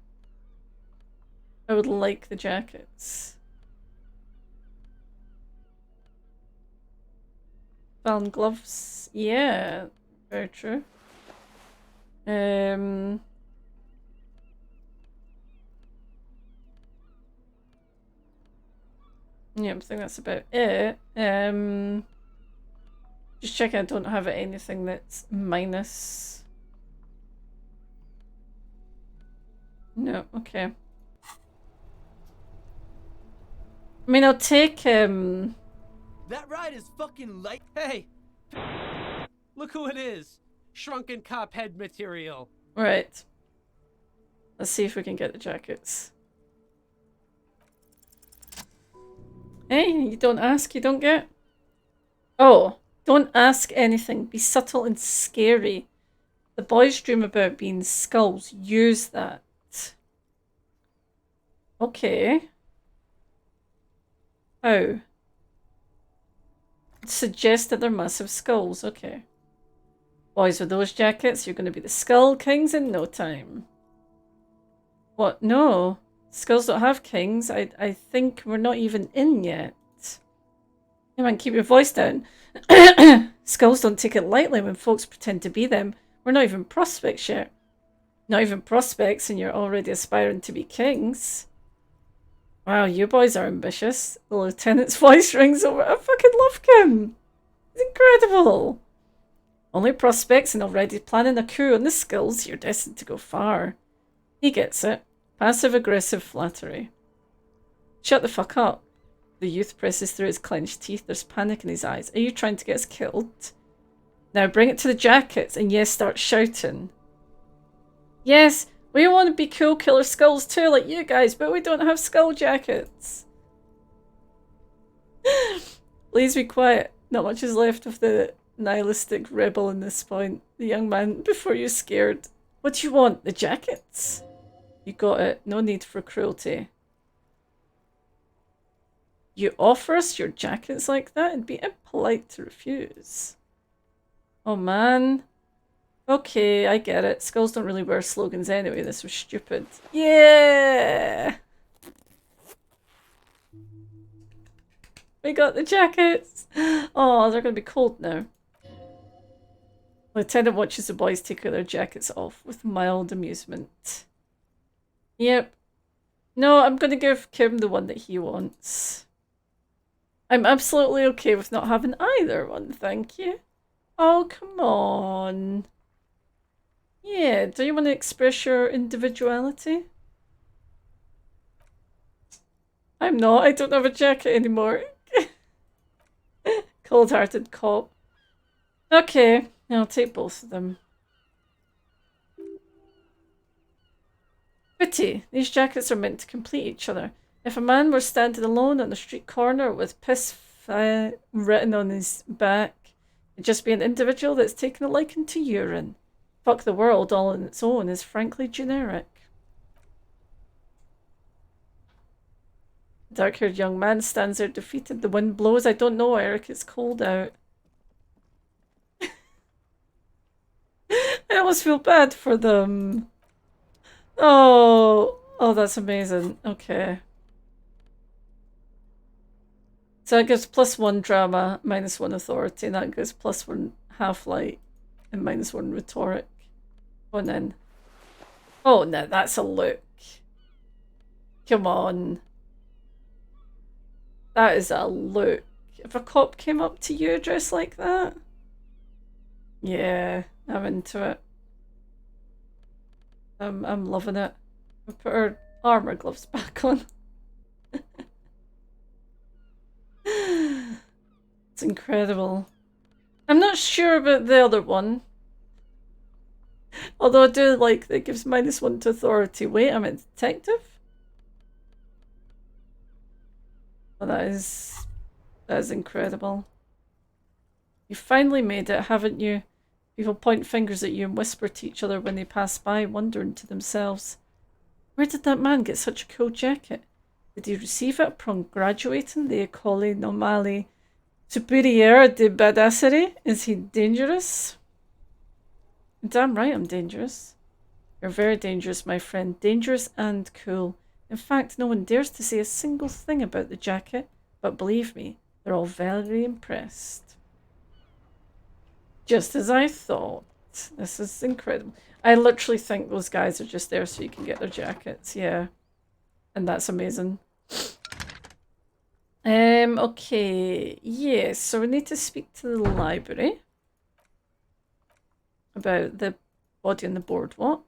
I would like the jackets. Found gloves. Yeah, very true. Yeah, I think that's about it. Just checking I don't have anything that's minus. No, okay. I mean, I'll take That ride is fucking light. Hey! Look who it is. Shrunken cop head material. Right. Let's see if we can get the jackets. Hey, you don't ask, you don't get. Oh, don't ask anything. Be subtle and scary. The boys dream about being skulls. Use that. Okay. How? Suggest that they're massive skulls. Okay. Boys with those jackets, you're going to be the Skull Kings in no time. What? No. Skulls don't have kings. I think we're not even in yet. Come on, keep your voice down. Skulls don't take it lightly when folks pretend to be them. We're not even prospects yet. Not even prospects, and you're already aspiring to be kings. Wow, you boys are ambitious. The lieutenant's voice rings over. I fucking love Kim. It's incredible. Only prospects and already planning a coup on the skills. You're destined to go far. He gets it. Passive-aggressive flattery. Shut the fuck up. The youth presses through his clenched teeth. There's panic in his eyes. Are you trying to get us killed? Now bring it to the jackets and yes, start shouting. Yes, we want to be cool killer skulls too, like you guys, but we don't have skull jackets. Please be quiet. Not much is left of the nihilistic rebel in this point. The young man, before you're scared. What do you want? The jackets? You got it. No need for cruelty. You offer us your jackets like that? It'd be impolite to refuse. Oh man. Okay, I get it. Skulls don't really wear slogans anyway. This was stupid. Yeah! We got the jackets! Oh, they're gonna be cold now. Lieutenant watches the boys take their jackets off with mild amusement. Yep. No, I'm gonna give Kim the one that he wants. I'm absolutely okay with not having either one, thank you. Oh, come on. Yeah, do you want to express your individuality? I'm not. I don't have a jacket anymore. Cold-hearted cop. Okay, I'll take both of them. Pity. These jackets are meant to complete each other. If a man were standing alone on a street corner with piss written on his back, it'd just be an individual that's taken a liking to urine. Fuck the world all on its own is frankly generic. Dark-haired young man stands there defeated. The wind blows. I don't know, Eric. It's cold out. I almost feel bad for them. Oh, that's amazing. Okay. So that gives +1 drama, -1 authority, and that gives +1 half-light and -1 rhetoric. Go on then. Oh, no, that's a look. Come on. That is a look. If a cop came up to you dressed like that? Yeah, I'm into it. I'm loving it. We'll put our armor gloves back on. It's incredible. I'm not sure about the other one. Although I do like that it gives -1 to authority. Wait, I'm a detective? Well, that is incredible. You finally made it, haven't you? People point fingers at you and whisper to each other when they pass by, wondering to themselves, where did that man get such a cool jacket? Did he receive it upon graduating the École Normale Supérieure de Badasserie? Is he dangerous? Damn right I'm dangerous. You're very dangerous, my friend. Dangerous and cool. In fact, no one dares to say a single thing about the jacket, but believe me, they're all very impressed. Just as I thought. This is incredible. I literally think those guys are just there so you can get their jackets, yeah. And that's amazing. Okay. Yes, so we need to speak to the library about the body on the boardwalk.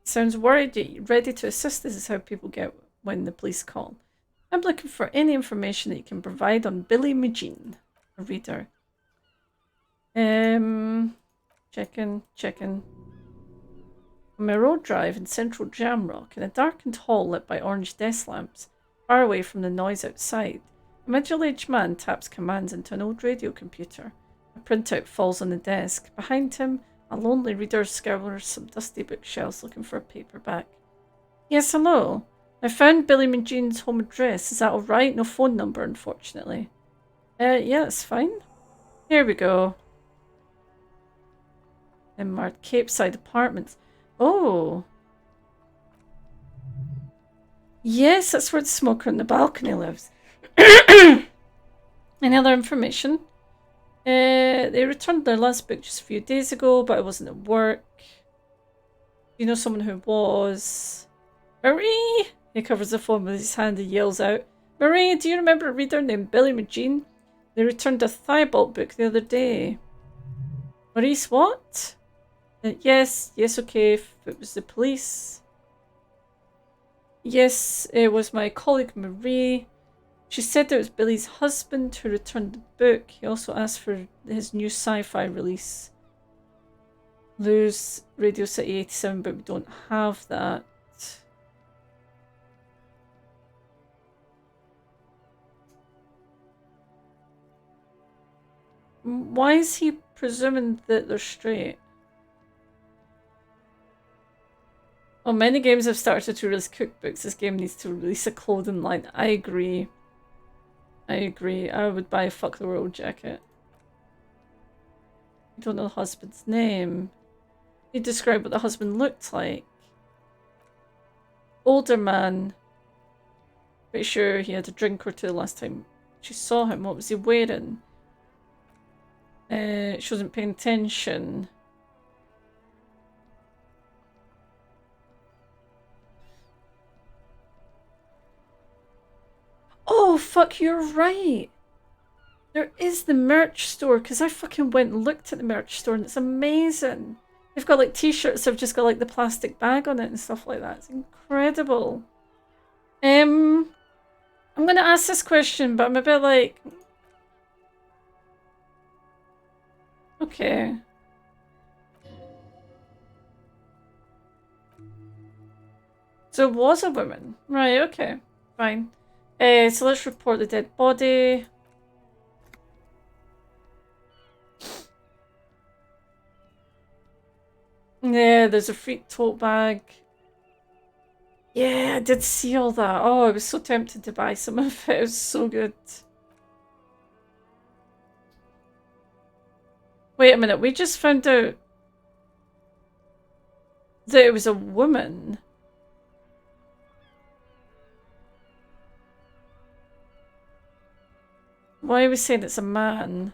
Sounds worried, ready to assist. This is how people get when the police call. I'm looking for any information that you can provide on Billy Magine, a reader. Checking. On my road drive in central Jamrock, in a darkened hall lit by orange desk lamps, far away from the noise outside, a middle-aged man taps commands into an old radio computer. A printout falls on the desk. Behind him, a lonely reader scours some dusty bookshelves looking for a paperback. Yes, hello. I found Billy Magene's home address. Is that alright? No phone number, unfortunately. Yeah, it's fine. Here we go. In marked Capeside Apartments. Oh. Yes, that's where the smoker on the balcony lives. Any other information? They returned their last book just a few days ago, but I wasn't at work. You know someone who was? Marie! He covers the phone with his hand and yells out, Marie, do you remember a reader named Billy Magine? They returned a Thibault book the other day. Maurice, what? Yes, okay, if it was the police. Yes, it was my colleague Marie. She said it was Billy's husband who returned the book. He also asked for his new sci-fi release. Lose Radio City 87, but we don't have that. Why is he presuming that they're straight? Well, many games have started to release cookbooks. This game needs to release a clothing line. I agree. I would buy a Fuck the World jacket. I don't know the husband's name. He described what the husband looked like. Older man. Pretty sure he had a drink or two the last time she saw him. What was he wearing? She wasn't paying attention. fuck, you're right. There is the merch store, because I fucking went and looked at the merch store and it's amazing. They've got like t-shirts that have just got like the plastic bag on it and stuff like that. It's incredible. I'm gonna ask this question, but I'm a bit like... Okay. So it was a woman. Right, okay. Fine. So let's report the dead body. Yeah, there's a freak tote bag. Yeah, I did see all that. Oh, I was so tempted to buy some of it. It was so good. Wait a minute, we just found out that it was a woman. Why are we saying it's a man?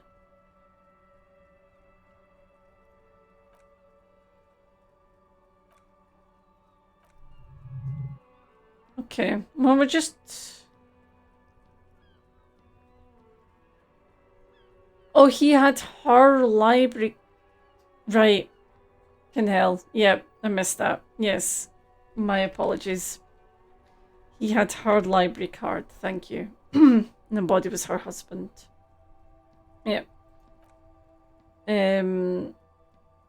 Okay, well, we're just... Oh, he had her library... Right. In hell. Yep, I missed that. Yes. My apologies. He had her library card, thank you. And the body was her husband. Yep.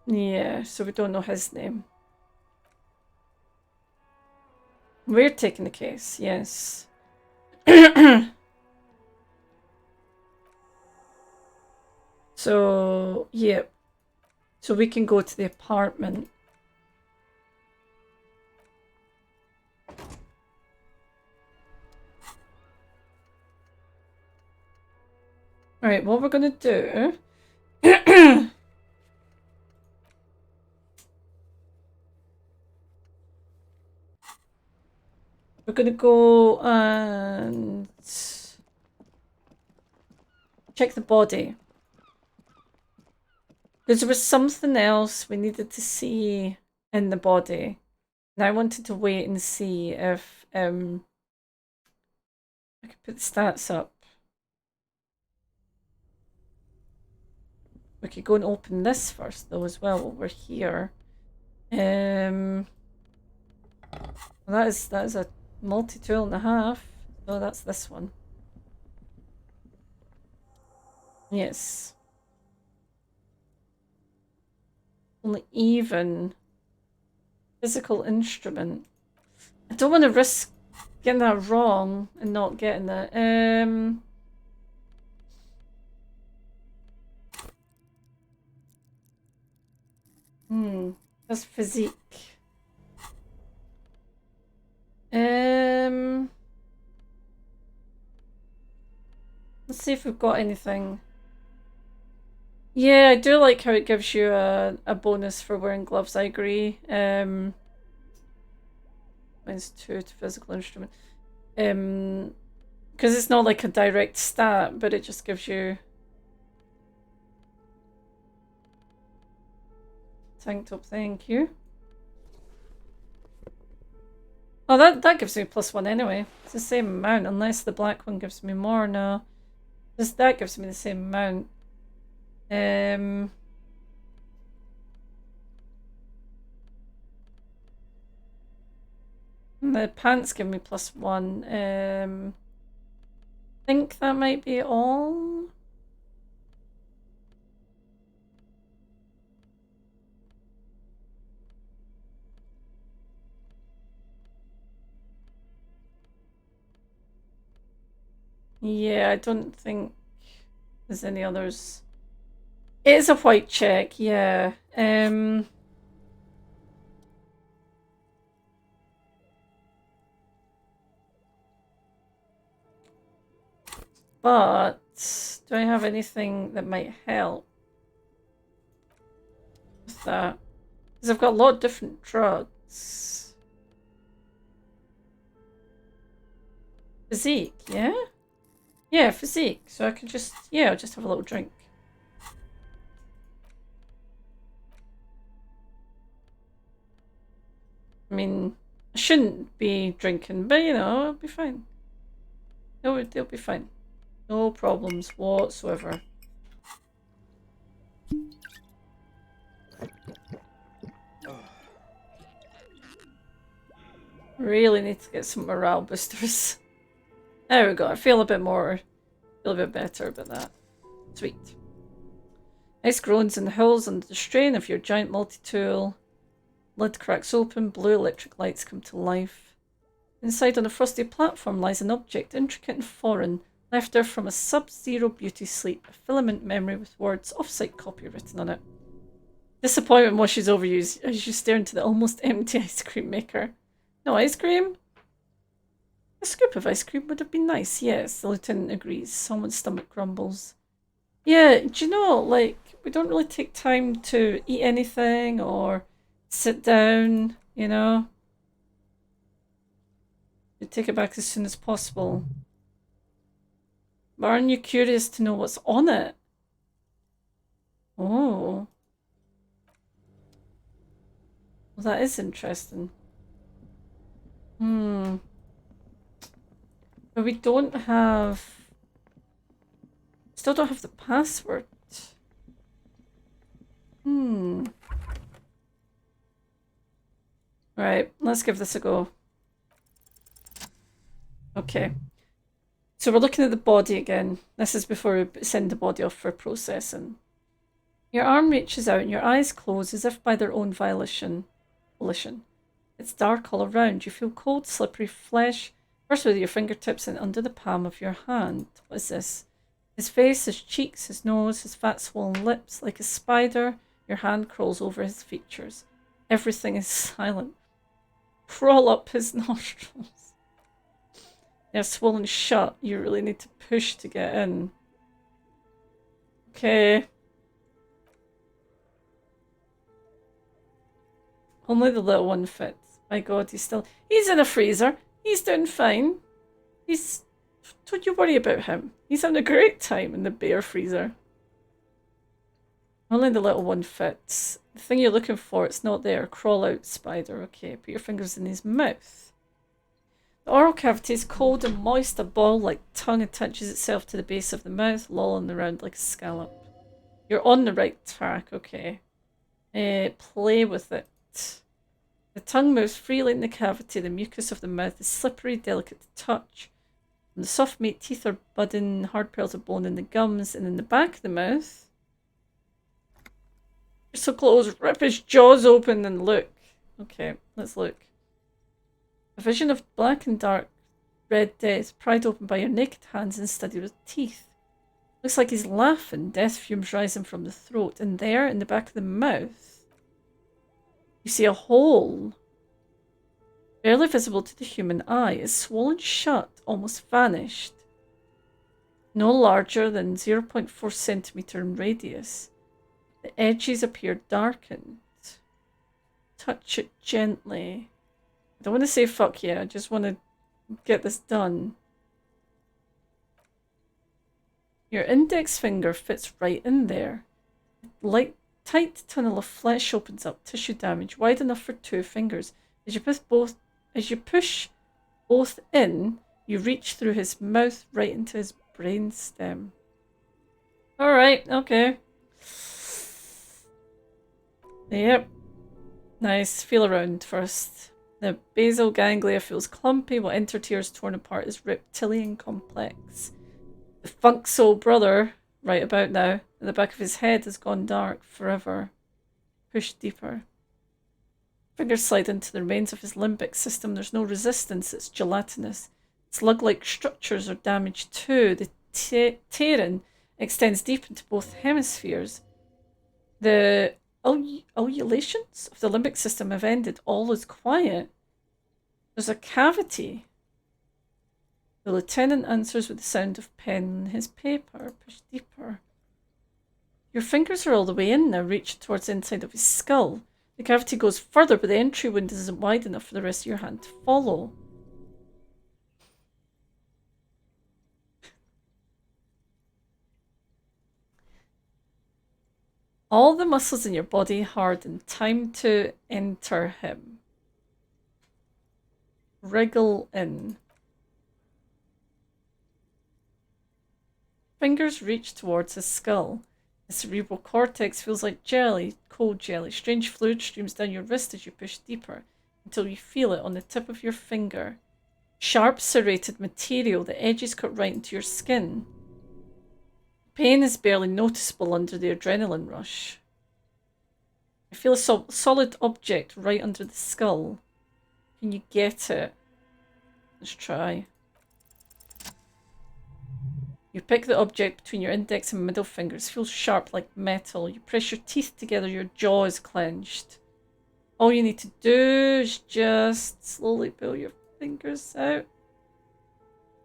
Yeah, so we don't know his name. We're taking the case, yes. So, yep. So we can go to the apartment. Right, what we're gonna do... We're gonna go and... check the body. Because there was something else we needed to see in the body. And I wanted to wait and see if I could put the stats up. We could go and open this first though as well while we're here. Well, that is a multi-tool and a half. So that's this one. Yes. Only even physical instrument. I don't want to risk getting that wrong and not getting that. That's physique. Let's see if we've got anything. Yeah, I do like how it gives you a bonus for wearing gloves, I agree. Mine's 2 to physical instrument. Because it's not like a direct stat, but it just gives you... Tank top, thank you. Oh, that gives me +1 anyway. It's the same amount, unless the black one gives me more. No. Just that gives me the same amount. The pants give me +1. I think that might be all. Yeah, I don't think there's any others. It is a white check, yeah. But do I have anything that might help with that? Because I've got a lot of different drugs. Physique, yeah? Yeah, physique. So I can just, yeah, I'll just have a little drink. I mean, I shouldn't be drinking, but you know, I'll be fine. They'll be fine. No problems whatsoever. Really need to get some morale boosters. There we go. I feel a bit better about that. Sweet. Ice groans and howls under the strain of your giant multi-tool. Lid cracks open, blue electric lights come to life. Inside on a frosty platform lies an object intricate and foreign, left there from a sub-zero beauty sleep, a filament memory with words off-site copy written on it. Disappointment washes over you as you stare into the almost empty ice cream maker. No ice cream? A scoop of ice cream would have been nice, yes, the lieutenant agrees. Someone's stomach grumbles. Yeah, do you know, like, we don't really take time to eat anything or sit down, you know? You take it back as soon as possible. But aren't you curious to know what's on it? Oh. Well, that is interesting. But we don't have... Still don't have the password. Right, let's give this a go. Okay. So we're looking at the body again. This is before we send the body off for processing. Your arm reaches out and your eyes close as if by their own volition. It's dark all around. You feel cold, slippery flesh, first with your fingertips and under the palm of your hand. What is this? His face, his cheeks, his nose, his fat swollen lips. Like a spider, your hand crawls over his features. Everything is silent. Crawl up his nostrils. They're swollen shut. You really need to push to get in. Okay. Only the little one fits. My god, he's in a freezer. He's doing fine. Don't you worry about him. He's having a great time in the bear freezer. Only the little one fits. The thing you're looking for, it's not there. Crawl out, spider. Okay, put your fingers in his mouth. The oral cavity is cold and moist. A ball-like tongue attaches itself to the base of the mouth, lolling around like a scallop. You're on the right track, okay. Play with it. The tongue moves freely in the cavity. The mucus of the mouth is slippery, delicate to touch. From the soft meat, teeth are budding, hard pearls of bone in the gums, and in the back of the mouth... You're so close. Rip his jaws open and look. Okay, let's look. A vision of black and dark red death, pried open by your naked hands and studied with teeth. Looks like he's laughing, death fumes rising from the throat, and there, in the back of the mouth, you see a hole. Barely visible to the human eye, is swollen shut, almost vanished. No larger than 0.4 centimeter in radius. The edges appear darkened. Touch it gently. I don't want to say fuck yeah, I just want to get this done. Your index finger fits right in there. Light, tight tunnel of flesh opens up, tissue damage, wide enough for 2 fingers. As you push both in, you reach through his mouth right into his brainstem. Alright, okay. Yep. Nice. Feel around first. The basal ganglia feels clumpy, what enter tears torn apart is reptilian complex. The funk soul brother, right about now, at the back of his head has gone dark forever. Push deeper. Fingers slide into the remains of his limbic system. There's no resistance, it's gelatinous. Slug-like structures are damaged too. The tearing extends deep into both hemispheres. The ululations of the limbic system have ended. All is quiet. There's a cavity. The lieutenant answers with the sound of pen in his paper. Push deeper. Your fingers are all the way in now, reach towards the inside of his skull. The cavity goes further, but the entry window isn't wide enough for the rest of your hand to follow. All the muscles in your body harden. Time to enter him. Wriggle in. Fingers reach towards his skull. His cerebral cortex feels like jelly, cold jelly. Strange fluid streams down your wrist as you push deeper, until you feel it on the tip of your finger. Sharp serrated material, the edges cut right into your skin. Pain is barely noticeable under the adrenaline rush. I feel a solid object right under the skull. Can you get it? Let's try. You pick the object between your index and middle fingers. Feels sharp like metal. You press your teeth together, your jaw is clenched. All you need to do is just slowly pull your fingers out.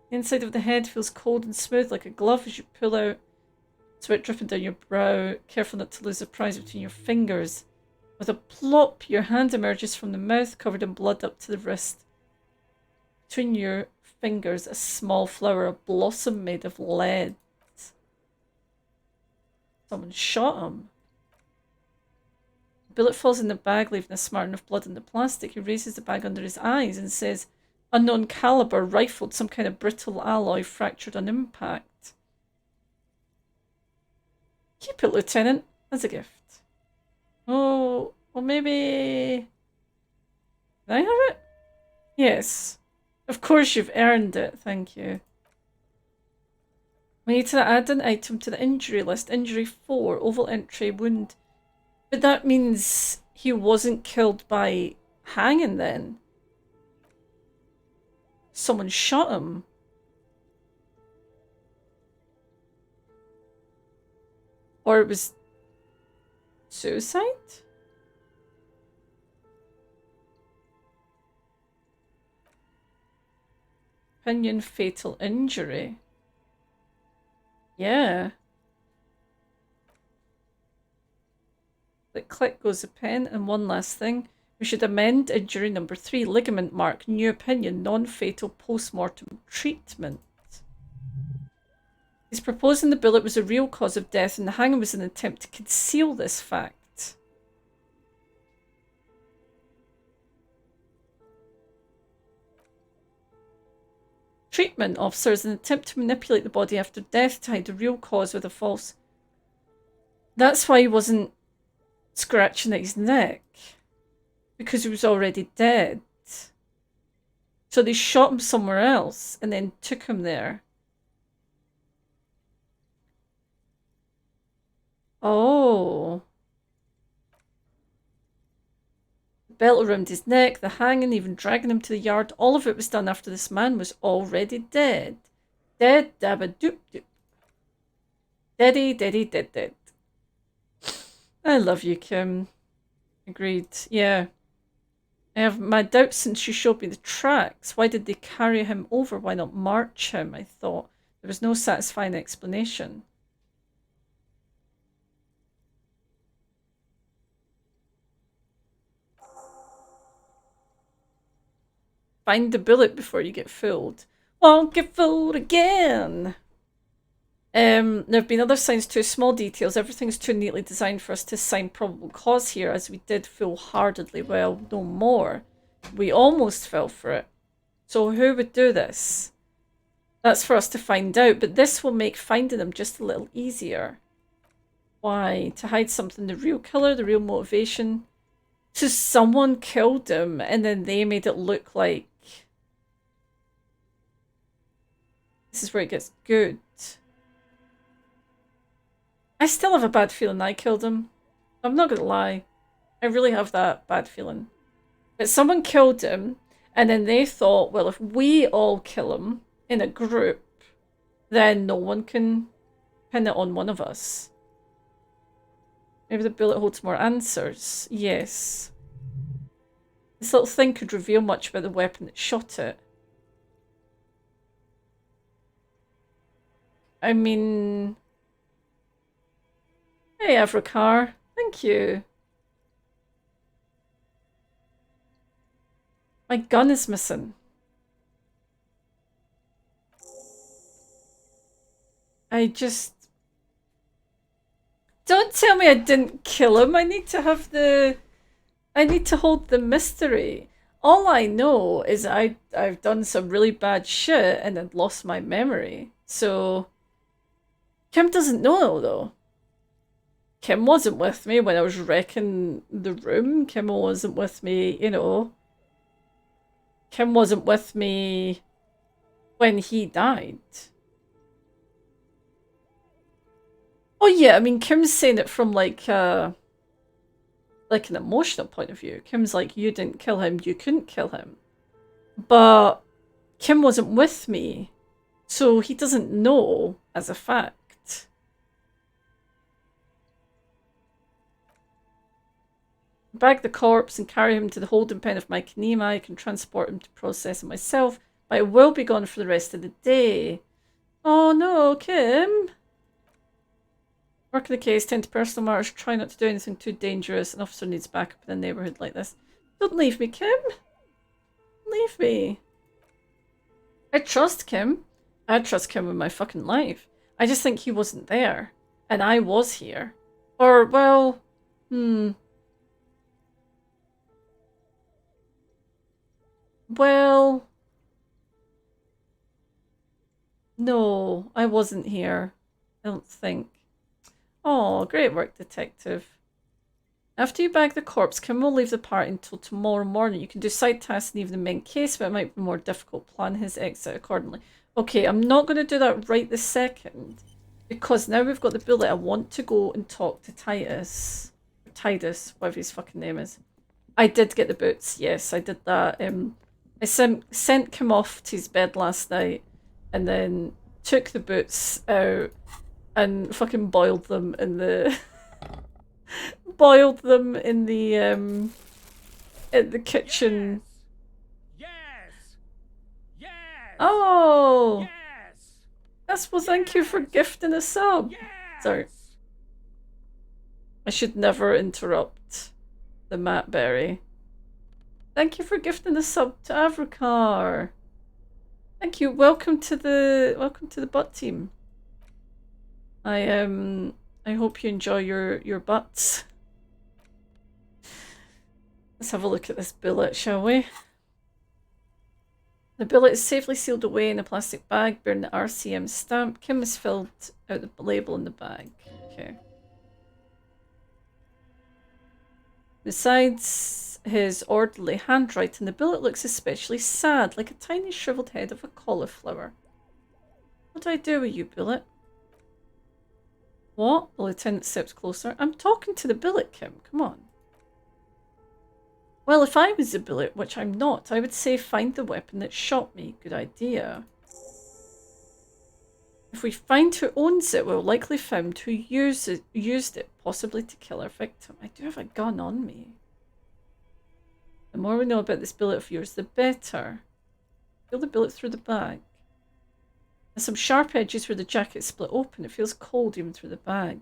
The inside of the head feels cold and smooth like a glove as you pull out. Sweat dripping down your brow. Careful not to lose the prize between your fingers. With a plop, your hand emerges from the mouth, covered in blood up to the wrist. Between your fingers, a small flower, a blossom made of lead. Someone shot him. The bullet falls in the bag, leaving a smarting of blood in the plastic. He raises the bag under his eyes and says, "Unknown caliber, rifled, some kind of brittle alloy, fractured on impact." Keep it, Lieutenant, as a gift. Oh, well maybe... Can I have it? Yes. Of course you've earned it, thank you. We need to add an item to the injury list. Injury 4, oval entry, wound. But that means he wasn't killed by hanging then. Someone shot him. Or it was suicide? Opinion fatal injury. Yeah. Click goes the pen. And one last thing. We should amend injury number 3. Ligament mark. New opinion. Non-fatal post-mortem treatment. He's proposing the bullet was a real cause of death and the hanging was an attempt to conceal this fact. Treatment officers, an attempt to manipulate the body after death to hide the real cause with a false. That's why he wasn't scratching at his neck. Because he was already dead. So they shot him somewhere else and then took him there. Oh. The belt around his neck, the hanging, even dragging him to the yard. All of it was done after this man was already dead. Dead, dabba doop doop. Deady, deady, dead, dead. I love you, Kim. Agreed. Yeah. I have my doubts since you showed me the tracks. Why did they carry him over? Why not march him? I thought. There was no satisfying explanation. Find the bullet before you get fooled. Won't get fooled again. There have been other signs too, small details. Everything's too neatly designed for us to assign probable cause here, as we did foolhardily. Well, no more. We almost fell for it. So who would do this? That's for us to find out, but this will make finding them just a little easier. Why? To hide something, the real killer, the real motivation. So someone killed him and then they made it look like... This is where it gets good. I still have a bad feeling I killed him. I'm not gonna lie. I really have that bad feeling. But someone killed him and then they thought, well, if we all kill him in a group, then no one can pin it on one of us. Maybe the bullet holds more answers. Yes. This little thing could reveal much about the weapon that shot it. I mean... Hey, Avrocar. Thank you. My gun is missing. I just... Don't tell me I didn't kill him. I need to have the... I need to hold the mystery. All I know is I've done some really bad shit and I'd lost my memory. So... Kim doesn't know, though. Kim wasn't with me when I was wrecking the room. Kim wasn't with me, you know. Kim wasn't with me when he died. Oh yeah, I mean, Kim's saying it from like an emotional point of view. Kim's like, you didn't kill him, you couldn't kill him. But Kim wasn't with me, so he doesn't know as a fact. Bag the corpse and carry him to the holding pen of my Kanema. I can transport him to process it myself, but I will be gone for the rest of the day. Oh no, Kim. Working the case, tend to personal matters, try not to do anything too dangerous. An officer needs backup in a neighbourhood like this. Don't leave me, Kim. Leave me. I trust Kim. I trust Kim with my fucking life. I just think he wasn't there. And I was here. Or, well, Well, no, I wasn't here. I don't think. Oh, great work, detective. After you bag the corpse, Kim will leave the party until tomorrow morning. You can do side tasks and even the main case, but it might be more difficult. Plan his exit accordingly. Okay, I'm not going to do that right this second, because now we've got the bullet. I want to go and talk to Titus. Or Titus, whatever his fucking name is. I did get the boots. Yes, I did that. I sent Kim off to his bed last night, and then took the boots out and fucking boiled them in the kitchen. Yes. Oh. Yes. Yes. Well, thank you for gifting a sub. Yes. Sorry. I should never interrupt the Matt Berry. Thank you for gifting the sub to Avrakar. Thank you. Welcome to the butt team. I hope you enjoy your butts. Let's have a look at this bullet, shall we? The bullet is safely sealed away in a plastic bag bearing the RCM stamp. Kim has filled out the label in the bag. Okay. Besides his orderly handwriting, the bullet looks especially sad, like a tiny shriveled head of a cauliflower. What do I do with you, bullet? What? The lieutenant steps closer. I'm talking to the bullet, Kim. Come on. Well, if I was the bullet, which I'm not, I would say find the weapon that shot me. Good idea. If we find who owns it, we'll likely find who used it, possibly to kill our victim. I do have a gun on me. The more we know about this bullet of yours, the better. Feel the bullet through the bag. There's some sharp edges where the jacket split open. It feels cold even through the bag.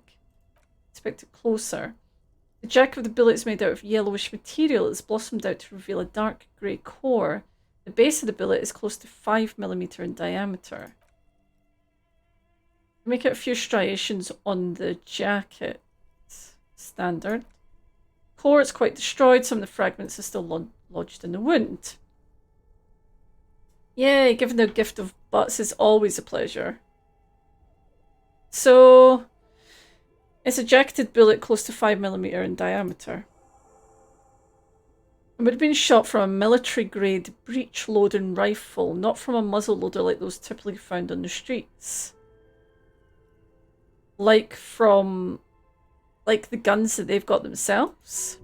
Inspect it closer. The jacket of the bullet is made out of yellowish material. It's blossomed out to reveal a dark grey core. The base of the bullet is close to 5mm in diameter. Make out a few striations on the jacket. Standard. Core is quite destroyed. Some of the fragments are still lodged in the wound. Yay, giving the gift of butts is always a pleasure. So, it's a jacketed bullet close to 5mm in diameter. It would have been shot from a military-grade breech-loading rifle, not from a muzzle-loader like those typically found on the streets. Like the guns that they've got themselves.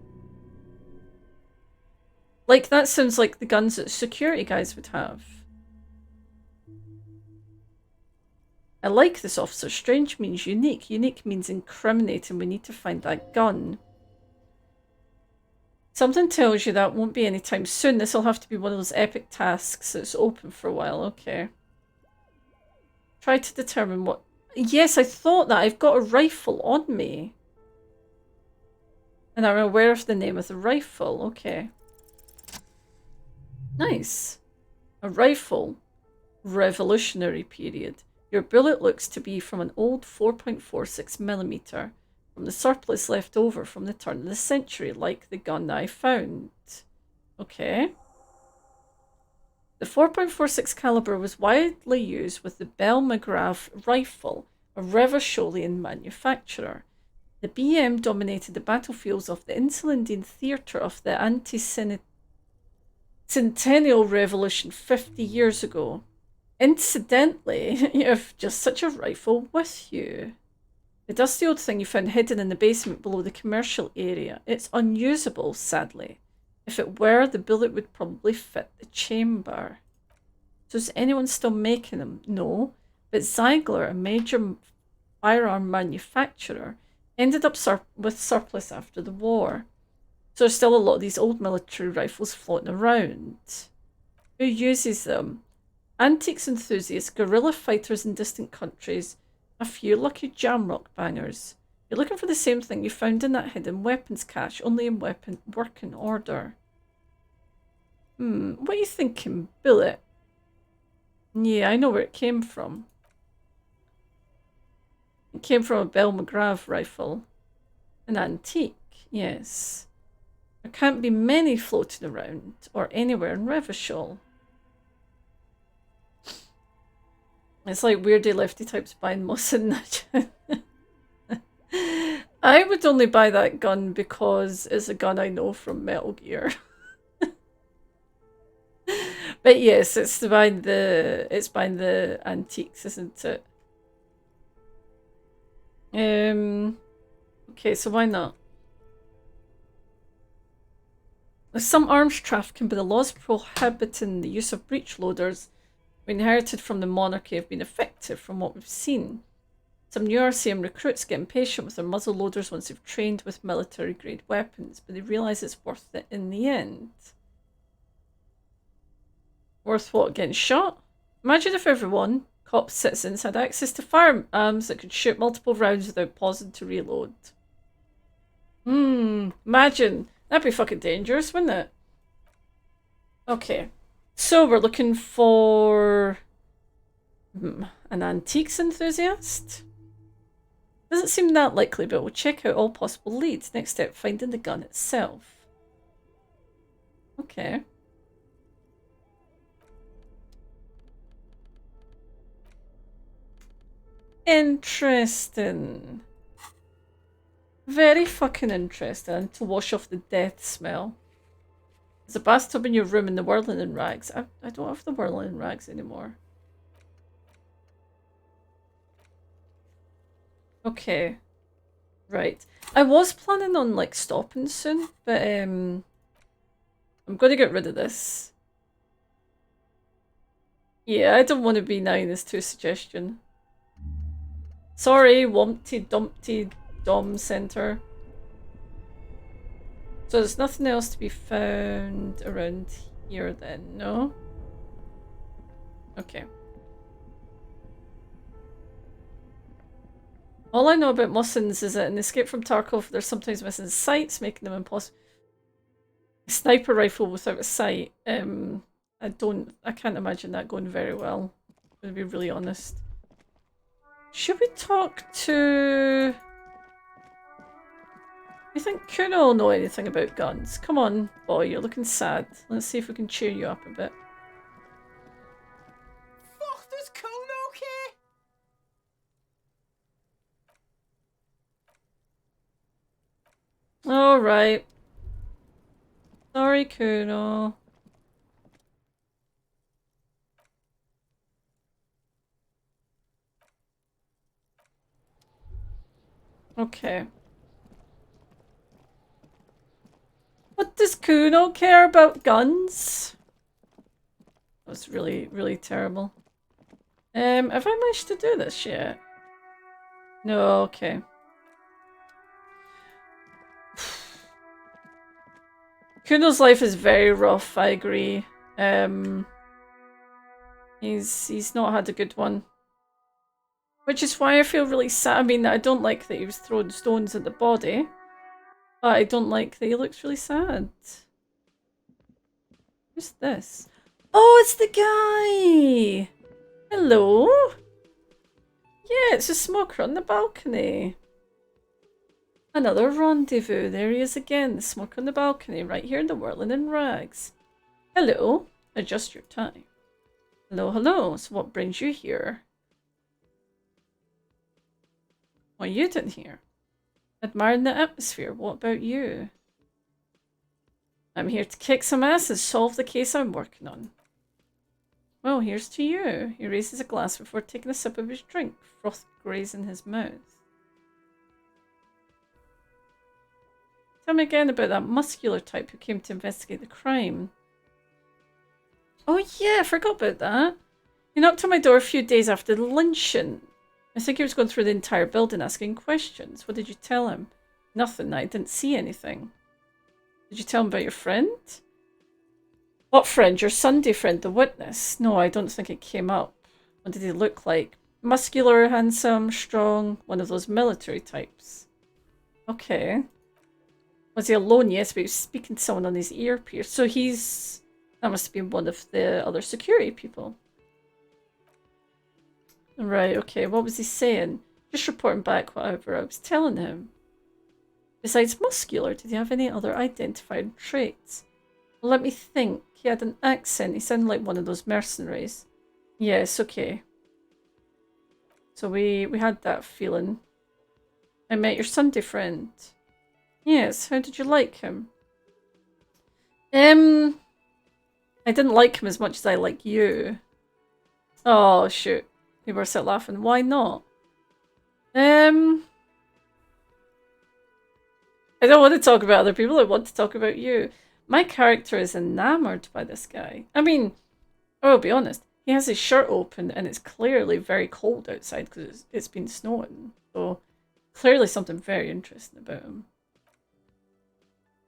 Like, that sounds like the guns that security guys would have. I like this officer. Strange means unique. Unique means incriminating. We need to find that gun. Something tells you that won't be anytime soon. This will have to be one of those epic tasks that's open for a while. Okay. Try to determine what... Yes, I thought that. I've got a rifle on me. And I'm aware of the name of the rifle. Okay. Nice. A rifle. Revolutionary period. Your bullet looks to be from an old 4.46mm, from the surplus left over from the turn of the century, like the gun that I found. Okay. The 4.46 caliber was widely used with the Bell McGrath rifle, a Revacholian manufacturer. The BM dominated the battlefields of the Insulindian theatre of the anti-centennial revolution 50 years ago. Incidentally, you have just such a rifle with you. The dusty old thing you found hidden in the basement below the commercial area. It's unusable, sadly. If it were, the bullet would probably fit the chamber. So is anyone still making them? No. But Ziegler, a major firearm manufacturer, ended up with surplus after the war. So there's still a lot of these old military rifles floating around. Who uses them? Antiques enthusiasts, guerrilla fighters in distant countries, a few lucky jamrock bangers. You're looking for the same thing you found in that hidden weapons cache, only in working order. What are you thinking? Bullet? Yeah, I know where it came from. It came from a Bell McGrath rifle. An antique, yes. There can't be many floating around or anywhere in Revachol. It's like weirdy lefty types buying Mosin. I would only buy that gun because it's a gun I know from Metal Gear. But yes, it's buying the antiques, isn't it? Okay, so why not? Some arms trafficking, but the laws prohibiting the use of breech loaders we inherited from the monarchy have been effective from what we've seen. Some new RCM recruits get impatient with their muzzle loaders once they've trained with military grade weapons, but they realise it's worth it in the end. Worth what? Getting shot? Imagine if everyone, cops, citizens, had access to firearms that could shoot multiple rounds without pausing to reload. Imagine. That'd be fucking dangerous, wouldn't it? Okay. So we're looking for an antiques enthusiast? Doesn't seem that likely, but we'll check out all possible leads. Next step, finding the gun itself. Okay. Interesting. Very fucking interesting. To wash off the death smell. There's a bathtub in your room and the whirling in rags. I don't have the whirling in rags anymore. Okay. Right. I was planning on like stopping soon, but I'm going to get rid of this. Yeah, I don't want to be 9 as to suggestion. Sorry, Wumpty Dumpty Dom Center. So there's nothing else to be found around here then, no? Okay. All I know about Mossins is that in Escape from Tarkov, they're sometimes missing sights, making them impossible. A sniper rifle without a sight, I can't imagine that going very well. I'm going to be really honest. Should we talk to... You think Kuno will know anything about guns? Come on, boy, you're looking sad. Let's see if we can cheer you up a bit. Fuck, does Kuno care? Alright. Sorry, Kuno. Okay. What does Kuno care about guns? That was really, really terrible. Have I managed to do this yet? No, okay. Kuno's life is very rough, I agree. He's not had a good one. Which is why I feel really sad. I mean, I don't like that he was throwing stones at the body. But I don't like that he looks really sad. Who's this? Oh, it's the guy! Hello? Yeah, it's a smoker on the balcony. Another rendezvous. There he is again. The smoker on the balcony, right here in the whirling in rags. Hello. Adjust your tie. Hello, hello. So what brings you here? What are you doing here? Admiring the atmosphere. What about you? I'm here to kick some ass and solve the case I'm working on. Well, here's to you. He raises a glass before taking a sip of his drink, froth grazing his mouth. Tell me again about that muscular type who came to investigate the crime. Oh yeah, I forgot about that. He knocked on my door a few days after the lynching. I think he was going through the entire building asking questions. What did you tell him? Nothing. I didn't see anything. Did you tell him about your friend? What friend? Your Sunday friend, the witness? No, I don't think it came up. What did he look like? Muscular, handsome, strong, one of those military types. Okay. Was he alone? Yes, but he was speaking to someone on his earpiece. So he's... That must have been one of the other security people. Right, okay. What was he saying? Just reporting back whatever I was telling him. Besides muscular, did he have any other identifying traits? Well, let me think. He had an accent. He sounded like one of those mercenaries. Yes, okay. So we had that feeling. I met your Sunday friend. Yes, how did you like him? I didn't like him as much as I like you. Oh, shoot. He burst out laughing. Why not? I don't want to talk about other people. I want to talk about you. My character is enamored by this guy. I mean, I'll be honest. He has his shirt open and it's clearly very cold outside because it's been snowing. So, clearly something very interesting about him.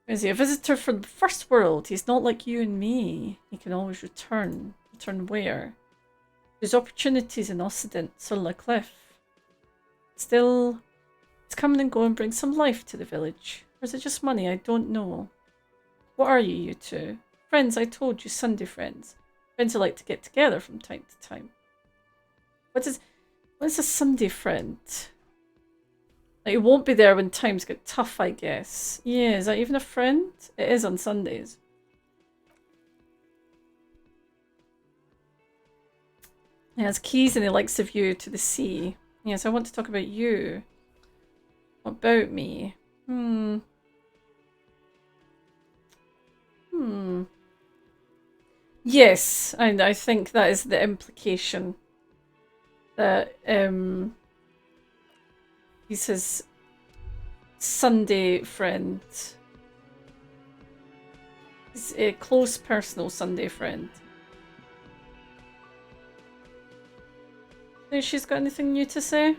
Is he a visitor from the first world? He's not like you and me. He can always return. Return where? There's opportunities in Occident, sur la cliff. Still, it's coming and going, bring some life to the village. Or is it just money? I don't know. What are you two? Friends, I told you, Sunday friends. Friends who like to get together from time to time. What is a Sunday friend? Like, it won't be there when times get tough, I guess. Yeah, is that even a friend? It is on Sundays. He has keys and he likes the view to the sea. Yes, I want to talk about you. What about me? Yes, I think that is the implication. That, he's his Sunday friend. He's a close personal Sunday friend. Think she's got anything new to say?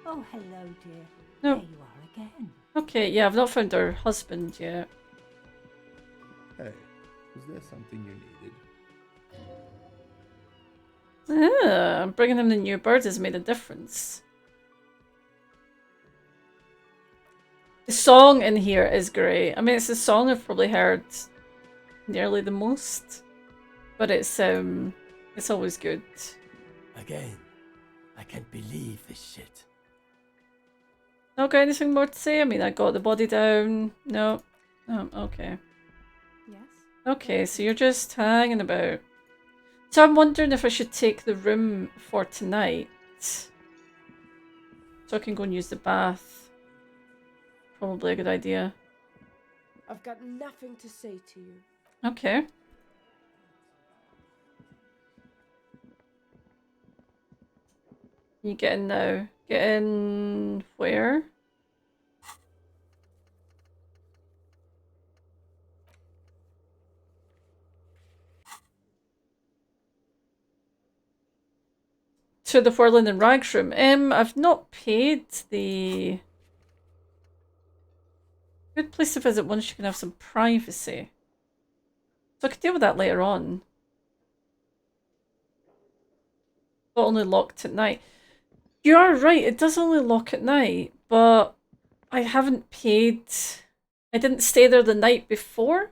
Oh, hello, dear. No. There you are again. Okay, yeah, I've not found her husband yet. Hey, is there something you needed? Bringing him the new bird has made a difference. The song in here is great. I mean, it's the song I've probably heard nearly the most, but it's always good. Again, I can't believe this shit. Not got anything more to say? I mean, I got the body down. No. Oh, okay. Yes? Okay, so you're just hanging about. So I'm wondering if I should take the room for tonight. So I can go and use the bath. Probably a good idea. I've got nothing to say to you. Okay. You get in now. Get in where? To the Whirling and Rags room. I've not paid the... Good place to visit once you can have some privacy. So I could deal with that later on. But only locked at night. You are right, it does only lock at night, but I haven't paid... I didn't stay there the night before,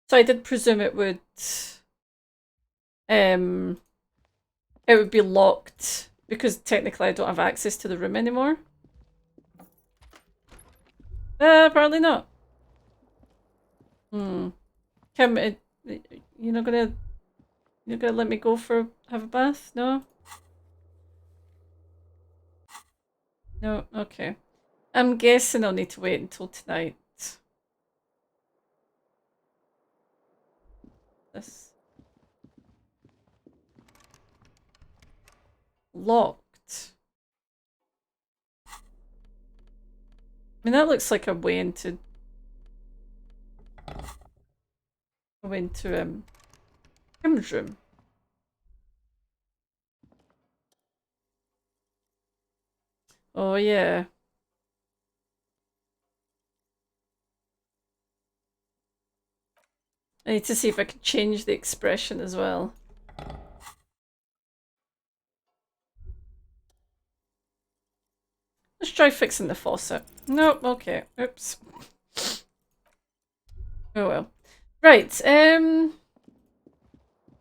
so I did presume it would be locked, because technically I don't have access to the room anymore. Apparently not. Kim, you're not gonna let me go have a bath? No? No, okay. I'm guessing I'll need to wait until tonight. This. Locked. I mean, that looks like a way into... Kim's room. Oh, yeah. I need to see if I can change the expression as well. Let's try fixing the faucet. Nope, okay. Oops. Oh well. Right,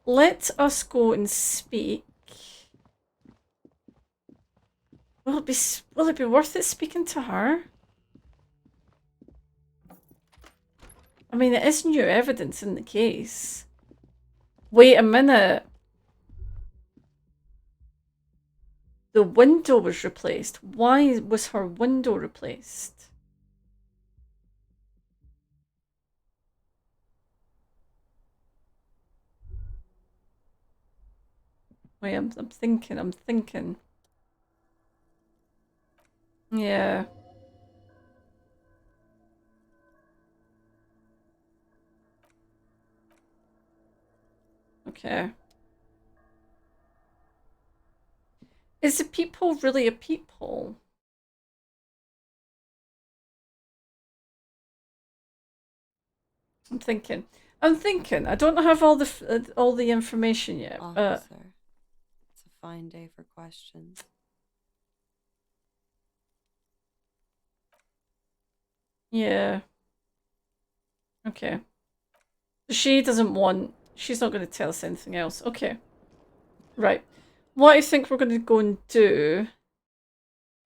let us go and speak. Will it be worth it speaking to her? I mean, it is new evidence in the case. Wait a minute. The window was replaced. Why was her window replaced? Wait, I'm thinking. Yeah. Okay. Is a peephole really a peephole? I'm thinking. I don't have all the information yet, but Officer, it's a fine day for questions. yeah. Okay. She's not going to tell us anything else. Okay. Right. What I think we're going to go and do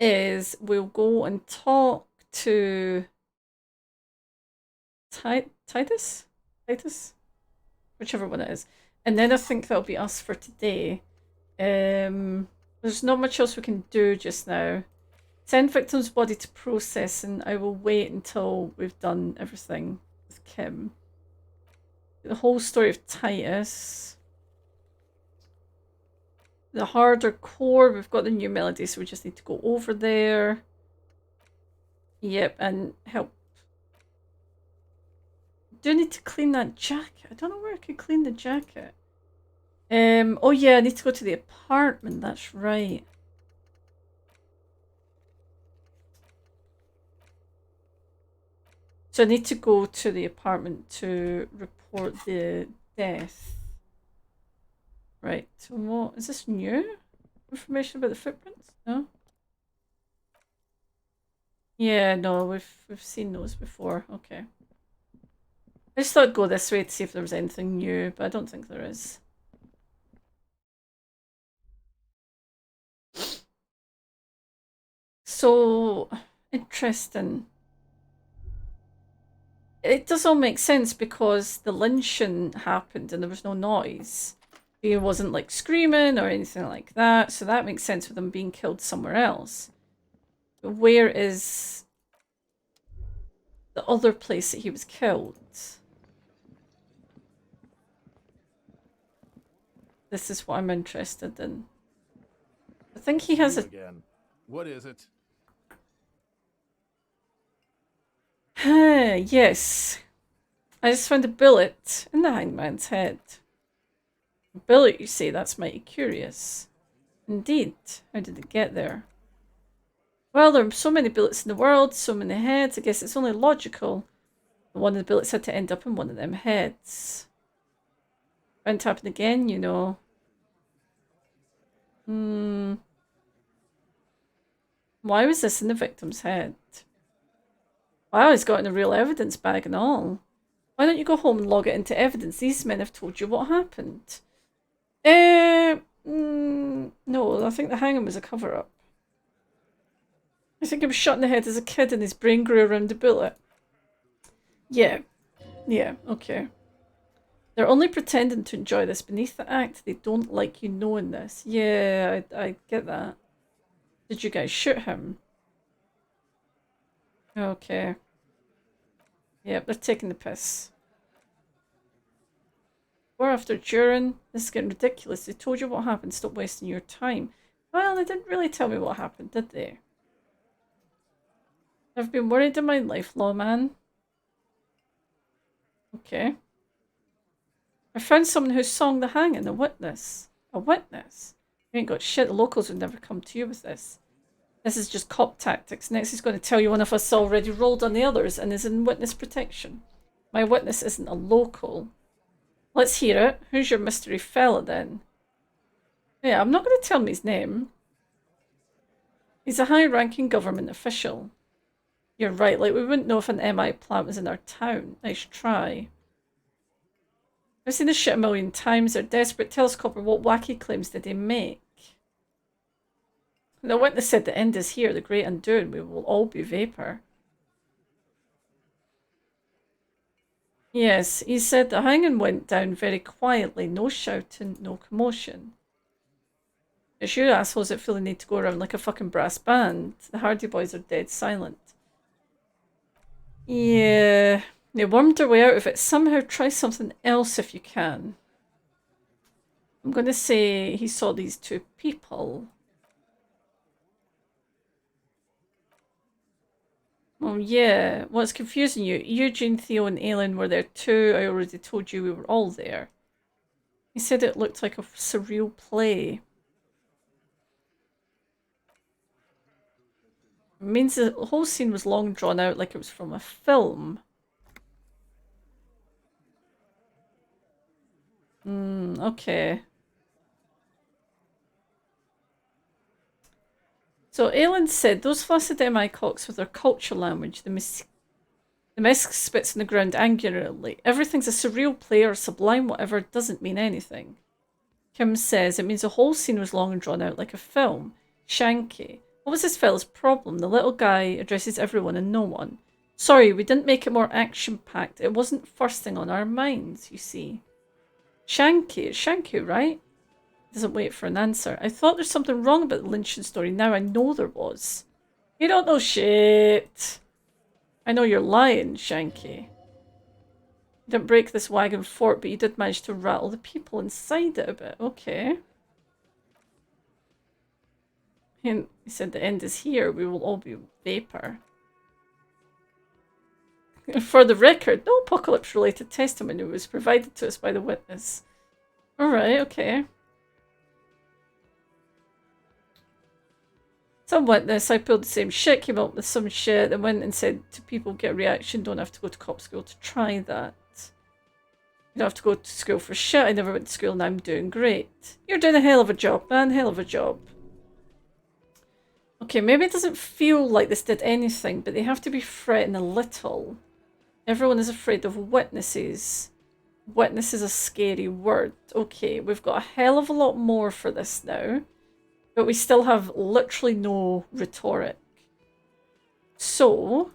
is we'll go and talk to Titus? Whichever one it is. And then I think that'll be us for today. There's not much else we can do just now. Send victim's body to processing. I will wait until we've done everything with Kim. The whole story of Titus. The harder core, we've got the new melody, so we just need to go over there. Yep, and help. Do I need to clean that jacket? I don't know where I could clean the jacket. Oh yeah, I need to go to the apartment, that's right. So I need to go to the apartment to report the death. Right, so what is this new? Information about the footprints? No? Yeah, no, we've seen those before. Okay. I just thought I'd go this way to see if there was anything new, but I don't think there is. So interesting. It does all make sense because the lynching happened and there was no noise. He wasn't like screaming or anything like that, so that makes sense with him being killed somewhere else. But where is the other place that he was killed? This is what I'm interested in. I think he has You a... again. What is it? Yes. I just found a bullet in the hangman's head. A bullet, you say? That's mighty curious. Indeed. How did it get there? Well, there are so many bullets in the world, so many heads. I guess it's only logical that one of the bullets had to end up in one of them heads. Won't happen again, you know. Why was this in the victim's head? Wow, he's got in a real evidence bag and all. Why don't you go home and log it into evidence? These men have told you what happened. No, I think the hanging was a cover-up. I think he was shot in the head as a kid and his brain grew around a bullet. Yeah. Yeah, okay. They're only pretending to enjoy this. Beneath the act, they don't like you knowing this. Yeah, I get that. Did you guys shoot him? Okay. Yep, they're taking the piss. We're after Durin. This is getting ridiculous. They told you what happened. Stop wasting your time. Well, they didn't really tell me what happened, did they? I've been worried in my life, lawman. Okay. I found someone who song the hanging, a witness. A witness? You ain't got shit. The locals would never come to you with this. This is just cop tactics. Next he's going to tell you one of us already rolled on the others and is in witness protection. My witness isn't a local. Let's hear it. Who's your mystery fella then? Yeah, I'm not going to tell him his name. He's a high-ranking government official. You're right, like we wouldn't know if an MI plant was in our town. Nice try. I've seen this shit a million times. They're desperate. Tell us, Copper, what wacky claims did he make? The witness said the end is here, the great undoing. We will all be vapor. Yes, he said the hanging went down very quietly. No shouting, no commotion. It's you assholes that feel the need to go around like a fucking brass band. The Hardy Boys are dead silent. Yeah, they wormed their way out of it. Somehow try something else if you can. I'm going to say he saw these two people. Oh yeah, what's confusing you? Eugene, Theo and Aelin were there too. I already told you we were all there. He said it looked like a surreal play. It means the whole scene was long drawn out like it was from a film. Okay. So Aelin said those flaccid MI cocks with their culture language, the Mesk spits on the ground angularly. Everything's a surreal play or sublime whatever, doesn't mean anything. Kim says it means the whole scene was long and drawn out like a film. Shanky. What was this fella's problem? The little guy addresses everyone and no one. Sorry, we didn't make it more action-packed. It wasn't first thing on our minds, you see. Shanky. It's Shanky, right? Doesn't wait for an answer. I thought there's something wrong about the lynching story. Now I know there was. You don't know shit. I know you're lying, Shanky. You didn't break this wagon fort, but you did manage to rattle the people inside it a bit. Okay. And he said the end is here. We will all be vapor. For the record, no apocalypse-related testimony was provided to us by the witness. Alright, okay. Some witness, I pulled the same shit, came up with some shit, and went and said to people, get a reaction, don't have to go to cop school to try that. You don't have to go to school for shit, I never went to school and I'm doing great. You're doing a hell of a job, man, hell of a job. Okay, maybe it doesn't feel like this did anything, but they have to be fretting a little. Everyone is afraid of witnesses. Witness is a scary word. Okay, we've got a hell of a lot more for this now. But we still have literally no rhetoric. So,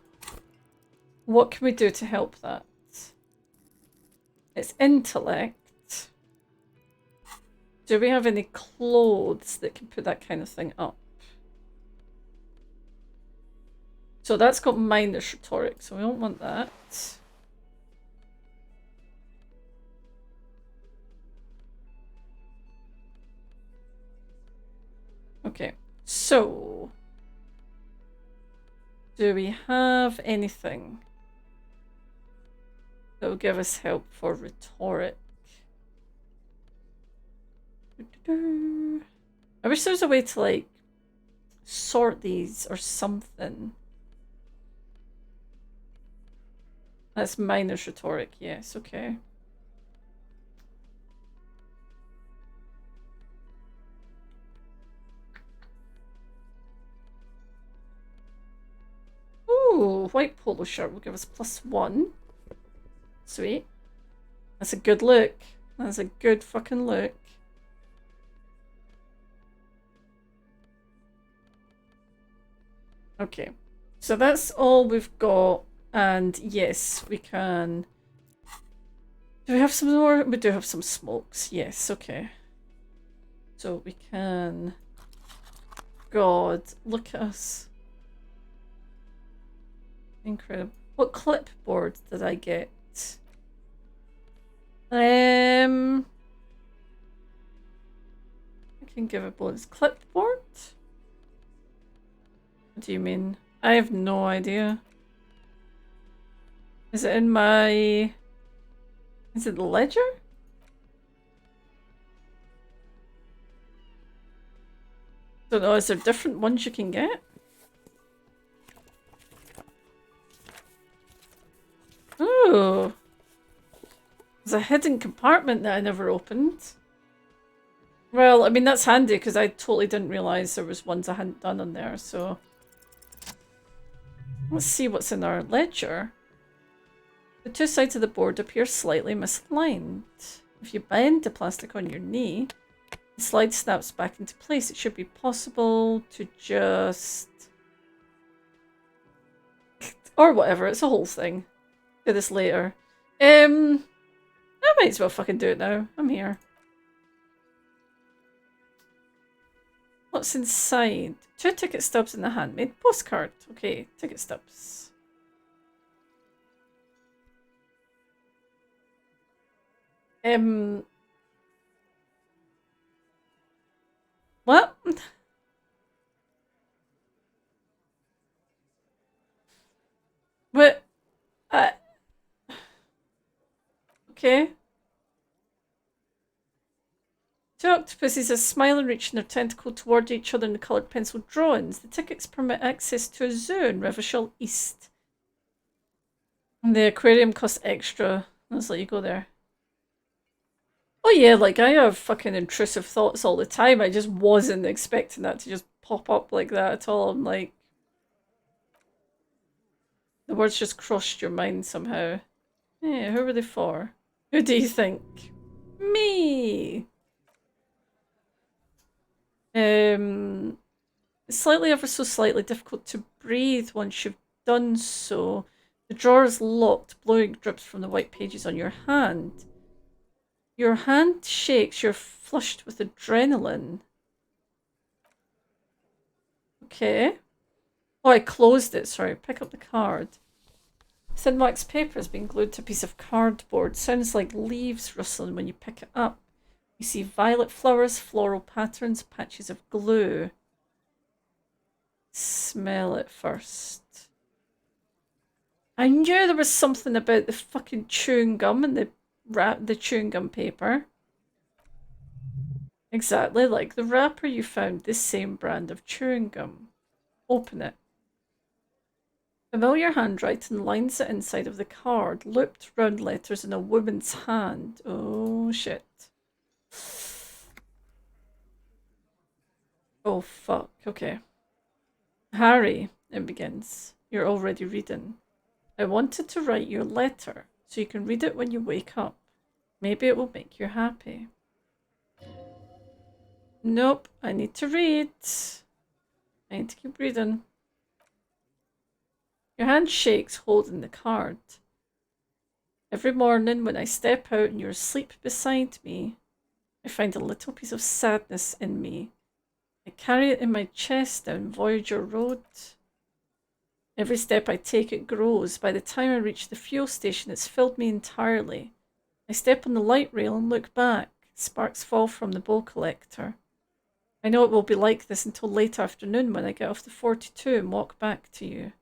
what can we do to help that? It's intellect. Do we have any clothes that can put that kind of thing up? So that's got minus rhetoric, so we don't want that. Okay, so do we have anything that will give us help for rhetoric? I wish there was a way to like sort these or something. That's minus rhetoric, yes, okay. Ooh, white polo shirt will give us +1. Sweet. That's a good look. That's a good fucking look. Okay. So that's all we've got. And yes, we can... Do we have some more? We do have some smokes. Yes, okay. So we can... God, look at us. Incredible. What clipboard did I get? I can give a bonus clipboard? What do you mean? I have no idea. Is it in my... Is it the ledger? Don't know, is there different ones you can get? Ooh. There's a hidden compartment that I never opened. Well, I mean, that's handy because I totally didn't realise there was ones I hadn't done on there, so... Let's see what's in our ledger. The two sides of the board appear slightly misaligned. If you bend the plastic on your knee, the slide snaps back into place. It should be possible to just... Or whatever, it's a whole thing. Do this later. I might as well fucking do it now. I'm here. What's inside? 2 ticket stubs and a handmade postcard. Okay, ticket stubs. What? What? Okay. 2 octopuses are smiling, reaching their tentacle toward each other in the coloured pencil drawings. The tickets permit access to a zoo in Revershall East. And the aquarium costs extra. Let's let you go there. Oh yeah, like I have fucking intrusive thoughts all the time. I just wasn't expecting that to just pop up like that at all. I'm like... The words just crossed your mind somehow. Yeah, who were they for? Who do you think? Me! It's slightly, ever so slightly difficult to breathe once you've done so. The drawer is locked, blowing drips from the white pages on your hand. Your hand shakes, you're flushed with adrenaline. Okay. Oh, I closed it, sorry. Pick up the card. Thin wax paper has been glued to a piece of cardboard. Sounds like leaves rustling when you pick it up. You see violet flowers, floral patterns, patches of glue. Smell it first. I knew there was something about the fucking chewing gum and the chewing gum paper. Exactly like the wrapper you found, this same brand of chewing gum. Open it. Familiar handwriting lines the inside of the card, looped round letters in a woman's hand. Oh shit. Oh fuck, okay. Harry, it begins. You're already reading. I wanted to write your letter so you can read it when you wake up. Maybe it will make you happy. Nope, I need to read. I need to keep reading. Your hand shakes, holding the card. Every morning when I step out and you're asleep beside me, I find a little piece of sadness in me. I carry it in my chest down Voyager Road. Every step I take, it grows. By the time I reach the fuel station, it's filled me entirely. I step on the light rail and look back. Sparks fall from the bowl collector. I know it will be like this until late afternoon when I get off the 42 and walk back to you.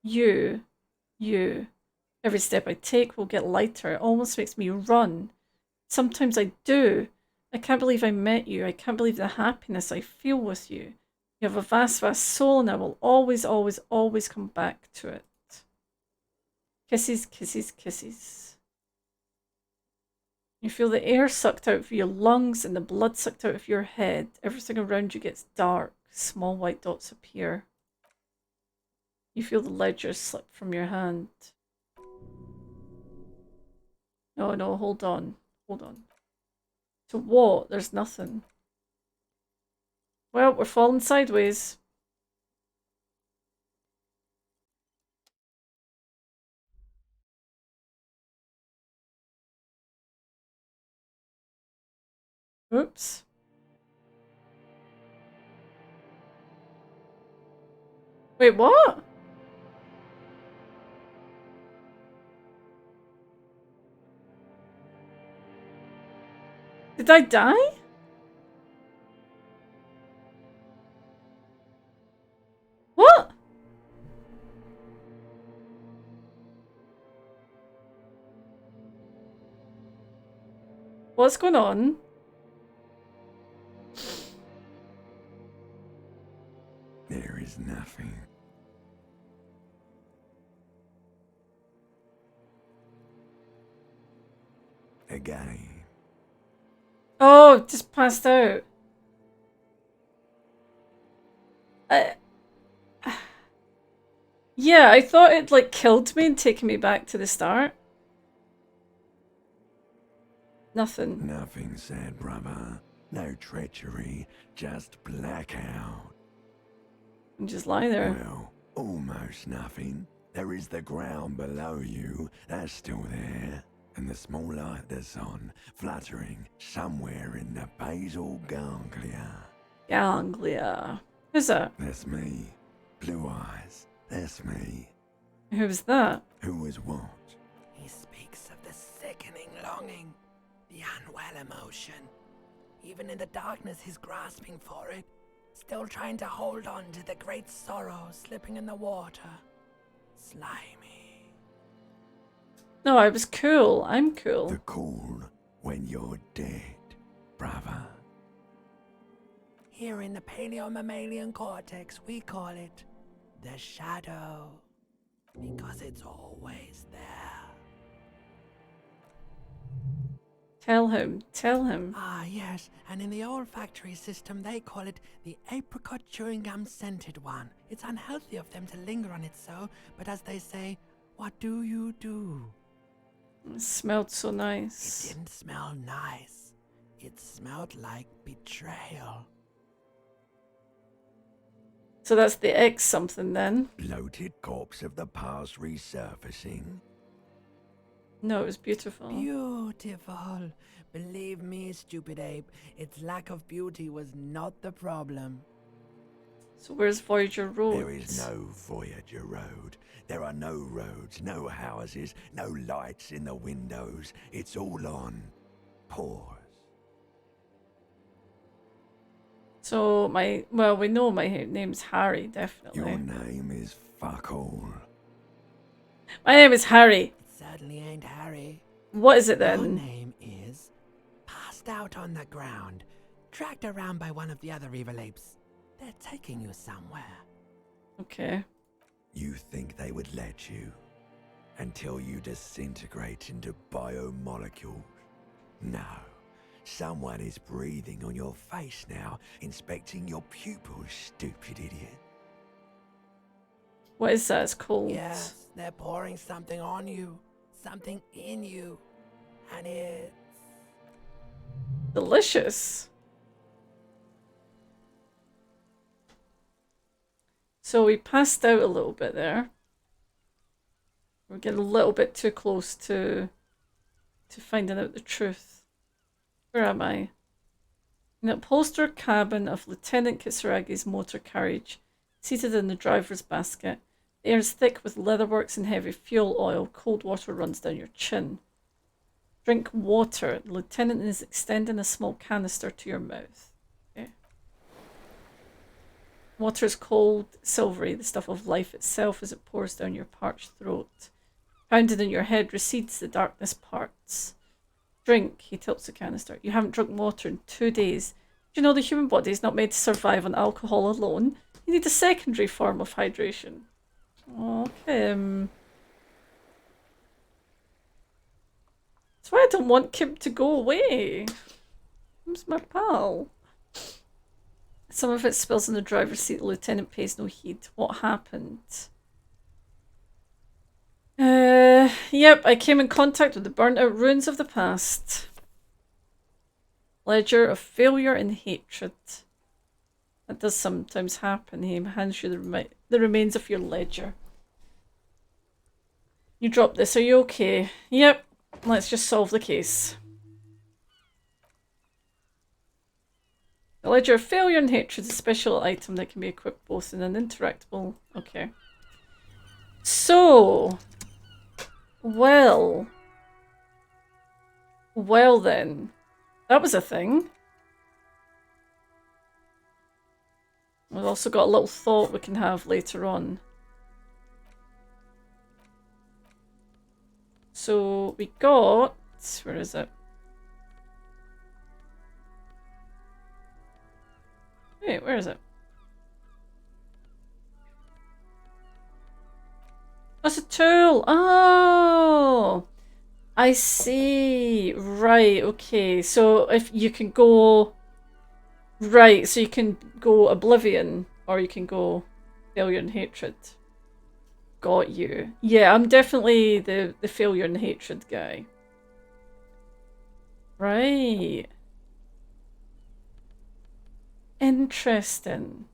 You. Every step I take will get lighter. It almost makes me run. Sometimes I do. I can't believe I met you. I can't believe the happiness I feel with you. You have a vast, vast soul, and I will always, always, always come back to it. Kisses, kisses, kisses. You feel the air sucked out of your lungs and the blood sucked out of your head. Everything around you gets dark. Small white dots appear. You feel the ledger slip from your hand. No, hold on. Hold on. To what? There's nothing. Well, we're falling sideways. Oops. Wait, what? Did I die? What? What's going on? There is nothing. Again. Oh, just passed out. Yeah, I thought it like killed me and taken me back to the start. Nothing. Nothing, sad brother. No treachery, just blackout. And just lie there. Well, almost nothing. There is the ground below you, that's still there. And the small light that's on, fluttering somewhere in the basal ganglia. Ganglia. Who's that? That's me. Blue eyes. That's me. Who was that? Who was what? He speaks of the sickening longing, the unwell emotion. Even in the darkness, he's grasping for it, still trying to hold on to the great sorrow slipping in the water. Slimy. No, I was cool. I'm cool. The cool when you're dead, brother. Here in the paleomammalian cortex, we call it the shadow, because it's always there. Tell him. Tell him. Ah, yes, and in the olfactory system, they call it the apricot chewing gum scented one. It's unhealthy of them to linger on it so, but as they say, what do you do? It smelled so nice. It didn't smell nice. It smelled like betrayal. So that's the X something then. Bloated corpse of the past resurfacing. No, it was beautiful. Beautiful. Believe me, stupid ape, its lack of beauty was not the problem. So where's Voyager Road? There is no Voyager Road. There are no roads, no houses, no lights in the windows. It's all on pause. So we know my name's Harry, definitely. Your name is fuck all. My name is Harry. It certainly ain't Harry. What is it Your then? name is passed out on the ground, dragged around by one of the other evil apes. They're taking you somewhere. Okay. You think they would let you? Until you disintegrate into biomolecules? No. Someone is breathing on your face now, inspecting your pupils, stupid idiot. What is that? It's cold. Yes, they're pouring something on you, something in you, and it's delicious. So we passed out a little bit there. We're getting a little bit too close to finding out the truth. Where am I? In the upholstered cabin of Lieutenant Kisaragi's motor carriage, seated in the driver's basket. The air is thick with leatherworks and heavy fuel oil. Cold water runs down your chin. Drink water. The lieutenant is extending a small canister to your mouth. Okay. Water is cold, silvery, the stuff of life itself as it pours down your parched throat. Pounded in your head recedes, the darkness parts. Drink, he tilts the canister. You haven't drunk water in 2 days. Do you know the human body is not made to survive on alcohol alone? You need a secondary form of hydration. Okay. That's why I don't want Kim to go away. Who's my pal? Some of it spills in the driver's seat. The lieutenant pays no heed. What happened? Yep, I came in contact with the burnt out ruins of the past. Ledger of failure and hatred. That does sometimes happen. He hands you the remains of your ledger. You dropped this. Are you okay? Yep. Let's just solve the case. The ledger of failure and hatred is a special item that can be equipped both in an interactable... Okay. So... Well then. That was a thing. We've also got a little thought we can have later on. So we got... Where is it? Wait, where is it? That's a tool! Oh! I see. Right, okay. So if you can go... Right, so you can go Oblivion, or you can go Failure and Hatred. Got you. Yeah, I'm definitely the Failure and Hatred guy. Right. Interesting.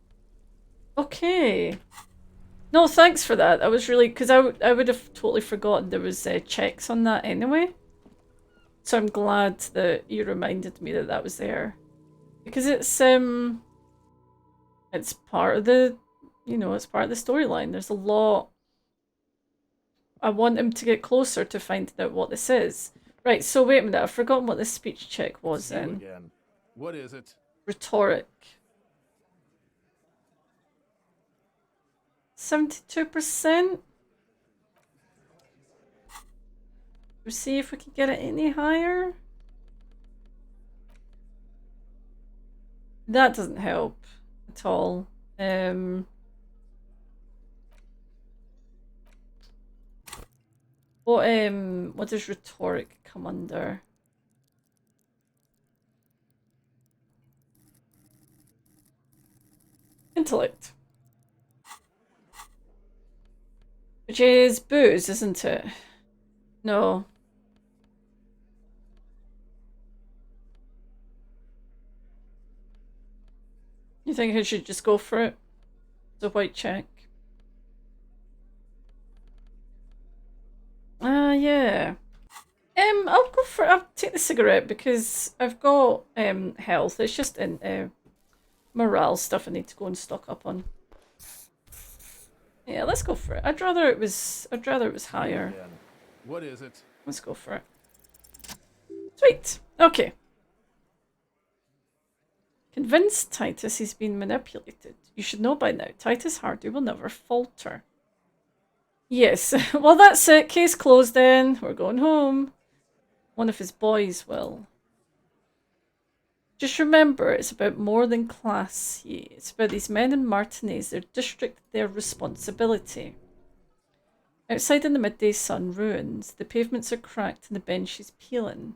Okay. No, thanks for that. I was really... Because I would have totally forgotten there was checks on that anyway. So I'm glad that you reminded me that that was there. Because it's part of the... You know, it's part of the storyline. There's a lot... I want him to get closer to finding out what this is. Right, so wait a minute. I've forgotten what this speech check was then. Again. What is it? Rhetoric. 72%? We'll see if we can get it any higher. That doesn't help at all. What does rhetoric come under? Intellect. Which is booze, isn't it? No. You think I should just go for it? The white check. Yeah. I'll go for... I'll take the cigarette because I've got health. It's just in morale stuff I need to go and stock up on. Yeah, let's go for it. I'd rather it was higher. What is it? Let's go for it. Sweet. Okay. Convince Titus he's been manipulated. You should know by now, Titus Hardy will never falter. Yes. Well, that's it. Case closed then. We're going home. One of his boys will. Just remember, it's about more than class. It's about these men in Martinez, their district, their responsibility. Outside in the midday sun, ruins. The pavements are cracked and the benches peeling.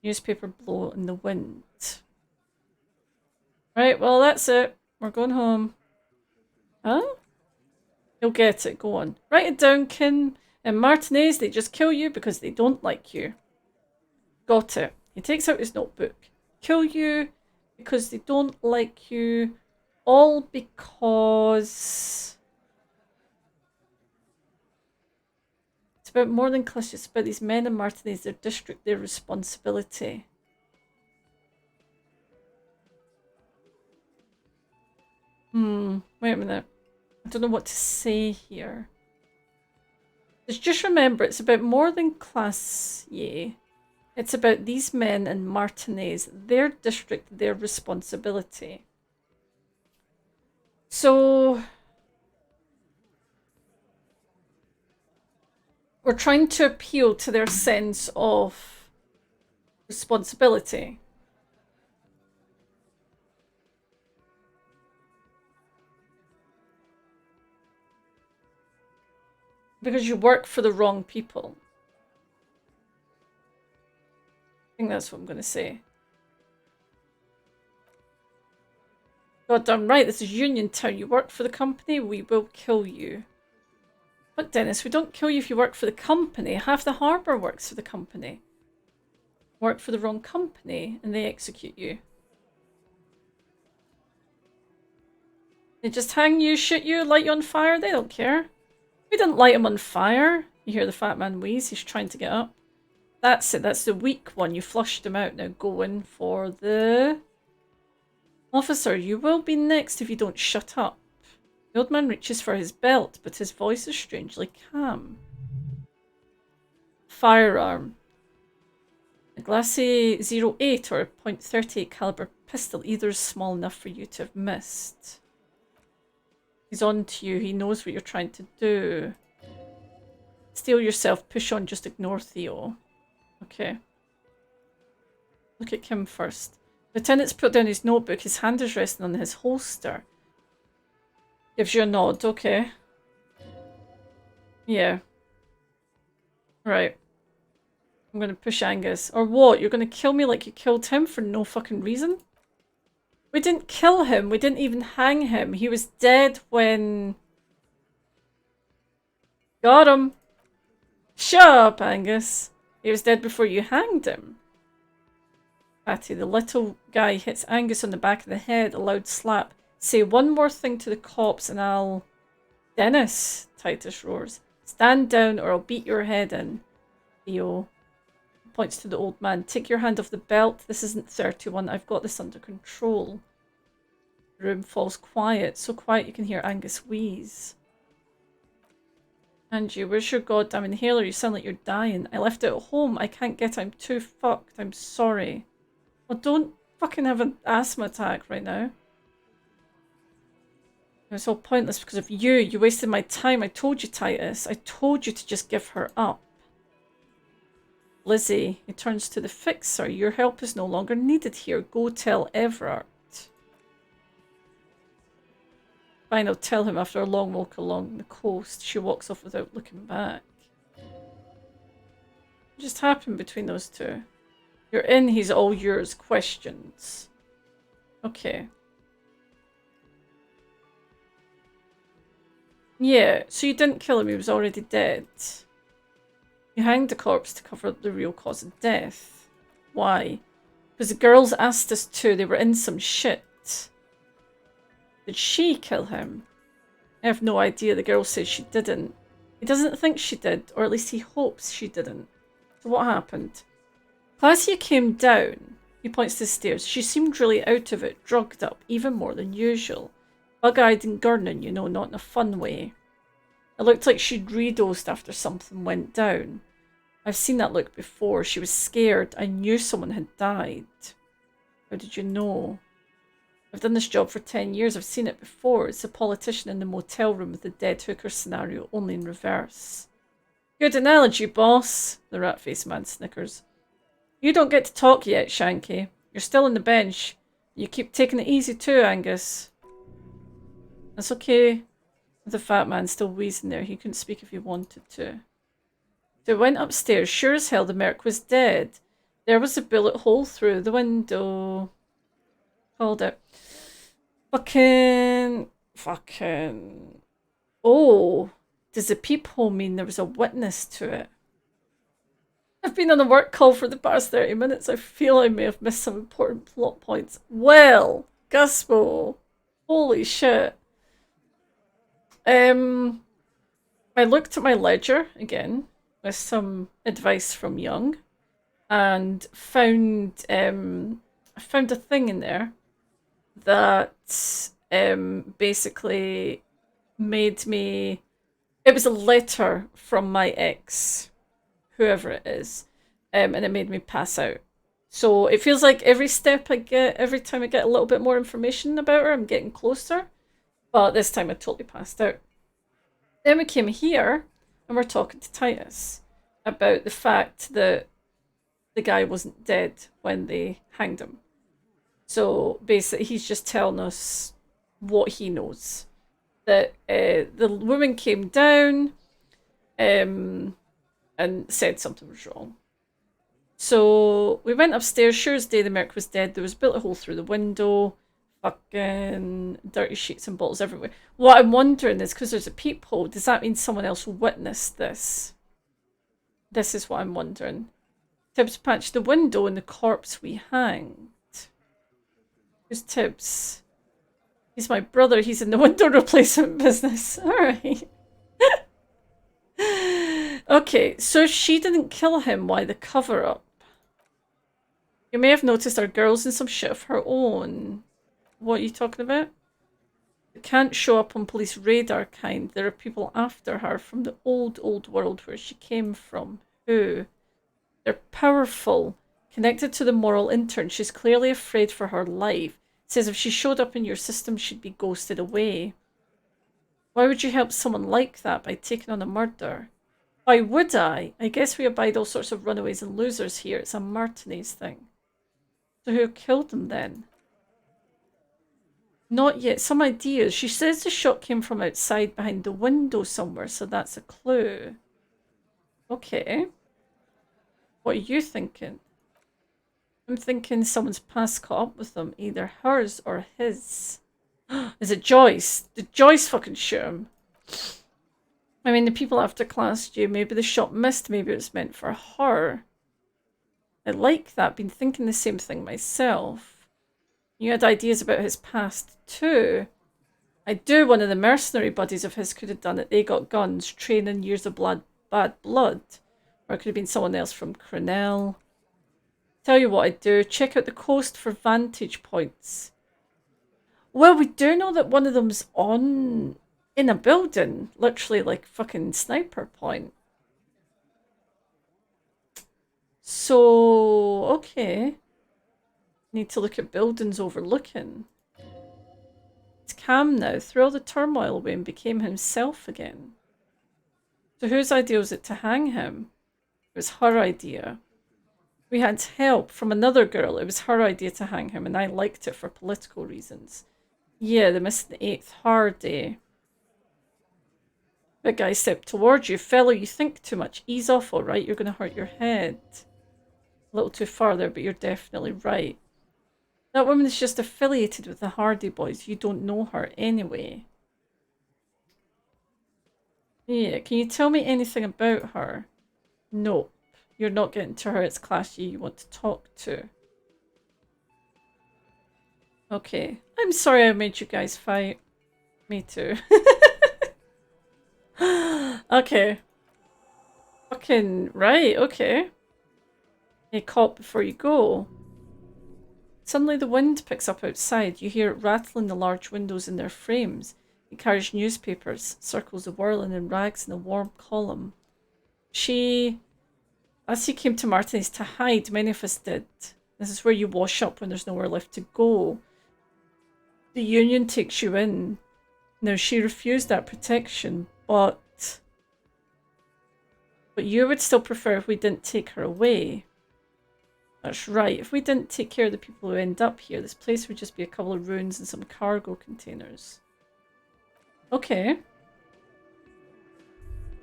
Newspaper blow in the wind. Right, well, that's it. We're going home. Huh? You'll get it. Go on. Write it down, Kin. In Martinez, they just kill you because they don't like you. Got it. He takes out his notebook. Kill you because they don't like you. All because... It's about more than cliches. It's about these men in Martinez, their district, their responsibility. Wait a minute. I don't know what to say here. Just remember, it's about more than class, yeah. It's about these men in Martinez, their district, their responsibility. So... we're trying to appeal to their sense of responsibility. Because you work for the wrong people. I think that's what I'm going to say. God damn right, this is Union Town. You work for the company, we will kill you. But Dennis, we don't kill you if you work for the company. Half the harbour works for the company. Work for the wrong company and they execute you. They just hang you, shoot you, light you on fire. They don't care. We didn't light him on fire. You hear the fat man wheeze. He's trying to get up. That's it. That's the weak one. You flushed him out. Now go in for the... Officer, you will be next if you don't shut up. The old man reaches for his belt, but his voice is strangely calm. Firearm. A glassy 08 or a .38 caliber pistol. Either is small enough for you to have missed. He's on to you. He knows what you're trying to do. Steal yourself. Push on. Just ignore Theo. Okay. Look at Kim first. Lieutenant's put down his notebook. His hand is resting on his holster. Gives you a nod. Okay. Yeah. Right. I'm gonna push Angus. Or what? You're gonna kill me like you killed him for no fucking reason? We didn't kill him. We didn't even hang him. He was dead when... Got him. Shut up, Angus. He was dead before you hanged him. Patty, the little guy hits Angus on the back of the head. A loud slap. Say one more thing to the cops and I'll... Dennis, Titus roars. Stand down or I'll beat your head in. Theo points to the old man. Take your hand off the belt. This isn't 31. I've got this under control. The room falls quiet. So quiet you can hear Angus wheeze. Angie, where's your goddamn inhaler? You sound like you're dying. I left it at home. I can't get it. I'm too fucked. I'm sorry. Well, don't fucking have an asthma attack right now. It was all pointless because of you. You wasted my time. I told you, Titus. I told you to just give her up. Lizzie, he turns to the fixer. Your help is no longer needed here. Go tell Everard. Fine, I'll tell him after a long walk along the coast. She walks off without looking back. What just happened between those two? You're in, he's all yours. Questions. Okay. Yeah, so you didn't kill him, he was already dead. You hanged the corpse to cover up the real cause of death. Why? Because the girls asked us to, they were in some shit. Did she kill him? I have no idea, the girl says she didn't. He doesn't think she did, or at least he hopes she didn't. So what happened? Classia came down. He points to the stairs. She seemed really out of it, drugged up, even more than usual. Bug-eyed and gurning, you know, not in a fun way. It looked like she'd redosed after something went down. I've seen that look before. She was scared. I knew someone had died. How did you know? I've done this job for 10 years. I've seen it before. It's a politician in the motel room with the dead hooker scenario, only in reverse. Good analogy, boss, the rat-faced man snickers. You don't get to talk yet, Shanky. You're still on the bench. You keep taking it easy too, Angus. That's okay. The fat man still wheezing there. He couldn't speak if he wanted to. They went upstairs. Sure as hell the merc was dead. There was a bullet hole through the window. Called it. Fucking. Oh. Does the peephole mean there was a witness to it? I've been on a work call for the past 30 minutes. I feel I may have missed some important plot points. Well, Guspo. Holy shit. I looked at my ledger again with some advice from Young and found a thing in there that basically made me... It was a letter from my ex, whoever it is, and it made me pass out. So it feels like every step I get, every time I get a little bit more information about her, I'm getting closer. But this time I totally passed out. Then we came here and we're talking to Titus about the fact that the guy wasn't dead when they hanged him. So basically he's just telling us what he knows. That the woman came down and said something was wrong. So we went upstairs. Sure as day the merc was dead. There was a bullet hole through the window. Fucking dirty sheets and bottles everywhere. What I'm wondering is, because there's a peephole, does that mean someone else witnessed this? This is what I'm wondering. Tibbs patched the window and the corpse we hanged. Who's Tibbs? He's my brother. He's in the window replacement business. Alright. Okay, so if she didn't kill him, why the cover-up? You may have noticed our girl's in some shit of her own. What are you talking about? It can't show up on police radar kind. There are people after her from the old world where she came from. Who? They're powerful. Connected to the moral intern, she's clearly afraid for her life. Says if she showed up in your system, she'd be ghosted away. Why would you help someone like that by taking on a murder? Why would I? I guess we abide all sorts of runaways and losers here. It's a Martinez thing. So who killed them then? Not yet. Some ideas. She says the shot came from outside behind the window somewhere, so that's a clue. Okay. What are you thinking? I'm thinking someone's past caught up with them, either hers or his. Is it Joyce? Did Joyce fucking shoot him? I mean, the people after class you, maybe the shot missed, maybe it was meant for her. I like that, been thinking the same thing myself. You had ideas about his past too. I do, one of the mercenary buddies of his could have done it. They got guns, training, years of bad blood. Or it could have been someone else from Crenell. Tell you what I do, check out the coast for vantage points. Well, we do know that one of them's in a building, literally like fucking sniper point. So, okay. Need to look at buildings overlooking. It's calm now, threw all the turmoil away and became himself again. So whose idea was it to hang him? It was her idea. We had help from another girl. It was her idea to hang him, and I liked it for political reasons. Yeah, they missed the 8th hard day. Big guy stepped towards you. Fellow, you think too much. Ease off, alright? You're going to hurt your head. A little too far there, but you're definitely right. That woman is just affiliated with the Hardy Boys. You don't know her anyway. Yeah, can you tell me anything about her? Nope. You're not getting to her. It's Class you want to talk to. Okay. I'm sorry I made you guys fight. Me too. Okay. Fucking right, okay. Hey, cop before you go. Suddenly the wind picks up outside. You hear it rattling the large windows in their frames. It carries newspapers, circles of whirling and rags in a warm column. As he came to Martinez to hide, many of us did. This is where you wash up when there's nowhere left to go. The Union takes you in. Now, she refused that protection, but you would still prefer if we didn't take her away. That's right. If we didn't take care of the people who end up here, this place would just be a couple of ruins and some cargo containers. Okay.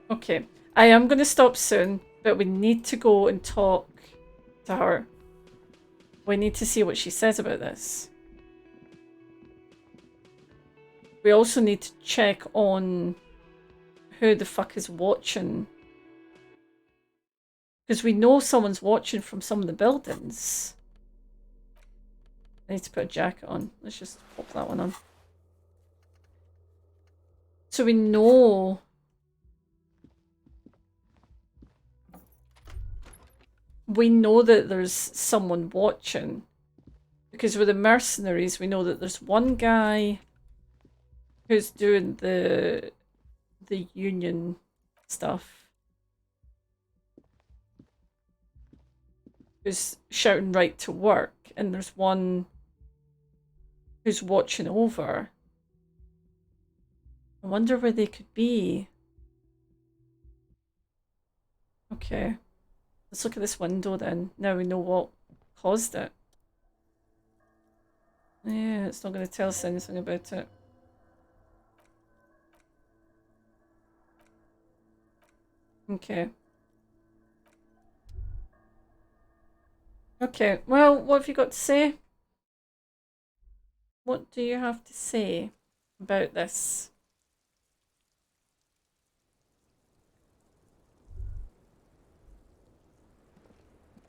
Okay. I am going to stop soon, but we need to go and talk to her. We need to see what she says about this. We also need to check on who the fuck is watching. Because we know someone's watching from some of the buildings. I need to put a jacket on. Let's just pop that one on. So we know... We know that there's someone watching. Because with the mercenaries, we know that there's one guy who's doing the Union stuff. Who's shouting right to work, and there's one who's watching over. I wonder where they could be. Okay. Let's look at this window then. Now we know what caused it. Yeah, it's not going to tell us anything about it. Okay. Okay, well, what have you got to say? What do you have to say about this?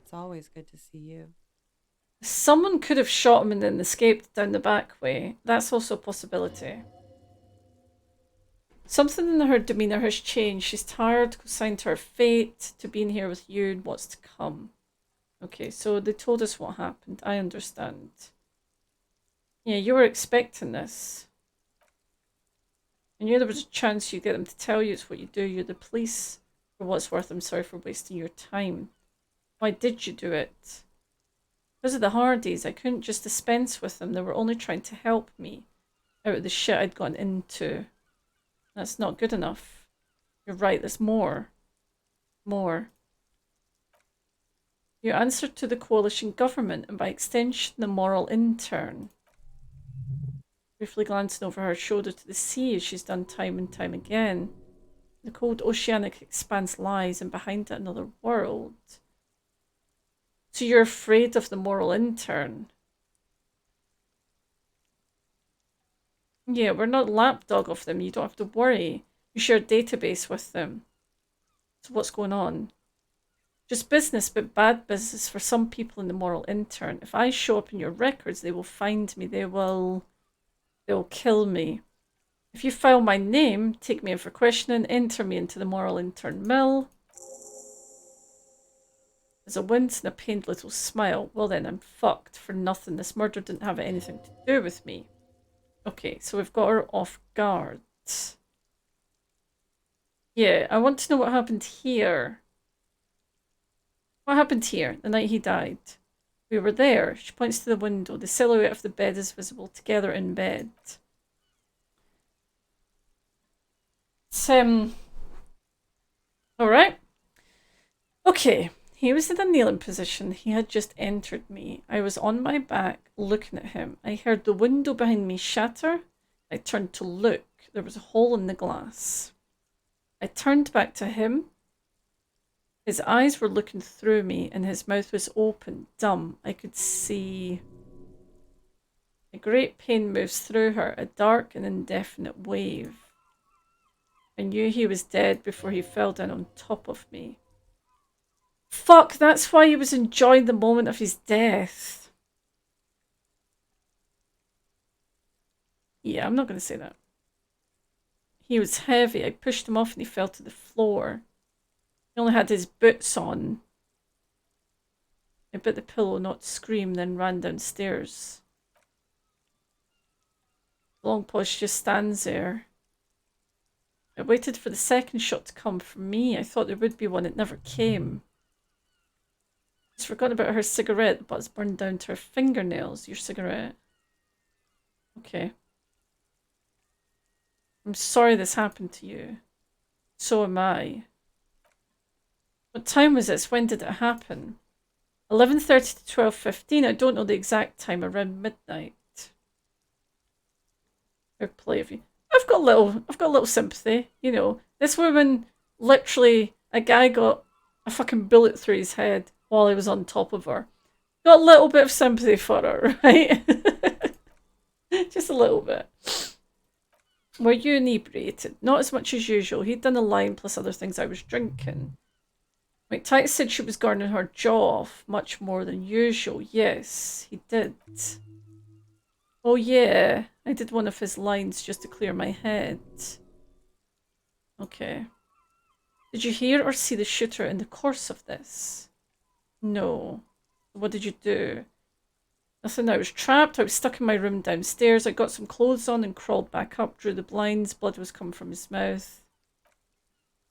It's always good to see you. Someone could have shot him and then escaped down the back way. That's also a possibility. Something in her demeanour has changed. She's tired, consigned to her fate, to being here with you and what's to come. Okay, so they told us what happened. I understand. Yeah, you were expecting this. I knew there was a chance you'd get them to tell you it's what you do. You're the police. For what's worth, I'm sorry for wasting your time. Why did you do it? Because of the Hardys, I couldn't just dispense with them. They were only trying to help me out of the shit I'd gone into. That's not good enough. You're right, there's more. More. You answer to the coalition government and by extension the moral intern. Briefly glancing over her shoulder to the sea as she's done time and time again. The cold oceanic expanse lies and behind it another world. So you're afraid of the moral intern? Yeah, we're not lapdog of them. You don't have to worry. You share a database with them. So what's going on? Just business, but bad business for some people in the moral intern. If I show up in your records, they will find me. They'll kill me. If you file my name, take me in for questioning, enter me into the moral intern mill. There's a wince and a pained little smile. Well then, I'm fucked for nothing. This murder didn't have anything to do with me. Okay, so we've got her off guard. Yeah, I want to know what happened here. What happened here the night he died? We were there. She points to the window. The silhouette of the bed is visible together in bed. It's, alright. Okay. He was in a kneeling position. He had just entered me. I was on my back, looking at him. I heard the window behind me shatter. I turned to look. There was a hole in the glass. I turned back to him. His eyes were looking through me, and his mouth was open, dumb. I could see... A great pain moves through her, a dark and indefinite wave. I knew he was dead before he fell down on top of me. Fuck, that's why he was enjoying the moment of his death. Yeah, I'm not going to say that. He was heavy. I pushed him off and he fell to the floor. He only had his boots on. I bit the pillow, not scream, then ran downstairs. Long pause just stands there. I waited for the second shot to come from me. I thought there would be one. It never came. She's forgotten about her cigarette. The butt's burned down to her fingernails. Your cigarette. Okay. I'm sorry this happened to you. So am I. What time was this? When did it happen? 11:30 to 12:15. I don't know the exact time. Around midnight. Fair play of you. I've got a little sympathy. You know, this woman, literally, a guy got a fucking bullet through his head while he was on top of her. Got a little bit of sympathy for her, right? Just a little bit. Were you inebriated? Not as much as usual. He'd done a line plus other things. I was drinking. Mike Titus said she was garnering her jaw off much more than usual. Yes, he did. Oh yeah, I did one of his lines just to clear my head. Okay. Did you hear or see the shooter in the course of this? No. What did you do? Nothing. I was trapped. I was stuck in my room downstairs. I got some clothes on and crawled back up, drew the blinds. Blood was coming from his mouth.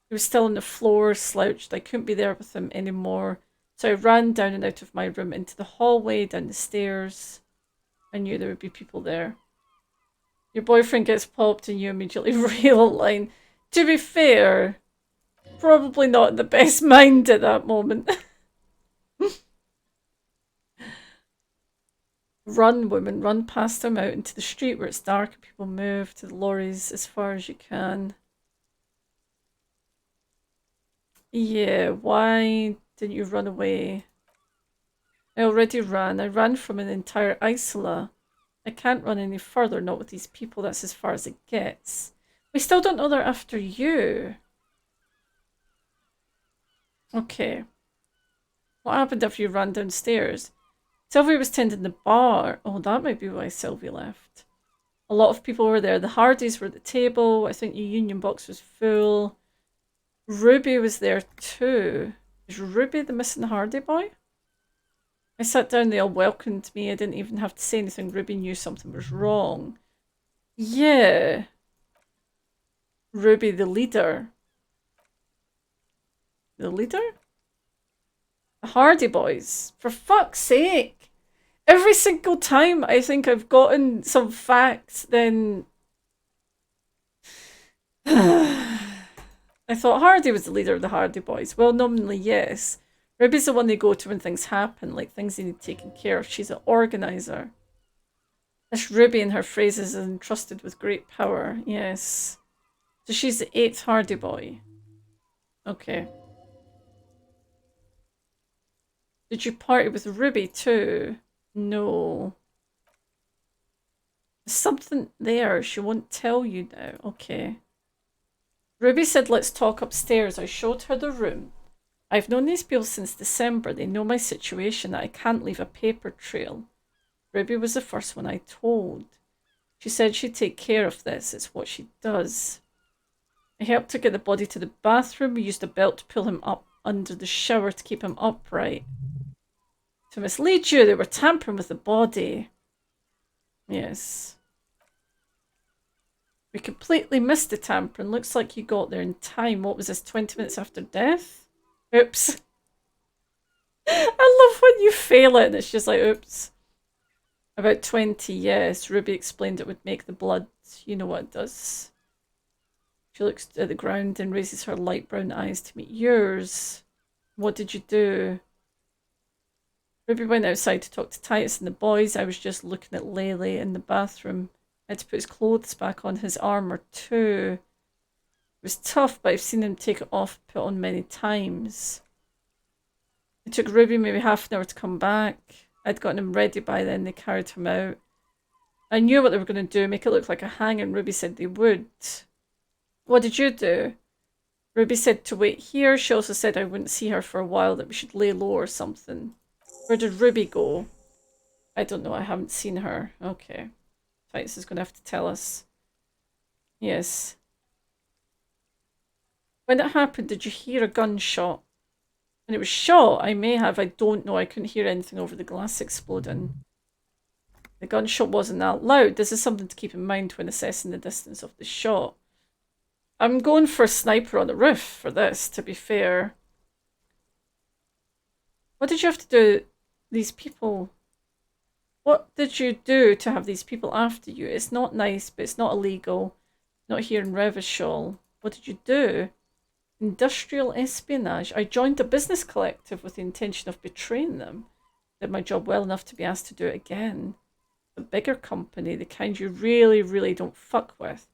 He was still on the floor, slouched. I couldn't be there with him anymore. So I ran down and out of my room into the hallway, down the stairs. I knew there would be people there. Your boyfriend gets popped and you immediately reel a line. To be fair, probably not in the best mind at that moment. Run, woman, run past him out into the street where it's dark and people move to the lorries as far as you can. Yeah, why didn't you run away? I already ran. I ran from an entire isola. I can't run any further, not with these people. That's as far as it gets. We still don't know they're after you. Okay. What happened after you ran downstairs? Sylvia was tending the bar. Oh, that might be why Sylvia left. A lot of people were there. The Hardys were at the table. I think the union box was full. Ruby was there too. Is Ruby the missing Hardy boy? I sat down, they all welcomed me. I didn't even have to say anything. Ruby knew something was wrong. Yeah. Ruby, the leader. The leader? The Hardy boys. For fuck's sake. Every single time I think I've gotten some facts, then I thought Hardy was the leader of the Hardy Boys. Well, nominally, yes. Ruby's the one they go to when things happen, like things they need taken care of. She's an organizer. This Ruby in her phrases is entrusted with great power. Yes. So she's the 8th Hardy Boy. Okay. Did you party with Ruby too? No. There's something there. She won't tell you now. Okay. Ruby said, let's talk upstairs. I showed her the room. I've known these people since December. They know my situation, that I can't leave a paper trail. Ruby was the first one I told. She said she'd take care of this. It's what she does. I helped her get the body to the bathroom. We used a belt to pull him up under the shower to keep him upright. To mislead you, they were tampering with the body. Yes. We completely missed the tampering. Looks like you got there in time. What was this, 20 minutes after death? Oops. I love when you fail it and it's just like, oops. About 20, yes. Ruby explained it would make the blood. You know what it does. She looks at the ground and raises her light brown eyes to meet yours. What did you do? Ruby went outside to talk to Titus and the boys. I was just looking at Lele in the bathroom. I had to put his clothes back on, his armor too. It was tough, but I've seen him take it off and put on many times. It took Ruby maybe half an hour to come back. I'd gotten him ready by then. They carried him out. I knew what they were going to do, make it look like a hanging. Ruby said they would. What did you do? Ruby said to wait here. She also said I wouldn't see her for a while, that we should lay low or something. Where did Ruby go? I don't know. I haven't seen her. Okay. Titus is going to have to tell us. Yes. When it happened, did you hear a gunshot? When it was shot, I may have. I don't know. I couldn't hear anything over the glass exploding. The gunshot wasn't that loud. This is something to keep in mind when assessing the distance of the shot. I'm going for a sniper on the roof for this, to be fair. What did you have to do? These people... What did you do to have these people after you? It's not nice, but it's not illegal. Not here in Revachol. What did you do? Industrial espionage. I joined a business collective with the intention of betraying them. Did my job well enough to be asked to do it again. A bigger company, the kind you really, really don't fuck with.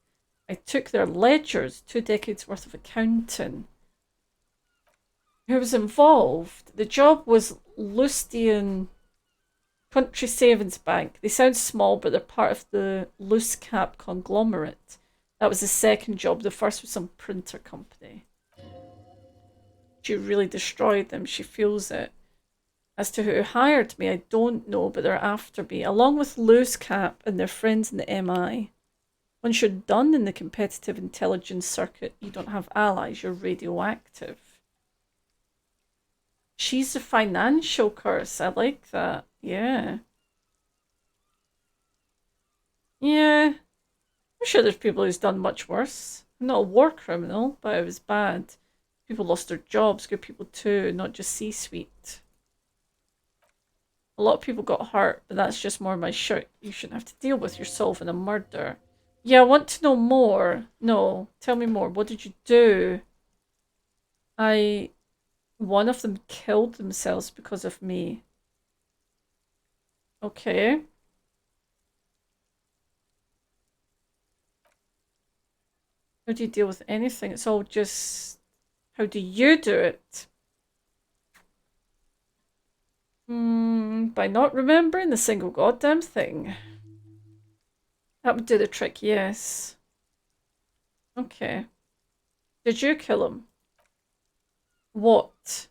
I took their ledgers, 2 decades worth of accounting. Who was involved? The job was Lustian Country Savings Bank. They sound small, but they're part of the Loose Cap conglomerate. That was the second job. The first was some printer company. She really destroyed them. She feels it. As to who hired me, I don't know, but they're after me, along with Loose Cap and their friends in the MI. Once you're done in the competitive intelligence circuit, you don't have allies. You're radioactive. She's a financial curse. I like that. Yeah. Yeah. I'm sure there's people who's done much worse. I'm not a war criminal, but it was bad. People lost their jobs, good people too, not just C-suite. A lot of people got hurt, but that's just more my shirt. You shouldn't have to deal with yourself in a murder. Yeah, I want to know more. No, tell me more. What did you do? One of them killed themselves because of me. Okay. How do you deal with anything? It's all just... How do you do it? By not remembering the single goddamn thing. That would do the trick, yes. Okay. Did you kill him? What?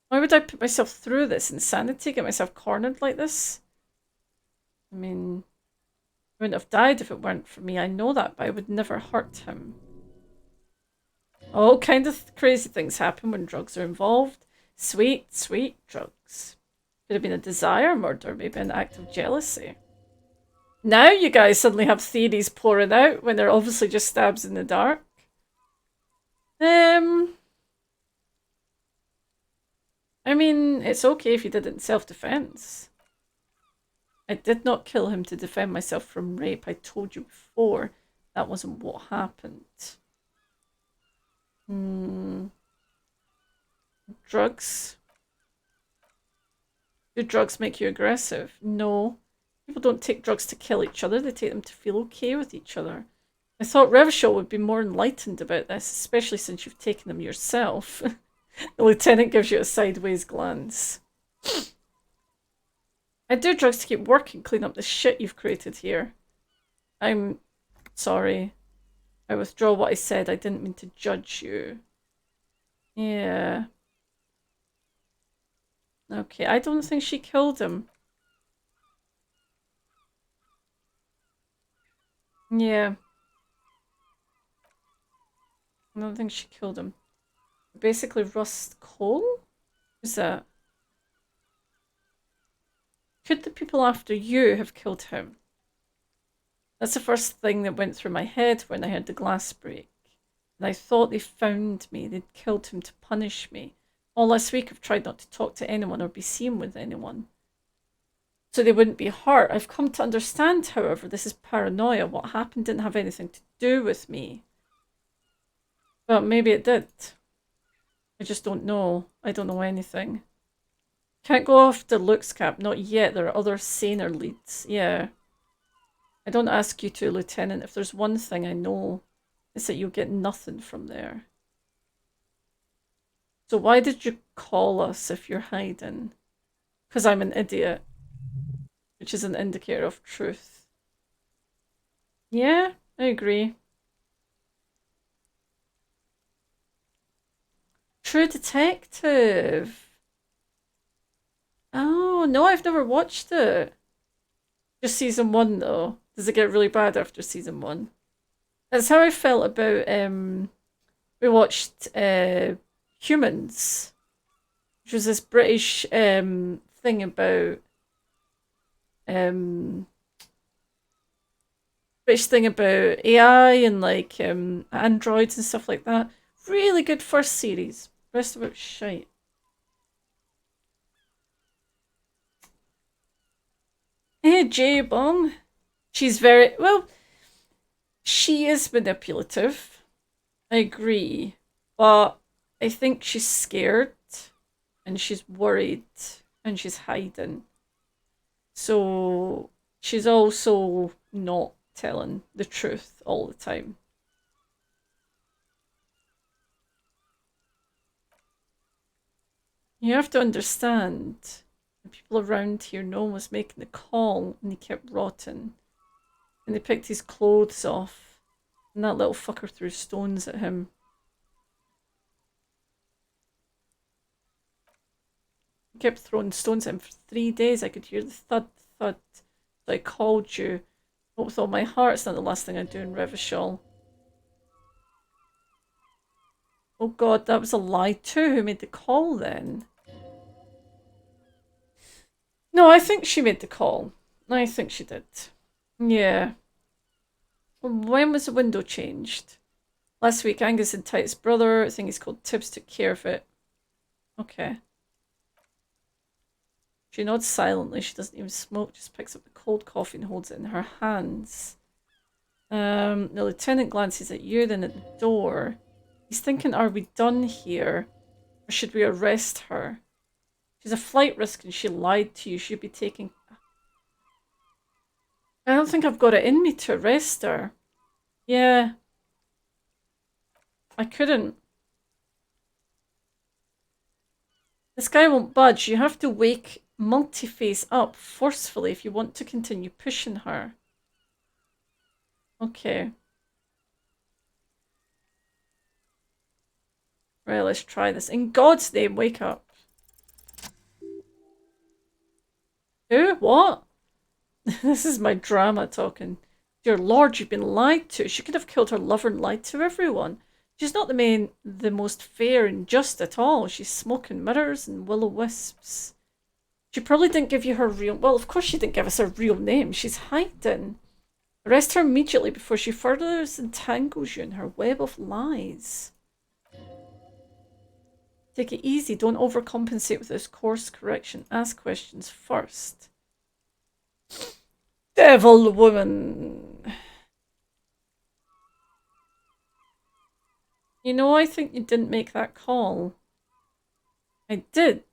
Why would I put myself through this insanity? Get myself cornered like this? I mean, I wouldn't have died if it weren't for me. I know that, but I would never hurt him. All kind of crazy things happen when drugs are involved. Sweet, sweet drugs. Could have been a desire murder, maybe an act of jealousy. Now you guys suddenly have theories pouring out when they're obviously just stabs in the dark. I mean, it's okay if you did it in self-defense. I did not kill him to defend myself from rape. I told you before that wasn't what happened. Drugs? Do drugs make you aggressive? No. People don't take drugs to kill each other. They take them to feel okay with each other. I thought Revachol would be more enlightened about this, especially since you've taken them yourself. The lieutenant gives you a sideways glance. I do drugs to keep work and clean up the shit you've created here. I'm sorry. I withdraw what I said. I didn't mean to judge you. Yeah. Okay, I don't think she killed him. Yeah. I don't think she killed him. Basically, rust coal? Who's that? Could the people after you have killed him? That's the first thing that went through my head when I heard the glass break. And I thought they found me. They'd killed him to punish me. All last week I've tried not to talk to anyone or be seen with anyone, so they wouldn't be hurt. I've come to understand, however, this is paranoia. What happened didn't have anything to do with me. But maybe it did. I just don't know. I don't know anything. Can't go off the looks, Cap. Not yet. There are other saner leads. Yeah. I don't ask you to, Lieutenant. If there's one thing I know, it's that you'll get nothing from there. So why did you call us if you're hiding? Because I'm an idiot. Which is an indicator of truth. Yeah, I agree. True Detective. Oh, no, I've never watched it. Just season 1, though. Does it get really bad after season 1? That's how I felt about, we watched Humans, which was this British thing about AI and like androids and stuff like that. Really good first series. Rest of it was shite. Hey, Jay Bong. She's very well. She is manipulative. I agree, but I think she's scared and she's worried and she's hiding. So she's also not telling the truth all the time. You have to understand, the people around here, no one was making the call and he kept rotting. And they picked his clothes off and that little fucker threw stones at him. He kept throwing stones at him for 3 days. I could hear the thud, thud. So I called you. But with all my heart, it's not the last thing I do in Revachol. Oh god, that was a lie too. Who made the call then? No, I think she made the call. I think she did. Yeah. When was the window changed? Last week, Angus and Tight's brother, I think he's called Tibbs, took care of it. Okay. She nods silently. She doesn't even smoke, just picks up the cold coffee and holds it in her hands. The lieutenant glances at you, then at the door. He's thinking, are we done here? Or should we arrest her? She's a flight risk and she lied to you. She'd be taking... I don't think I've got it in me to arrest her. Yeah. I couldn't. This guy won't budge. You have to wake Multiface up forcefully if you want to continue pushing her. Okay. Right, let's try this. In God's name, wake up. Who? What? This is my drama talking. Dear Lord, you've been lied to. She could have killed her lover and lied to everyone. She's not the most fair and just at all. She's smoke and mirrors and will-o-wisps. She probably didn't give you her real... Well, of course she didn't give us her real name. She's hiding. Arrest her immediately before she further entangles you in her web of lies. Take it easy. Don't overcompensate with this course correction. Ask questions first. Devil woman. You know, I think you didn't make that call. I did.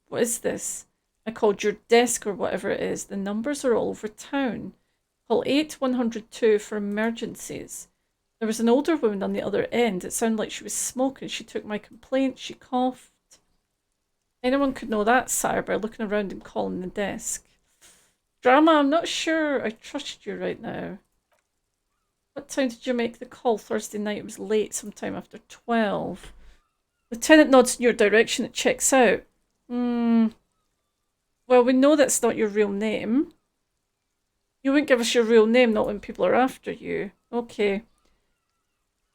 What is this? I called your desk or whatever it is. The numbers are all over town. Call 8102 for emergencies. There was an older woman on the other end. It sounded like she was smoking. She took my complaint. She coughed. Anyone could know that, sire, by looking around and calling the desk. Drama, I'm not sure I trust you right now. What time did you make the call? Thursday night. It was late, sometime after 12. Lieutenant nods in your direction. It checks out. Well, we know that's not your real name. You wouldn't give us your real name, not when people are after you. Okay.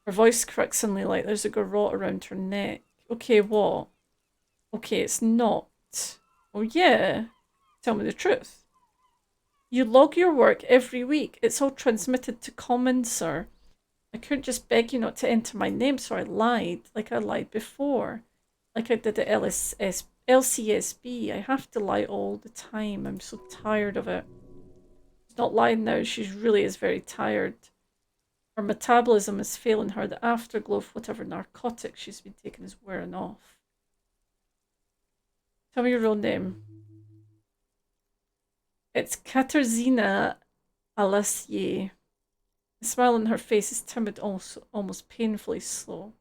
Her voice cracks suddenly like there's a garrote around her neck. Okay, what? Okay, it's not. Oh yeah? Tell me the truth. You log your work every week. It's all transmitted to Common, sir. I couldn't just beg you not to enter my name, so I lied, like I lied before. Like I did at LCSB. I have to lie all the time. I'm so tired of it. She's not lying now. She really is very tired. Her metabolism is failing her. The afterglow of whatever narcotic she's been taking is wearing off. Tell me your real name. It's Katarzyna Alassier. The smile on her face is timid, also almost painfully slow.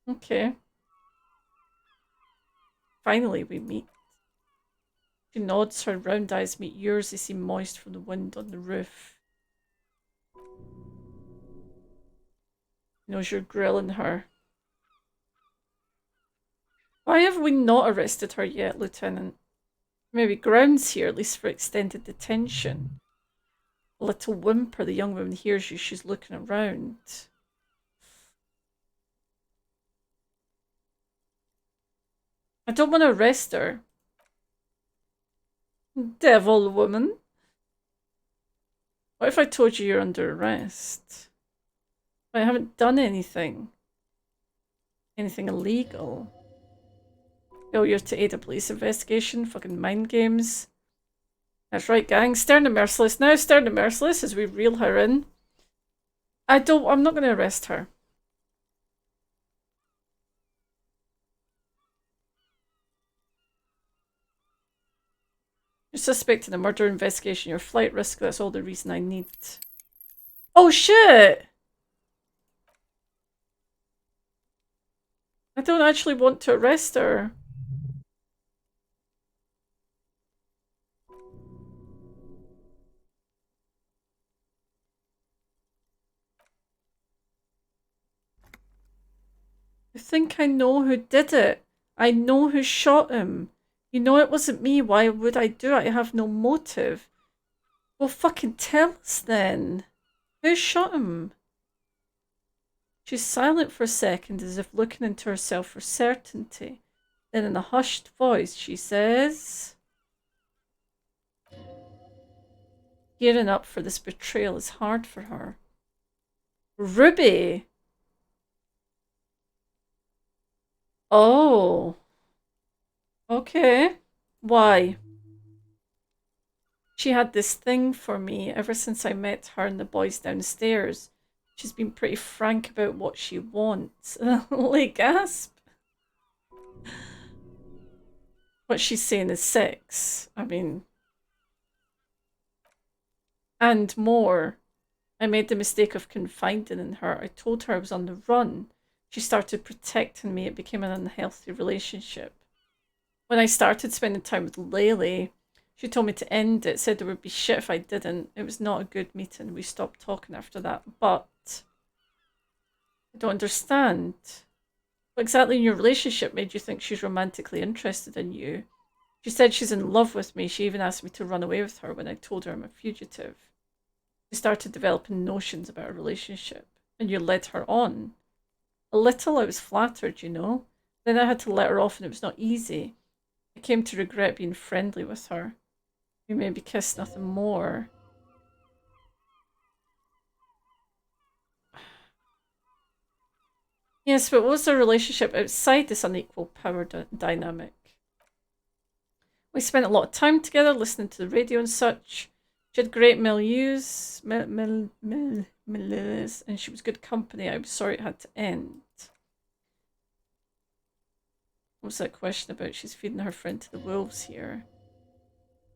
Okay. Finally, we meet. She nods, her round eyes meet yours. They seem moist from the wind on the roof. She knows you're grilling her. Why have we not arrested her yet, Lieutenant? Maybe grounds here, at least for extended detention. A little whimper, the young woman hears you. She's looking around. I don't want to arrest her. Devil woman. What if I told you you're under arrest? I haven't done anything. Anything illegal. Failure to aid a police investigation. Fucking mind games. That's right, gang. Stern and merciless. Now stern and merciless as we reel her in. I'm not going to arrest her. You're suspected in a murder investigation. Your flight risk. That's all the reason I need. Oh shit! I don't actually want to arrest her. I think I know who did it. I know who shot him. You know it wasn't me. Why would I do it? I have no motive. Well, fucking tell us then. Who shot him? She's silent for a second, as if looking into herself for certainty. Then in a hushed voice, she says... Gearing up for this betrayal is hard for her. Ruby! Oh. Okay. Why? She had this thing for me ever since I met her and the boys downstairs. She's been pretty frank about what she wants. Like, gasp. What she's saying is sex. I mean... And more. I made the mistake of confiding in her. I told her I was on the run. She started protecting me. It became an unhealthy relationship. When I started spending time with Laylee, she told me to end it, said there would be shit if I didn't. It was not a good meeting. We stopped talking after that. But I don't understand. What exactly in your relationship made you think she's romantically interested in you? She said she's in love with me. She even asked me to run away with her when I told her I'm a fugitive. She started developing notions about our relationship, and you led her on. A little, I was flattered, you know. Then I had to let her off, and it was not easy. I came to regret being friendly with her. We maybe kissed, nothing more. Yes, but what was the relationship outside this unequal power dynamic? We spent a lot of time together listening to the radio and such. She had great milieus, and she was good company. I was sorry it had to end. What was that question about? She's feeding her friend to the wolves here.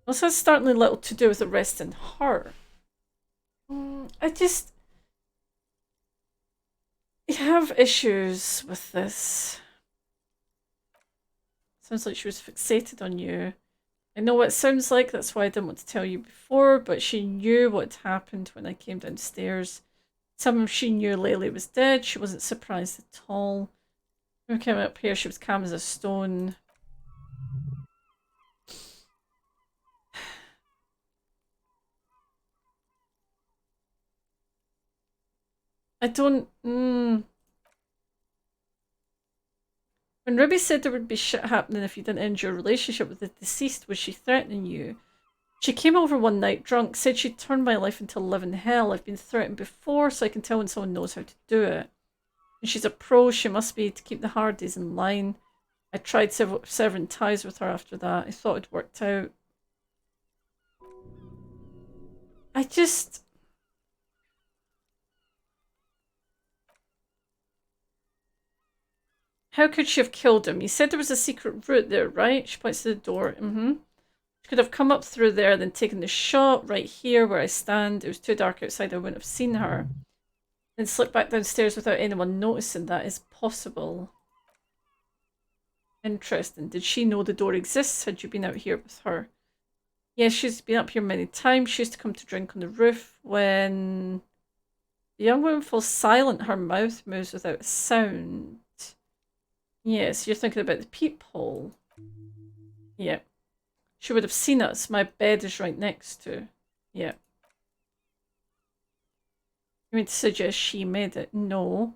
Also has startlingly little to do with arresting her. I have issues with this. Sounds like she was fixated on you. I know what it sounds like, that's why I didn't want to tell you before, but she knew what had happened when I came downstairs. Somehow she knew Laylee was dead. She wasn't surprised at all. When we came up here, she was calm as a stone. I don't... When Ruby said there would be shit happening if you didn't end your relationship with the deceased, was she threatening you? She came over one night drunk, said she'd turn my life into a living hell. I've been threatened before, so I can tell when someone knows how to do it. And she's a pro, she must be, to keep the Hardys in line. I tried severing ties with her after that. I thought it worked out. I just... How could she have killed him? You said there was a secret route there, right? She points to the door. She could have come up through there, then taken the shot right here where I stand. It was too dark outside, I wouldn't have seen her. Then slip back downstairs without anyone noticing. That is possible. Interesting. Did she know the door exists? Had you been out here with her? Yes, she's been up here many times. She used to come to drink on the roof. When the young woman falls silent, her mouth moves without a sound. Yes, you're thinking about the peephole. Yeah. She would have seen us. My bed is right next to. Yeah. You mean to suggest she made it? No.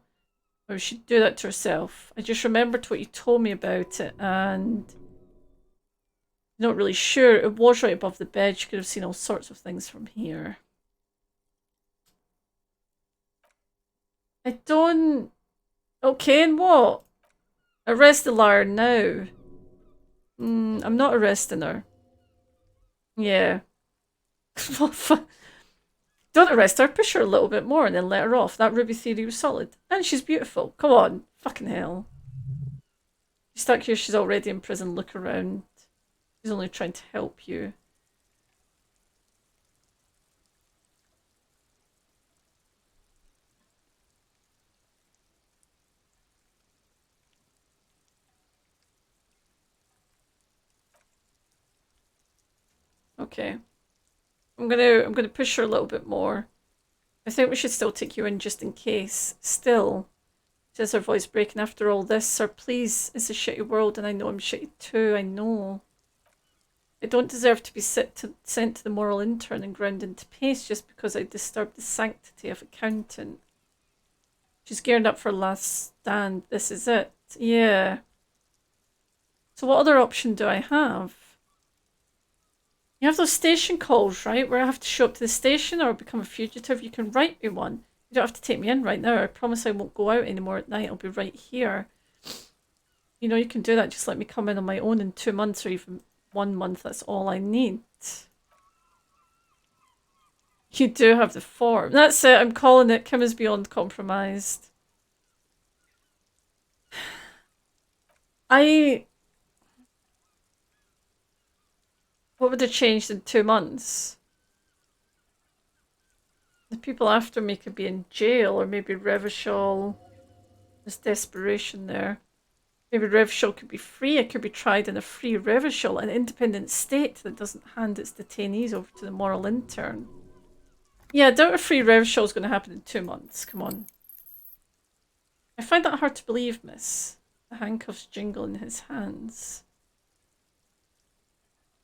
Or she'd do that to herself. I just remembered what you told me about it and... Not really sure. It was right above the bed. She could have seen all sorts of things from here. I don't... Okay, and what? Arrest the liar now. I'm not arresting her. Yeah. Don't arrest her. Push her a little bit more and then let her off. That Ruby theory was solid. And she's beautiful. Come on. Fucking hell. She's stuck here. She's already in prison. Look around. She's only trying to help you. Okay. I'm gonna push her a little bit more. I think we should still take you in just in case. Still, says her voice breaking after all this. Sir, please, it's a shitty world and I know I'm shitty too, I know. I don't deserve to be sent to the moral intern and ground into paste just because I disturbed the sanctity of accountant. She's gearing up for last stand. This is it. Yeah. So what other option do I have? You have those station calls, right? Where I have to show up to the station or become a fugitive. You can write me one. You don't have to take me in right now. I promise I won't go out anymore at night. I'll be right here. You know, you can do that. Just let me come in on my own in 2 months or even 1 month. That's all I need. You do have the form. That's it. I'm calling it. Kim is beyond compromised. What would have changed in 2 months? The people after me could be in jail, or maybe Revachol. There's desperation there. Maybe Revachol could be free. It could be tried in a free Revachol, an independent state that doesn't hand its detainees over to the moral intern. Yeah, I doubt a free Revachol is going to happen in 2 months. Come on. I find that hard to believe, miss. The handcuffs jingle in his hands.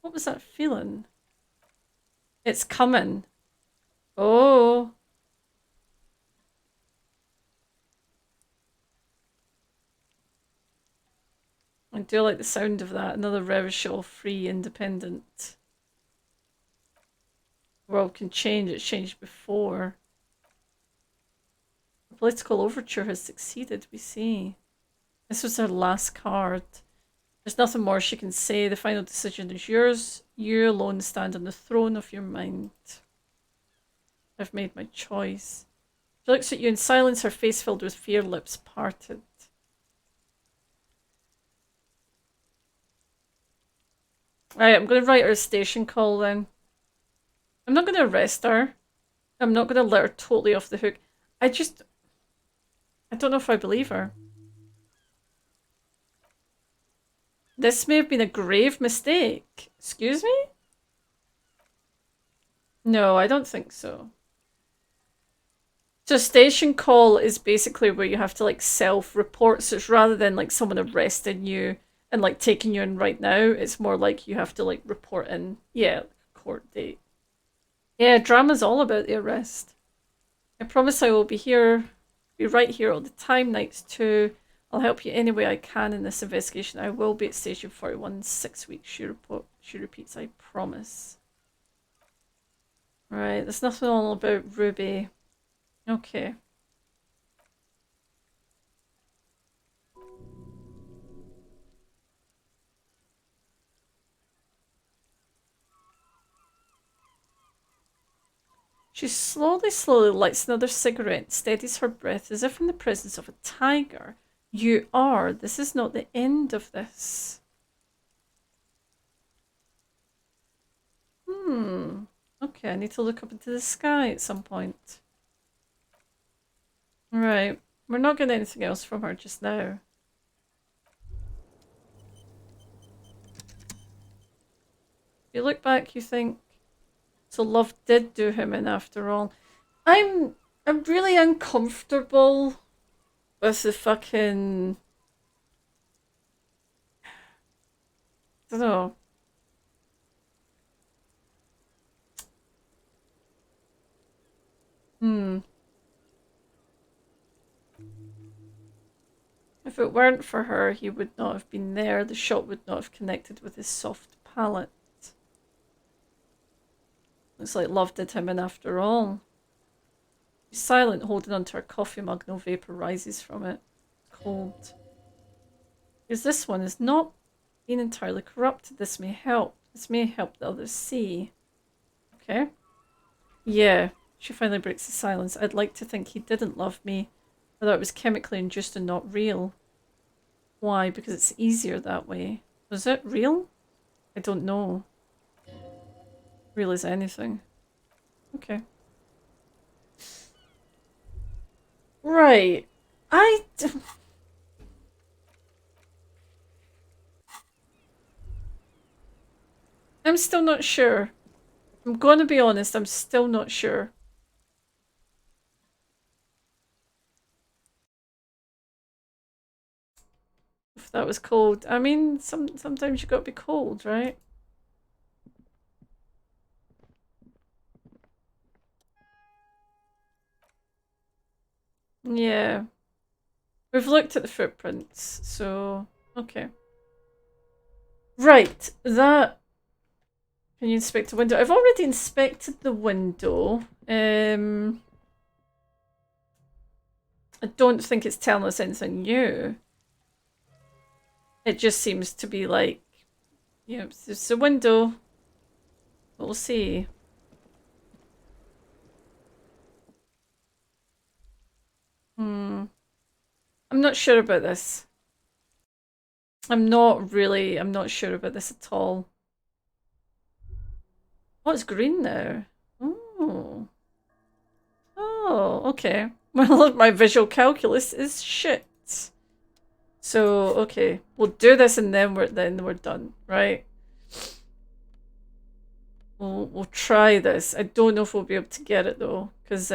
What was that feeling? It's coming. Oh. I do like the sound of that. Another Revachol free independent. The world can change. It's changed before. The political overture has succeeded, we see. This was our last card. There's nothing more she can say. The final decision is yours. You alone stand on the throne of your mind. I've made my choice. She looks at you in silence, her face filled with fear, lips parted. Right, I'm going to write her a station call then. I'm not going to arrest her. I'm not going to let her totally off the hook. I don't know if I believe her. This may have been a grave mistake. Excuse me? No, I don't think so. So station call is basically where you have to like self-report. So it's rather than like someone arresting you and like taking you in right now, it's more like you have to like report in. Yeah, court date. Yeah, drama's all about the arrest. I promise I will be right here all the time, nights too. I'll help you any way I can in this investigation. I will be at station 41 in 6 weeks. She repeats, I promise. Right, there's nothing all about Ruby. Okay. She slowly lights another cigarette, steadies her breath as if in the presence of a tiger. You are. This is not the end of this. Okay, I need to look up into the sky at some point. Right. We're not getting anything else from her just now. You look back, you think, so love did do him in after all. I'm really uncomfortable with the fucking... I don't know. If it weren't for her, he would not have been there. The shot would not have connected with his soft palate. Looks like love did him in after all. She's silent, holding onto her coffee mug. No vapour rises from it. It's cold. Because this one is not being entirely corrupted. This may help. This may help the others see. Okay. Yeah. She finally breaks the silence. I'd like to think he didn't love me. I thought it was chemically induced and not real. Why? Because it's easier that way. Was it real? I don't know. Real as anything. Okay. Right. I'm still not sure. I'm going to be honest, I'm still not sure. If that was cold. I mean, sometimes you got to be cold, right? Yeah. We've looked at the footprints, so... Okay. Right, that... Can you inspect the window? I've already inspected the window. I don't think it's telling us anything new. It just seems to be like... You know, it's a window. We'll see. I'm not sure about this. I'm not sure about this at all. Oh, it's green now. Oh. Oh, okay. Well, my visual calculus is shit. So, okay. We'll do this and then we're done, right? We'll try this. I don't know if we'll be able to get it though, because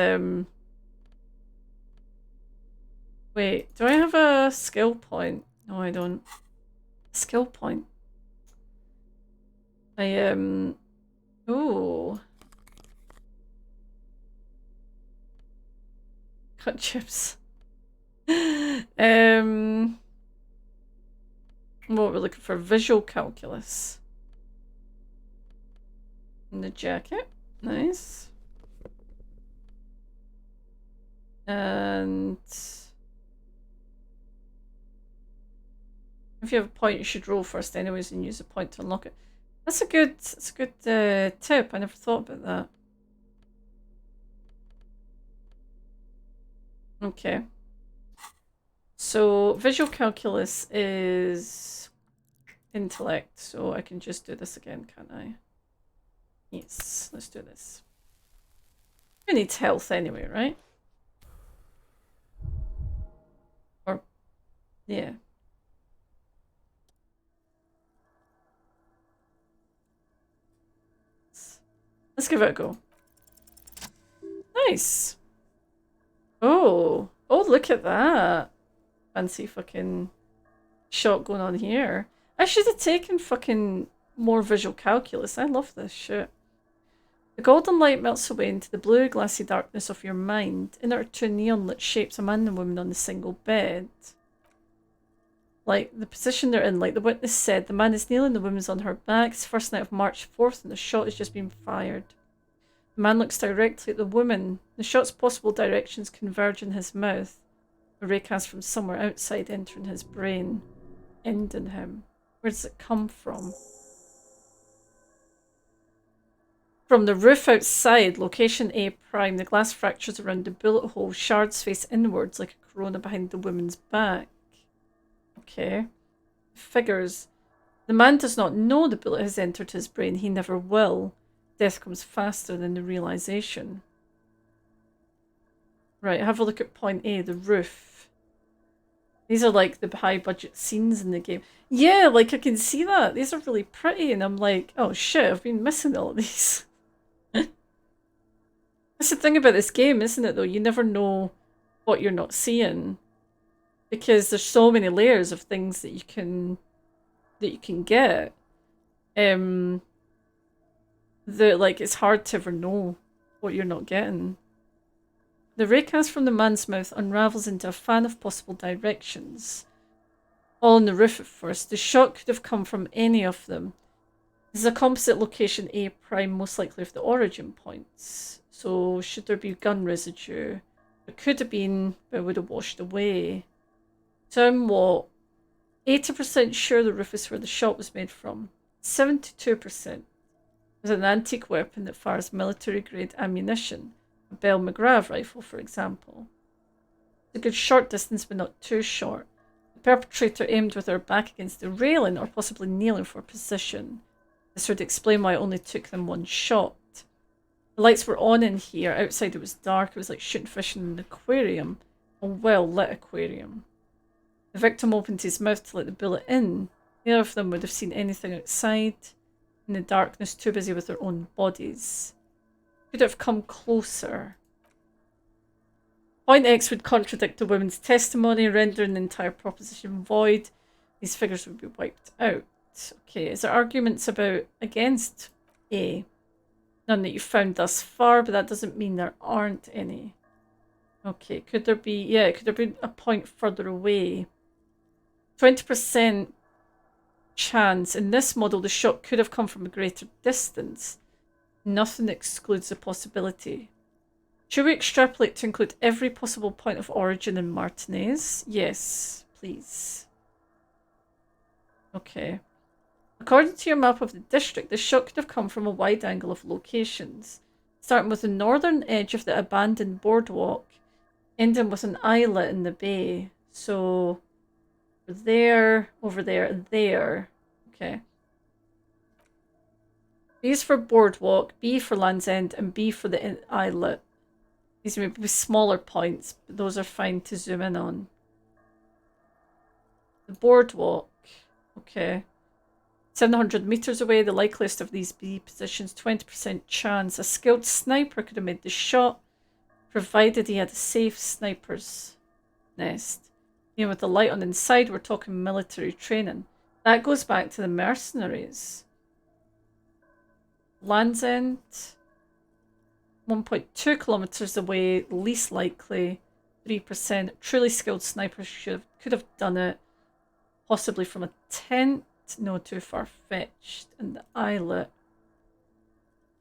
wait, do I have a skill point? No, I don't. Skill point. Ooh. Cut chips. What we're looking for, visual calculus. In the jacket. Nice. And If you have a point, you should roll first anyways and use a point to unlock it. That's a good tip. I never thought about that. Okay. So visual calculus is intellect, so I can just do this again, can't I? Yes, let's do this. Who needs health anyway, right? Or, yeah. Let's give it a go. Nice. Oh, look at that. Fancy fucking shot going on here. I should have taken fucking more visual calculus. I love this shit. The golden light melts away into the blue, glassy darkness of your mind. In it are two neon-lit shapes, a man and a woman on the single bed. Like, the position they're in, like the witness said, the man is kneeling, the woman's on her back. It's first night of March 4th and the shot has just been fired. The man looks directly at the woman. The shot's possible directions converge in his mouth. A raycast from somewhere outside entering his brain, ending him. Where does it come from? From the roof outside, location A prime, the glass fractures around the bullet hole, shards face inwards like a corona behind the woman's back. Okay. Figures. The man does not know the bullet has entered his brain. He never will. Death comes faster than the realization. Right, have a look at point A, the roof. These are like the high budget scenes in the game. Yeah, like I can see that. These are really pretty and I'm like, oh shit, I've been missing all of these. That's the thing about this game, isn't it though? You never know what you're not seeing. Because there's so many layers of things that you can get. That like it's hard to ever know what you're not getting. The raycast from the man's mouth unravels into a fan of possible directions. All on the roof at first. The shot could have come from any of them. This is a composite location A prime, most likely of the origin points. So should there be gun residue? There could have been, but it would have washed away. So I'm what? 80% sure the roof is where the shot was made from. 72%. There's an antique weapon that fires military-grade ammunition. A Bell McGrath rifle, for example. It's a good short distance, but not too short. The perpetrator aimed with her back against the railing, or possibly kneeling for position. This would explain why it only took them one shot. The lights were on in here. Outside it was dark. It was like shooting fish in an aquarium. A well-lit aquarium. The victim opened his mouth to let the bullet in. Neither of them would have seen anything outside. In the darkness, too busy with their own bodies. Could have come closer. Point X would contradict the woman's testimony, rendering the entire proposition void. These figures would be wiped out. Okay, is there arguments against A? None that you've found thus far, but that doesn't mean there aren't any. Okay, could there be a point further away? 20% chance. In this model, the shot could have come from a greater distance. Nothing excludes the possibility. Should we extrapolate to include every possible point of origin in Martinez? Yes, please. Okay. According to your map of the district, the shot could have come from a wide angle of locations, starting with the northern edge of the abandoned boardwalk, ending with an islet in the bay. So, there, over there, and there. Okay. B is for boardwalk, B for Land's End, and B for the islet. These may be smaller points, but those are fine to zoom in on. The boardwalk. Okay. 700 meters away, the likeliest of these B positions, 20% chance. A skilled sniper could have made the shot, provided he had a safe sniper's nest. You know, with the light on inside, we're talking military training. That goes back to the mercenaries. Land's End, 1.2 kilometers away, least likely, 3%. Truly skilled snipers could have done it, possibly from a tent. No, too far-fetched. And the islet,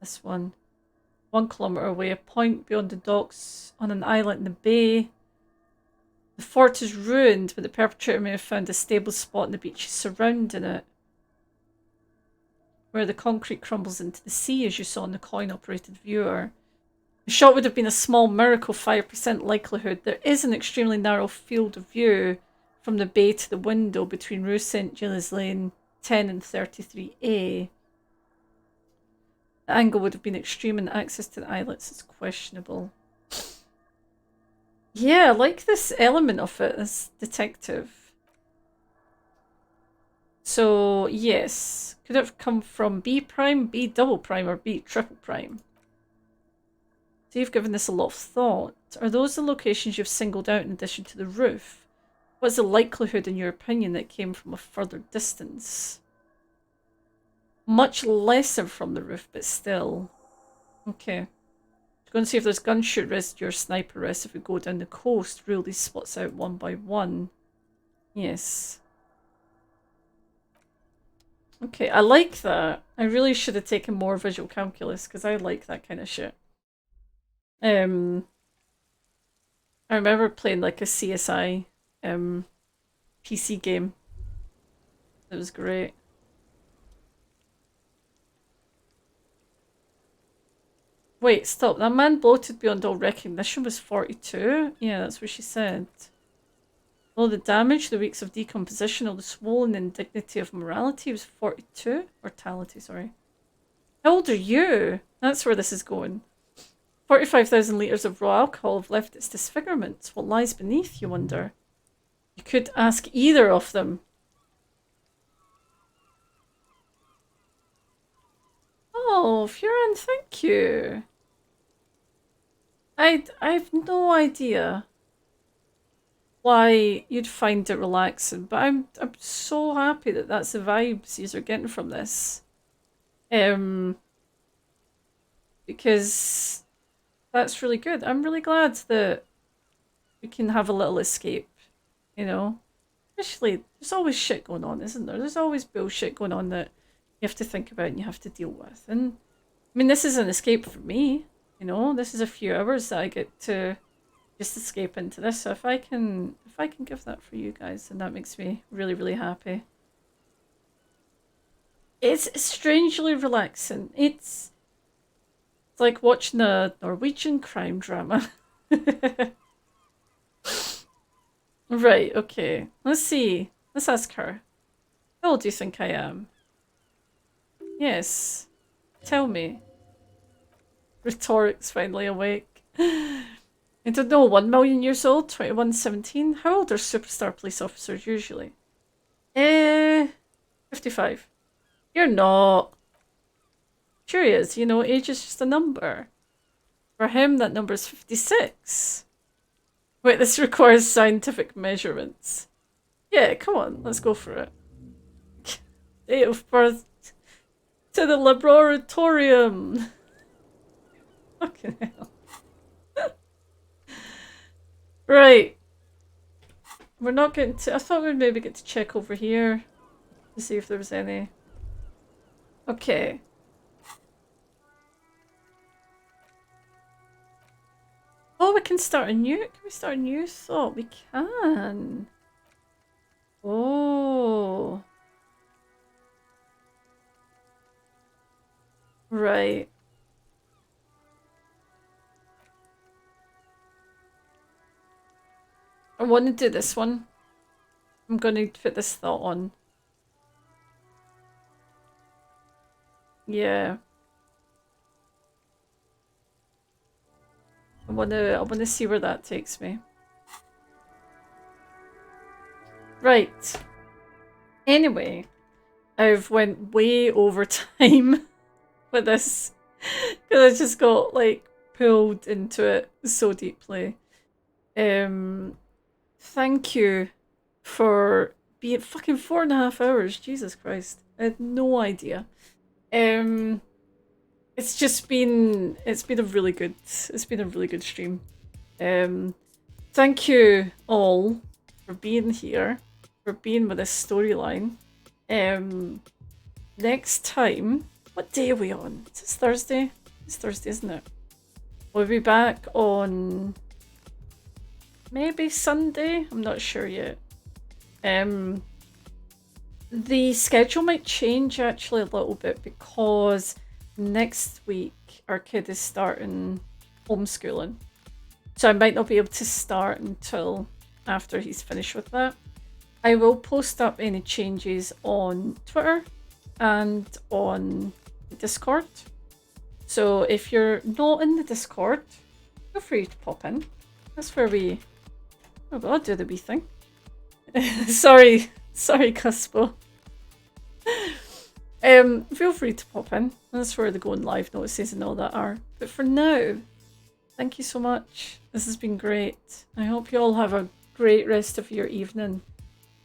this one, 1 kilometer away, a point beyond the docks on an islet in the bay. The fort is ruined, but the perpetrator may have found a stable spot on the beaches surrounding it, where the concrete crumbles into the sea, as you saw in the coin-operated viewer. The shot would have been a small miracle, 5% likelihood. There is an extremely narrow field of view from the bay to the window between Rue St. Gilles Lane 10 and 33A. The angle would have been extreme and access to the islets is questionable. Yeah, I like this element of it as detective. So, yes. Could it have come from B prime, B double prime, or B triple prime? So you've given this a lot of thought. Are those the locations you've singled out in addition to the roof? What's the likelihood, in your opinion, that it came from a further distance? Much lesser from the roof, but still. Okay. Go and see if there's gunshot residue or sniper rest if we go down the coast. Rule these spots out one by one. Yes. Okay, I like that. I really should have taken more visual calculus because I like that kind of shit. I remember playing like a CSI PC game. It was great. Wait, stop. That man bloated beyond all recognition was 42? Yeah, that's what she said. All the damage, the weeks of decomposition, all the swollen indignity of morality was 42? Mortality, sorry. How old are you? That's where this is going. 45,000 litres of raw alcohol have left its disfigurements. What lies beneath, you wonder? You could ask either of them. Oh, Furan, thank you. I've no idea why you'd find it relaxing, but I'm so happy that that's the vibes you're getting from this. Because that's really good. I'm really glad that we can have a little escape, you know? Especially, there's always shit going on, isn't there? There's always bullshit going on that you have to think about and you have to deal with. And, I mean, this is an escape for me, you know? This is a few hours that I get to just escape into this. So if I can give that for you guys, then that makes me really, really happy. It's strangely relaxing. It's like watching a Norwegian crime drama. Right, okay. Let's see. Let's ask her. How old do you think I am? Yes. Tell me. Rhetoric's finally awake. I don't know, 1 million years old, 2117. How old are superstar police officers usually? 55. You're not. Sure he is, you know, age is just a number. For him, that number is 56. Wait, this requires scientific measurements. Yeah, come on, let's go for it. Date of birth to the laboratorium. Fucking hell. Right. We're not getting to... I thought we'd maybe get to check over here to see if there was any. Okay. Oh, we can start a new... Can we start a new thought? We can. Oh. Right. I want to do this one. I'm going to put this thought on. Yeah. I want to see where that takes me. Right. Anyway, I've went way over time with this because I just got like pulled into it so deeply. Thank you for being fucking 4.5 hours. Jesus Christ, I had no idea. It's just been a really good stream. Thank you all for being here, for being with this storyline. Next time, what day are we on? Is this Thursday? It's Thursday, isn't it? We'll be back on maybe Sunday. I'm not sure yet. The schedule might change actually a little bit because next week our kid is starting homeschooling. So I might not be able to start until after he's finished with that. I will post up any changes on Twitter and on Discord. So if you're not in the Discord, feel free to pop in. That's where we... Oh god, do the wee thing. Sorry, Cuspo. Feel free to pop in. That's where the going live notices and all that are. But for now, thank you so much. This has been great. I hope you all have a great rest of your evening.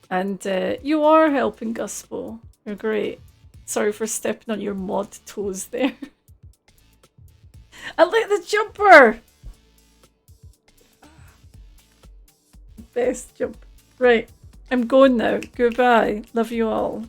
And you are helping Guspo. You're great. Sorry for stepping on your mod toes there. I like the jumper! Best jump. Right. I'm going now. Goodbye. Love you all.